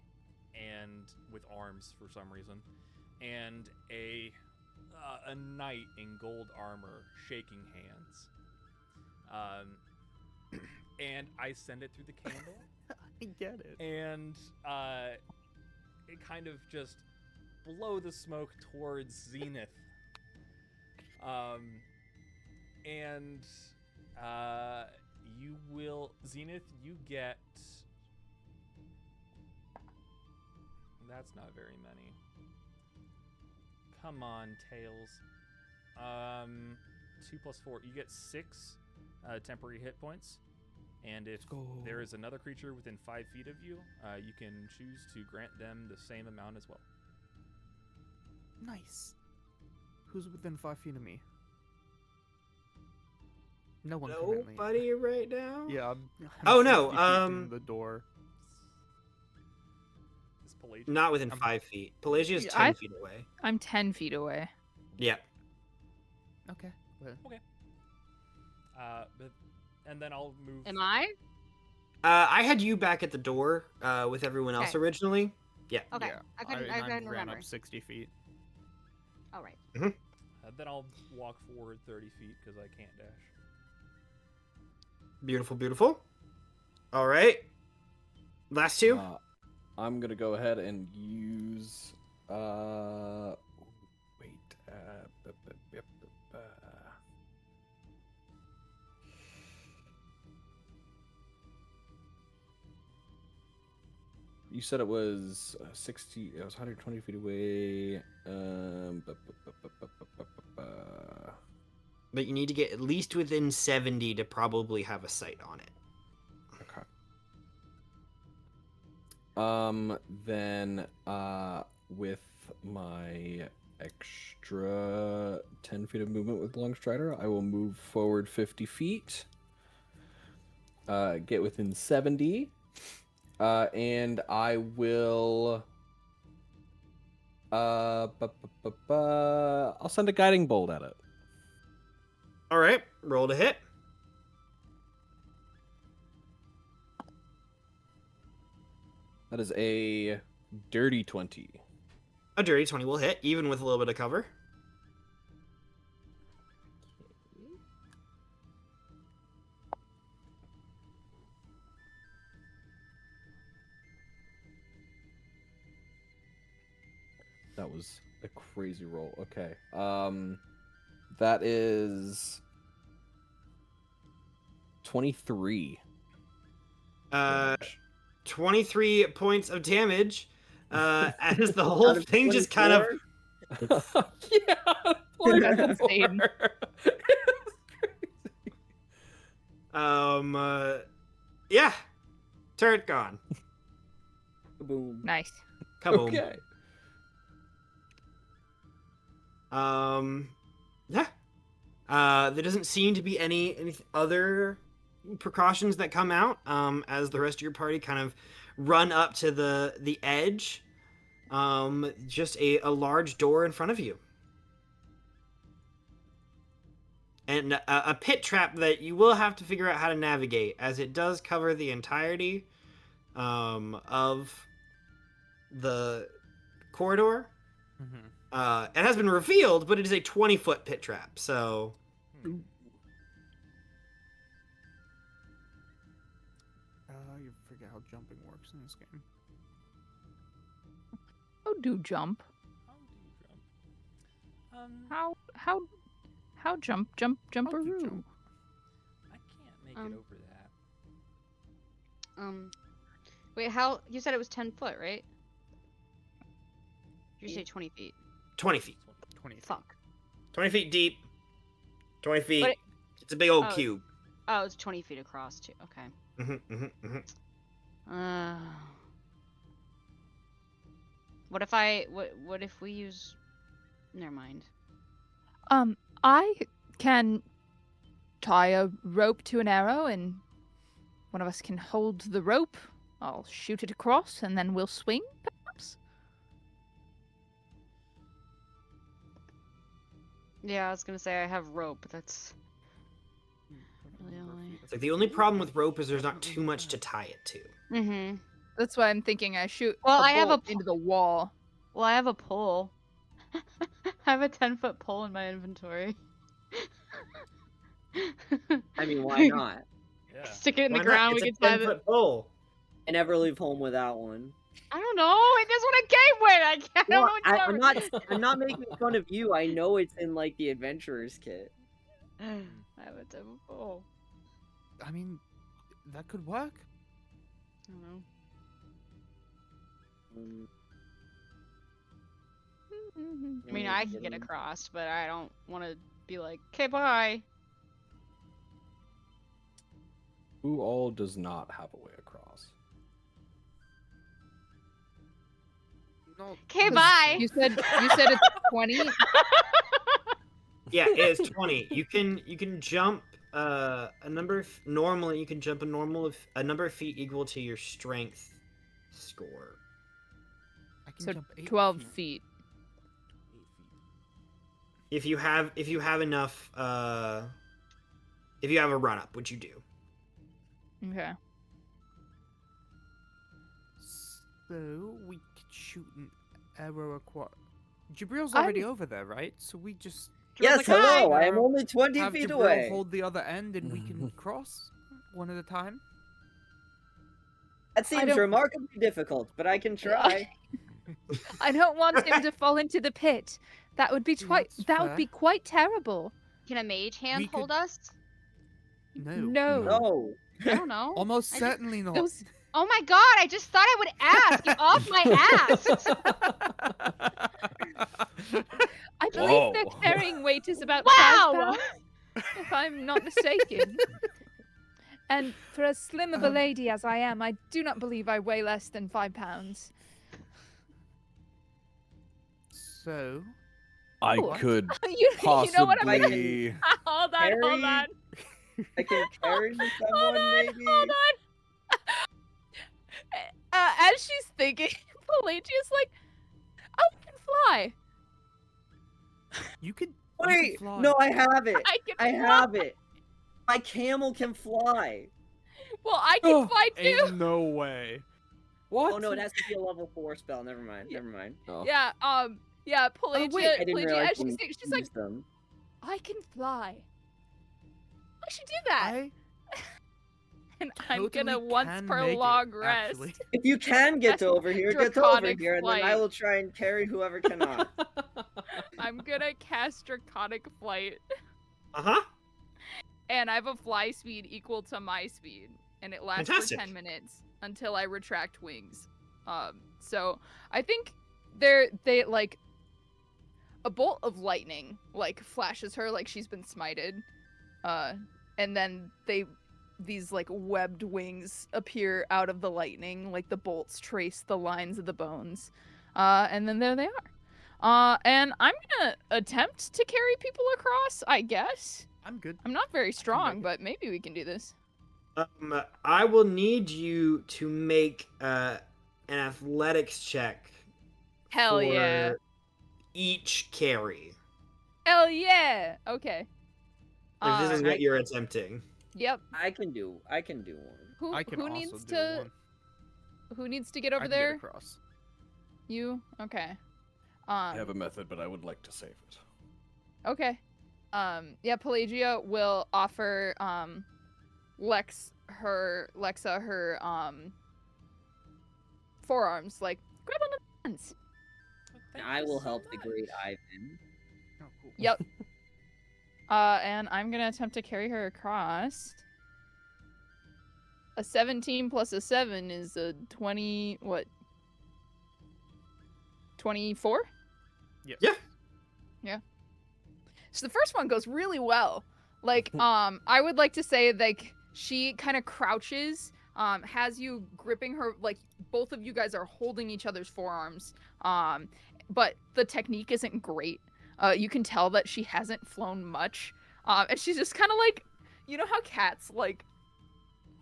and with arms for some reason, and a knight in gold armor shaking hands. And I send it through the candle. I get it. And it kind of just blow the smoke towards Zenith. And you will, Zenith, you get, that's not very many. Come on, Tails. 2 plus 4, you get 6 temporary hit points. And if there is another creature within 5 feet of you, you can choose to grant them the same amount as well. Nice. Who's within 5 feet of me? No one can hit me. Nobody right now. Yeah. I'm Oh, 60 no, feet from the door. Is Pelagia? Not within 5 feet. Pelagia is Yeah, 10 feet away. I'm 10 feet away. Yeah. Okay. But and then I'll move. Am I? I had you back at the door with everyone else Okay. originally. Yeah. Okay. Yeah, I couldn't ran remember. up 60 feet. All right. Then I'll walk forward 30 feet because I can't dash. Beautiful, beautiful. All right. Last 2. I'm gonna go ahead and use. You said it was 60. It was 120 feet away. But you need to get at least within 70 to probably have a sight on it. Okay. Then, with my extra 10 feet of movement with Longstrider, I will move forward 50 feet. Get within 70. And I will. I'll send a guiding bolt at it. All right. Roll to hit. That is a dirty 20. A dirty 20 will hit, even with a little bit of cover. That was a crazy roll. Okay. That is 23. 23 points of damage. As the whole thing just kind of. Yeah. That's insane. Yeah. Turret gone. Boom. Nice. Kaboom. Okay. Yeah. There doesn't seem to be any other precautions that come out. As the rest of your party kind of run up to the edge. Just a large door in front of you. And a pit trap that you will have to figure out how to navigate, as it does cover the entirety of the corridor. Mm-hmm. It has been revealed, but it is a 20-foot pit trap, so... You forget how jumping works in this game. Oh, do jump. How do you jump? How jump How do you jumperoo. jump? I can't make it over that. Wait, how? You said it was 10 foot, right? Did you say 20 feet? 20 feet. 20 feet. Fuck. 20 feet deep. 20 feet. But It's a big old Oh. cube. Oh, it's 20 feet across, too. Okay. What if what if we use... Never mind. I can tie a rope to an arrow, and one of us can hold the rope. I'll shoot it across, and then we'll swing, perhaps? Yeah, I was gonna say I have rope, but that's... really only... It's like the only problem with rope is there's not too much to tie it to. Mm-hmm. That's why I'm thinking I shoot Well, a I have a bolt into the wall. Well, I have a pole. I have a 10-foot pole in my inventory. I mean, why not? Yeah. Stick it in the Why not? ground. It's We a can tie 10-foot pole. I never leave home without one. I don't know. That's what I came with. I don't Well, know what you're I'm not. I'm not making fun of you. I know it's in like the adventurer's kit. I have a 10-foot pole. I mean, that could work. I don't know. I mean, I can get across, but I don't want to be like, okay, bye. Who all does not have a way across? No, Okay, no, bye. You said it's 20. Yeah, it is 20. You can jump a number of, normally you can jump a number of feet equal to your strength score. I can So jump 8 12 feet. feet. 8 feet. If you have enough if you have a run up, which you do. Okay. So we could shoot an arrow across. Jabril's I'm- already over there, right? So we just Yes, like, "Hi." hello. I am only 20 have feet Jabril away. hold the other end, and we can cross one at a time. That seems don't- remarkably difficult, but I can try. I don't want him to fall into the pit. That would be That's that would fair. be quite terrible. Can a mage hand We hold could- us? No. No. No. I don't know. Almost I just- certainly not. Those- Oh my god, I just thought I would ask. Get off my ass. I believe their Whoa. carrying weight is about Wow! 5 pounds, if I'm not mistaken. And for as slim of a lady as I am, I do not believe I weigh less than 5 pounds. So I Oh. could you know what I mean? possibly. Hold on, hold Carry- on. I can carry Hold someone, on, maybe. hold on. As she's thinking, Pelagia's like, "Oh, I can fly. you could. you Wait, could fly. no, I have it. I can I fly. have it. My camel can fly. Well, I can Oh, fly too." Ain't no way. What? Oh no, it has to be a level 4 spell. Never mind. Yeah. Never mind. Oh. Yeah, Pelagia, I didn't Pelagia, realize as you she's thinking, she's like, used them. "I can fly. I should do that." I And I'm gonna totally once can per make it, log rest. actually. If you can get That's over here, get over draconic here, and then I flight. will try and carry whoever cannot. I'm gonna cast Draconic Flight, Uh-huh. and I have a fly speed equal to my speed, and it lasts Fantastic. for 10 minutes until I retract wings. So I think they like a bolt of lightning like flashes her like she's been smited, and then they these like webbed wings appear out of the lightning, like the bolts trace the lines of the bones, and then there they are. And I'm gonna attempt to carry people across, I guess. I'm good. I'm not very strong, it. but maybe we can do this. I will need you to make an athletics check. Hell for yeah. each carry. Hell yeah. Okay. If this is can I- what you're attempting. Yep. I can do one. Who I can who also needs do to one. who needs to get I over can there? Get across. You? Okay. I have a method, but I would like to save it. Okay. Yeah, Pelagia will offer Lexa her forearms, like grab on the hands. I will help the great Ivan. Oh, cool. Yep. And I'm gonna attempt to carry her across. A 17 plus a 7 is a 20. What? 24? Yes. Yeah. So the first one goes really well. Like, I would like to say, like, she kind of crouches, has you gripping her, like, both of you guys are holding each other's forearms, but the technique isn't great. You can tell that she hasn't flown much, and she's just kind of like, you know how cats, like,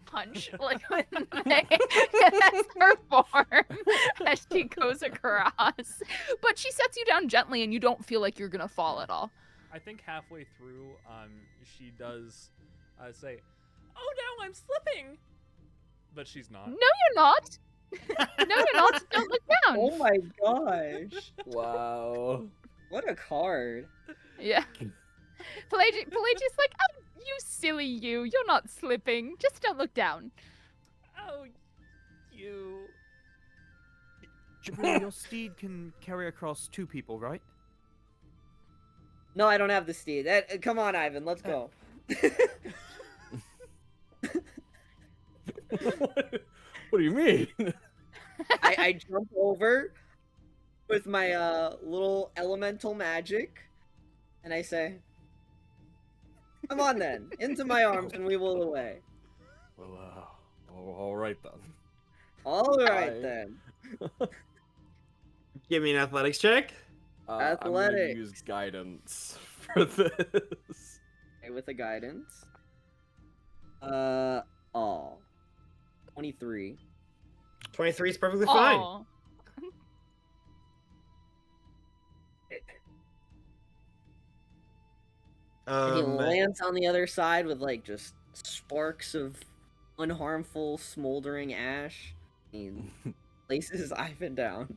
punch, like, when that's her form as she goes across. But she sets you down gently, and you don't feel like you're gonna fall at all. I think halfway through, she does say, "Oh no, I'm slipping," but she's not. No, you're not. No, you're not. Don't look down. Oh my gosh. Wow. What a card. Yeah. Pelagia's like, oh, you silly you. You're not slipping. Just don't look down. Oh, you. Jabril, your steed can carry across 2 people, right? No, I don't have the steed. Come on, Ivan, let's go. What do you mean? I jump over with my little elemental magic, and I say, "Come on then, into my arms, and we will away." Well, all right then. All right I- then. Give me an athletics check. I'm gonna Athletics. use guidance for this. Okay, with a guidance. 23. 23 is perfectly fine. Aw. And he lands on the other side with like just sparks of unharmful smoldering ash. He places Ivan down.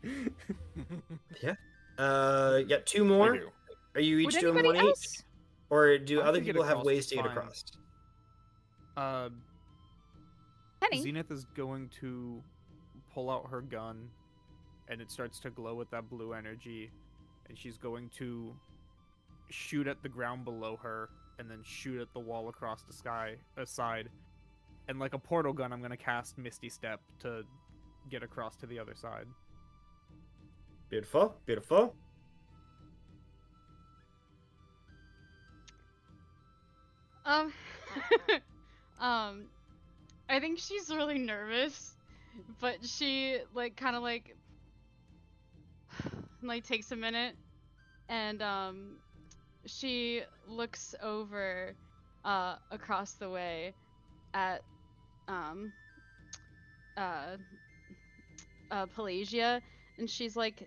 Got 2 more. I do. Are you each Would doing anybody 1 else? each? Or do I other can get people have across ways to get fine. across? Penny? Zenith is going to pull out her gun, and it starts to glow with that blue energy, and she's going to shoot at the ground below her, and then shoot at the wall across the sky aside. And like a portal gun, I'm gonna cast Misty Step to get across to the other side. Beautiful, beautiful. I think she's really nervous, but she kind of takes a minute, and she looks over across the way at Pelagia, and she's like,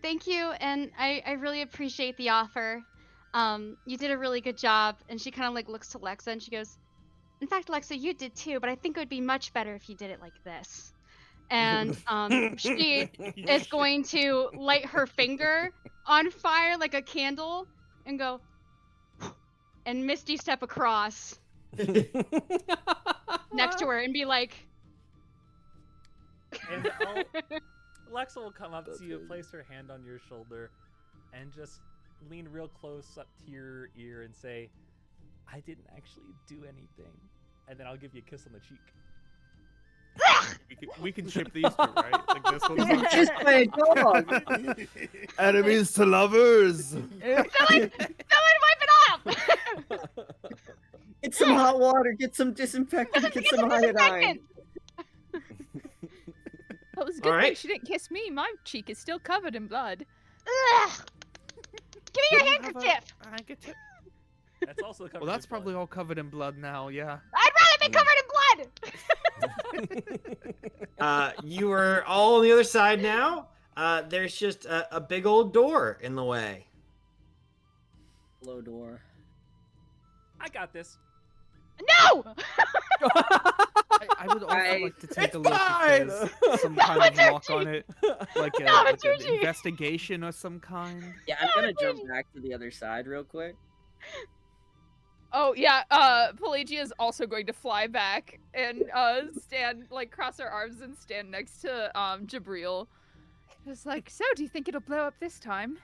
"Thank you, and I really appreciate the offer. You did a really good job." And she kind of looks to Lexa, and she goes, "In fact, Lexa, you did too, but I think it would be much better if you did it like this." And she is going to light her finger on fire like a candle and go and Misty Step across next to her and be like, And Lexa will come up to you, place her hand on your shoulder, and just lean real close up to your ear and say, "I didn't actually do anything." And then I'll give you a kiss on the cheek. We can ship these 2, right? Like this one's You not- kissed my dog. Enemies to lovers. Someone wipe it off! It's some some hot water, get some disinfectant, get some iodine. That was a All good thing right. she didn't kiss me. My cheek is still covered in blood. Ugh. Give me your Do you have a handkerchief. handkerchief? That's also covered. Well, that's in blood. probably all covered in blood now. Yeah. I'd rather be covered in blood. You are all on the other side now. There's just a big old door in the way. Low door. I got this. No. I would also I- like to take It's a look fine! if there's some kind of lock on it, like No, an Maturgy! investigation or some kind. Yeah, I'm gonna jump back to the other side real quick. Oh yeah, Pelagia is also going to fly back and stand, like, cross her arms and stand next to Jabril. Just like, so do you think it'll blow up this time?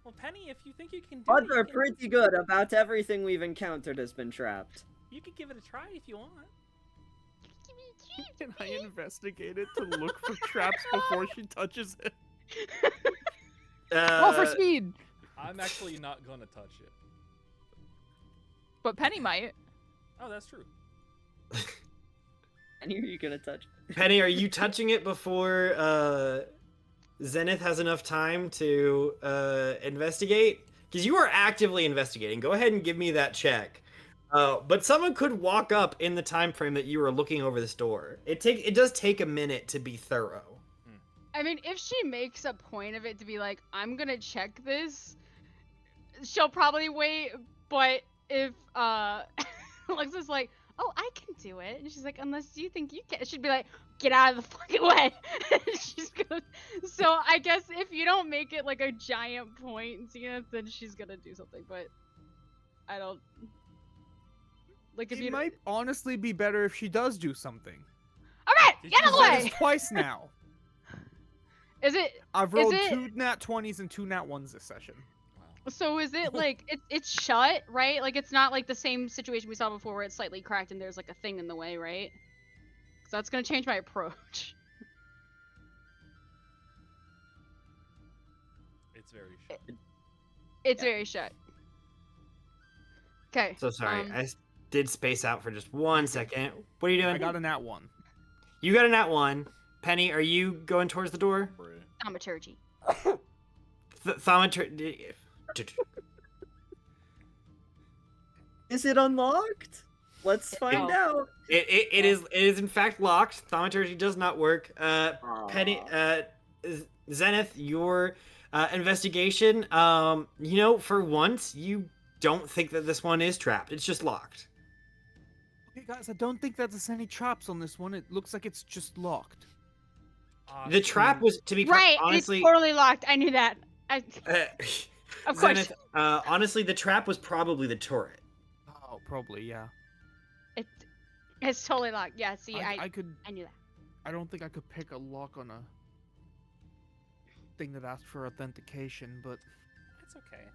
Well, Penny, if you think you can do Odds it, are pretty good. About everything we've encountered has been trapped. you could give it a try if you want. Can I investigate it to look for traps before she touches it? Roll for speed! I'm actually not gonna touch it. But Penny might. Oh, that's true. And who are you gonna touch? Penny, are you touching it before Zenith has enough time to investigate? Because you are actively investigating. Go ahead and give me that check. But someone could walk up in the time frame that you are looking over this door. It does take a minute to be thorough. I mean, if she makes a point of it to be like, I'm gonna check this, she'll probably wait. But if Alexa's like, oh, I can do it, and she's like, unless you think you can, she'd be like, get out of the fucking way. She's gonna. So I guess if you don't make it like a giant point, Zenith, then she's gonna do something. But I don't. Like if It you might honestly be better if she does do something. Okay, Did get out of the you I've way. said this twice now. Is it I've rolled it- 2 nat 20s and 2 nat 1s this session. so? Is it like it's shut, right? Like it's not like the same situation we saw before where it's slightly cracked and there's like a thing in the way, right? So that's gonna change my approach. It's very short. It's very shut. Okay. So sorry, I did space out for just 1 second. What are you doing? I got a nat 1. You got a nat 1. Penny, are you going towards the door? Thaumaturgy. Thaumaturgy. Is it unlocked? Let's find out. It is in fact locked. Thaumaturgy does not work. Penny, Zenith, your investigation. For once, you don't think that this one is trapped. It's just locked. Okay, guys, I don't think that there's any traps on this one. It looks like it's just locked. The trap was, to be Right. honestly, It's totally locked. I knew that. Of course. Zenith, honestly, the trap was probably the turret. Oh, probably, yeah. It's totally locked. Yeah. See, I knew that. I don't think I could pick a lock on a thing that asked for authentication, but It's okay.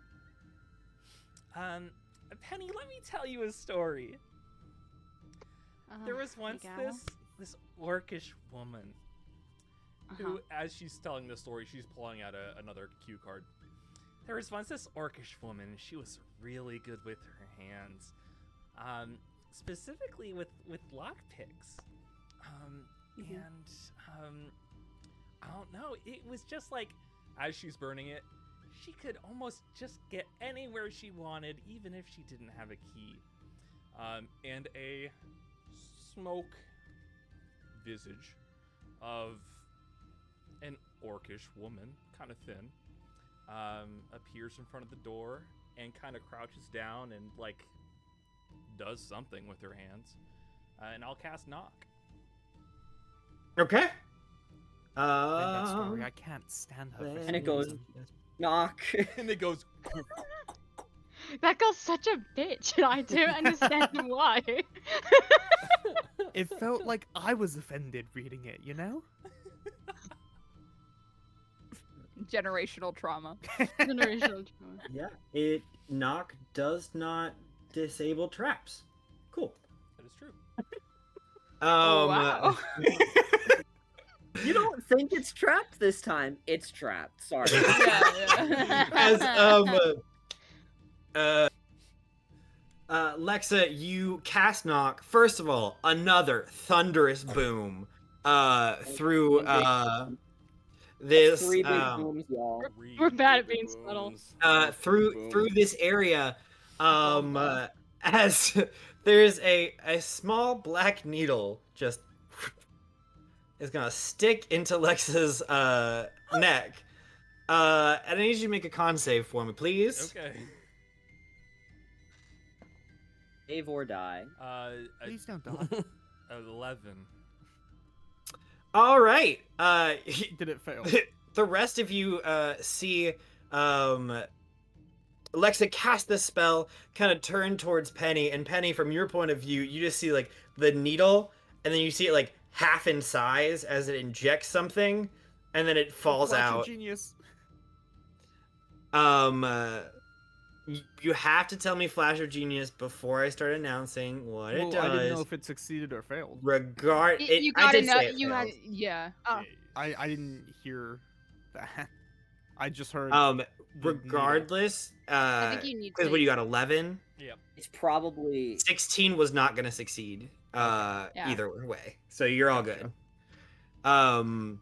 Penny, let me tell you a story. There was once this orcish woman who, as she's telling the story, she's pulling out another cue card. There was once this orcish woman, and she was really good with her hands, specifically with lockpicks. I don't know. It was just like, as she's burning it, she could almost just get anywhere she wanted, even if she didn't have a key. And a smoke visage of an orcish woman, kind of thin, appears in front of the door and kind of crouches down and, like, does something with her hands. And I'll cast Knock. Okay. that story, I can't stand her. for And some it goes, reason. knock. And it goes... That girl's such a bitch, and I don't understand why. It felt like I was offended reading it, you know? Generational trauma. Generational trauma. Yeah. Knock does not disable traps. Cool. That is true. Oh, wow. You don't think it's trapped this time? It's trapped. Sorry. Yeah. As Lexa, you cast knock. First of all, another thunderous boom through One big this three big booms, y'all. We're bad at being subtle. through this area Bumba. as there's a small black needle just is gonna stick into Lexa's neck. And I need you to make a con save for me, please. Okay. Save or die. Please don't die. 11. All right. Did it fail? The rest of you see Alexa cast this spell, kind of turn towards Penny, and Penny, from your point of view, you just see like the needle, and then you see it like half in size as it injects something, and then it falls Flash of out. Genius. You have to tell me Flash of Genius before I start announcing what it Well, does. I didn't know if it succeeded or failed. You I gotta did know. say it You had. failed. Yeah. Oh. I didn't hear that. I just heard. Regardless, I think you need because to. what you got 11. Yep. It's probably 16 was not going to succeed Yeah. either way, so you're all good. The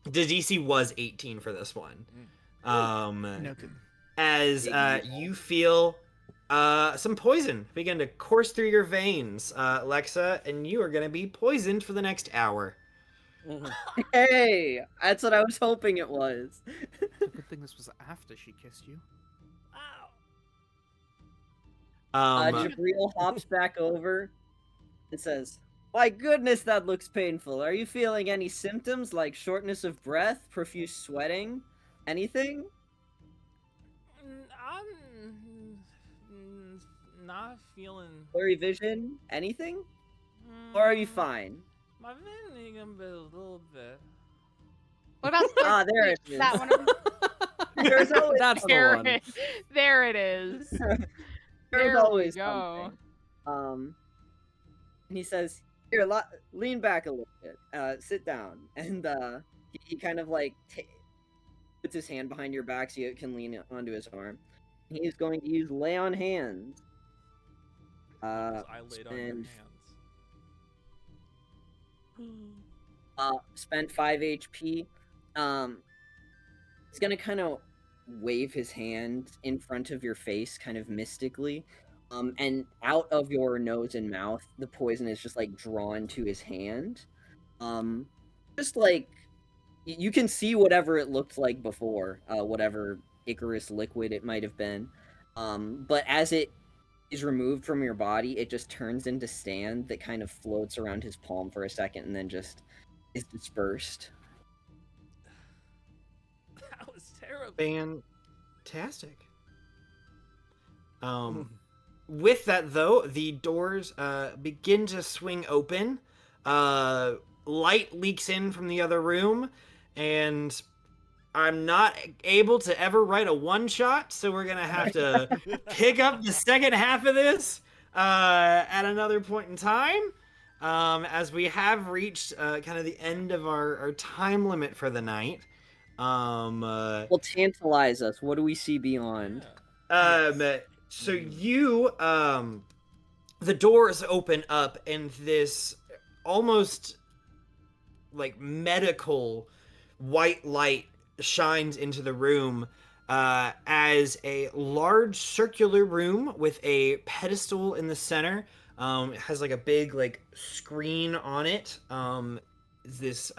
DC was 18 for this one. Noted. As you feel some poison begin to course through your veins, Lexa, and you are going to be poisoned for the next hour. Hey, that's what I was hoping it was. It's a good thing this was after she kissed you. Jabril hops back over and says, "My goodness, that looks painful. Are you feeling any symptoms like shortness of breath, profuse sweating, anything?" I'm not feeling. Blurry vision, anything? Or are you fine? My vision a little bit. What about Ah, there it is. that one? There's always That's the There one. there it is. There's There we always go. something. And he says, "Here, lean back a little bit. Sit down." And he kind of like puts his hand behind your back so you can lean onto his arm. He's going to use lay on hands. I laid on your and hands. Spent 5 HP. He's gonna kind of wave his hand in front of your face, kind of mystically. And out of your nose and mouth, the poison is just like drawn to his hand. Just like you can see whatever it looked like before, whatever Icarus liquid it might have been. But as it is removed from your body, it just turns into sand that kind of floats around his palm for a second and then just is dispersed. That was terrible. Fantastic. With that, though, the doors begin to swing open. Light leaks in from the other room, and I'm not able to ever write a one-shot, so we're going to have to pick up the second half of this at another point in time, as we have reached kind of the end of our time limit for the night. Well, tantalize us. What do we see beyond? So you, the doors open up, and this almost like medical white light shines into the room as a large circular room with a pedestal in the center. It has like a big like screen on it. This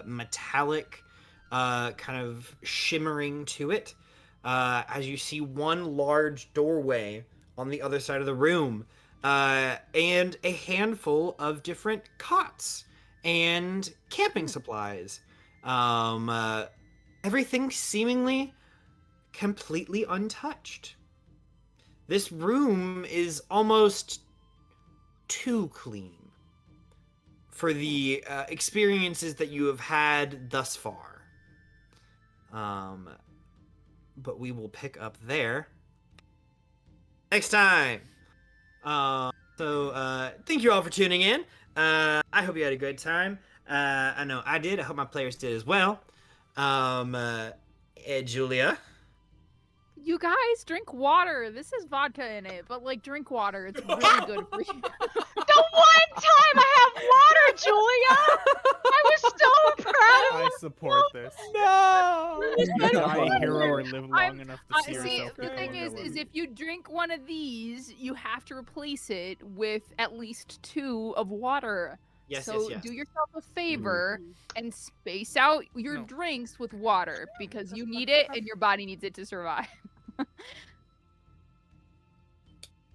metallic kind of shimmering to it. As you see one large doorway on the other side of the room, and a handful of different cots and camping supplies. Everything seemingly completely untouched. This room is almost too clean for the experiences that you have had thus far. But we will pick up there next time. So thank you all for tuning in. I hope you had a great time. I know I did. I hope my players did as well. Julia. You guys drink water. This is vodka in it, but like drink water. It's really good for you. The one time I have water, Julia! I was so proud I of support this. No. You die a hero or live long I'm- enough to see See, yourself the become thing a is villain. if you drink one of these, you have to replace it with at least 2 of water. Yes, So yes. do yourself a favor and space out your No. drinks with water because you need it and your body needs it to survive.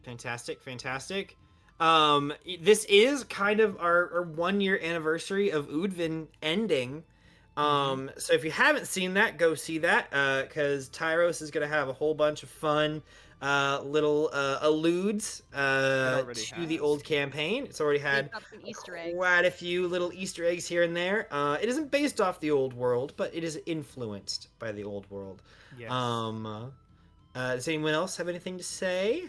Fantastic, fantastic. This is kind of our 1-year anniversary of Oodvin ending. So if you haven't seen that, go see that, because Tyros is gonna have a whole bunch of fun little alludes already to the has. old campaign. It's already had They've got some Easter eggs. quite a few little Easter eggs here and there. It isn't based off the old world, but it is influenced by the old world. Yes. Does anyone else have anything to say?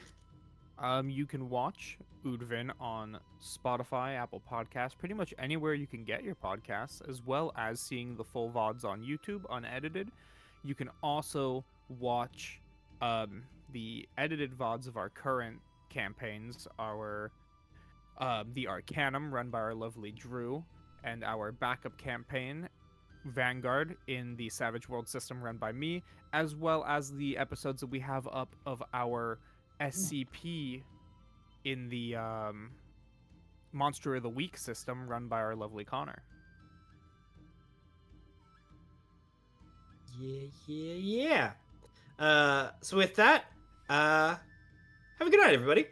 You can watch Oodvin on Spotify, Apple Podcasts, pretty much anywhere you can get your podcasts, as well as seeing the full VODs on YouTube, unedited. You can also watch the edited VODs of our current campaigns, our the Arcanum, run by our lovely Drew, and our backup campaign, Vanguard, in the Savage World system, run by me, as well as the episodes that we have up of our SCP in the Monster of the Week system, run by our lovely Connor. Yeah. So with that, have a good night, everybody.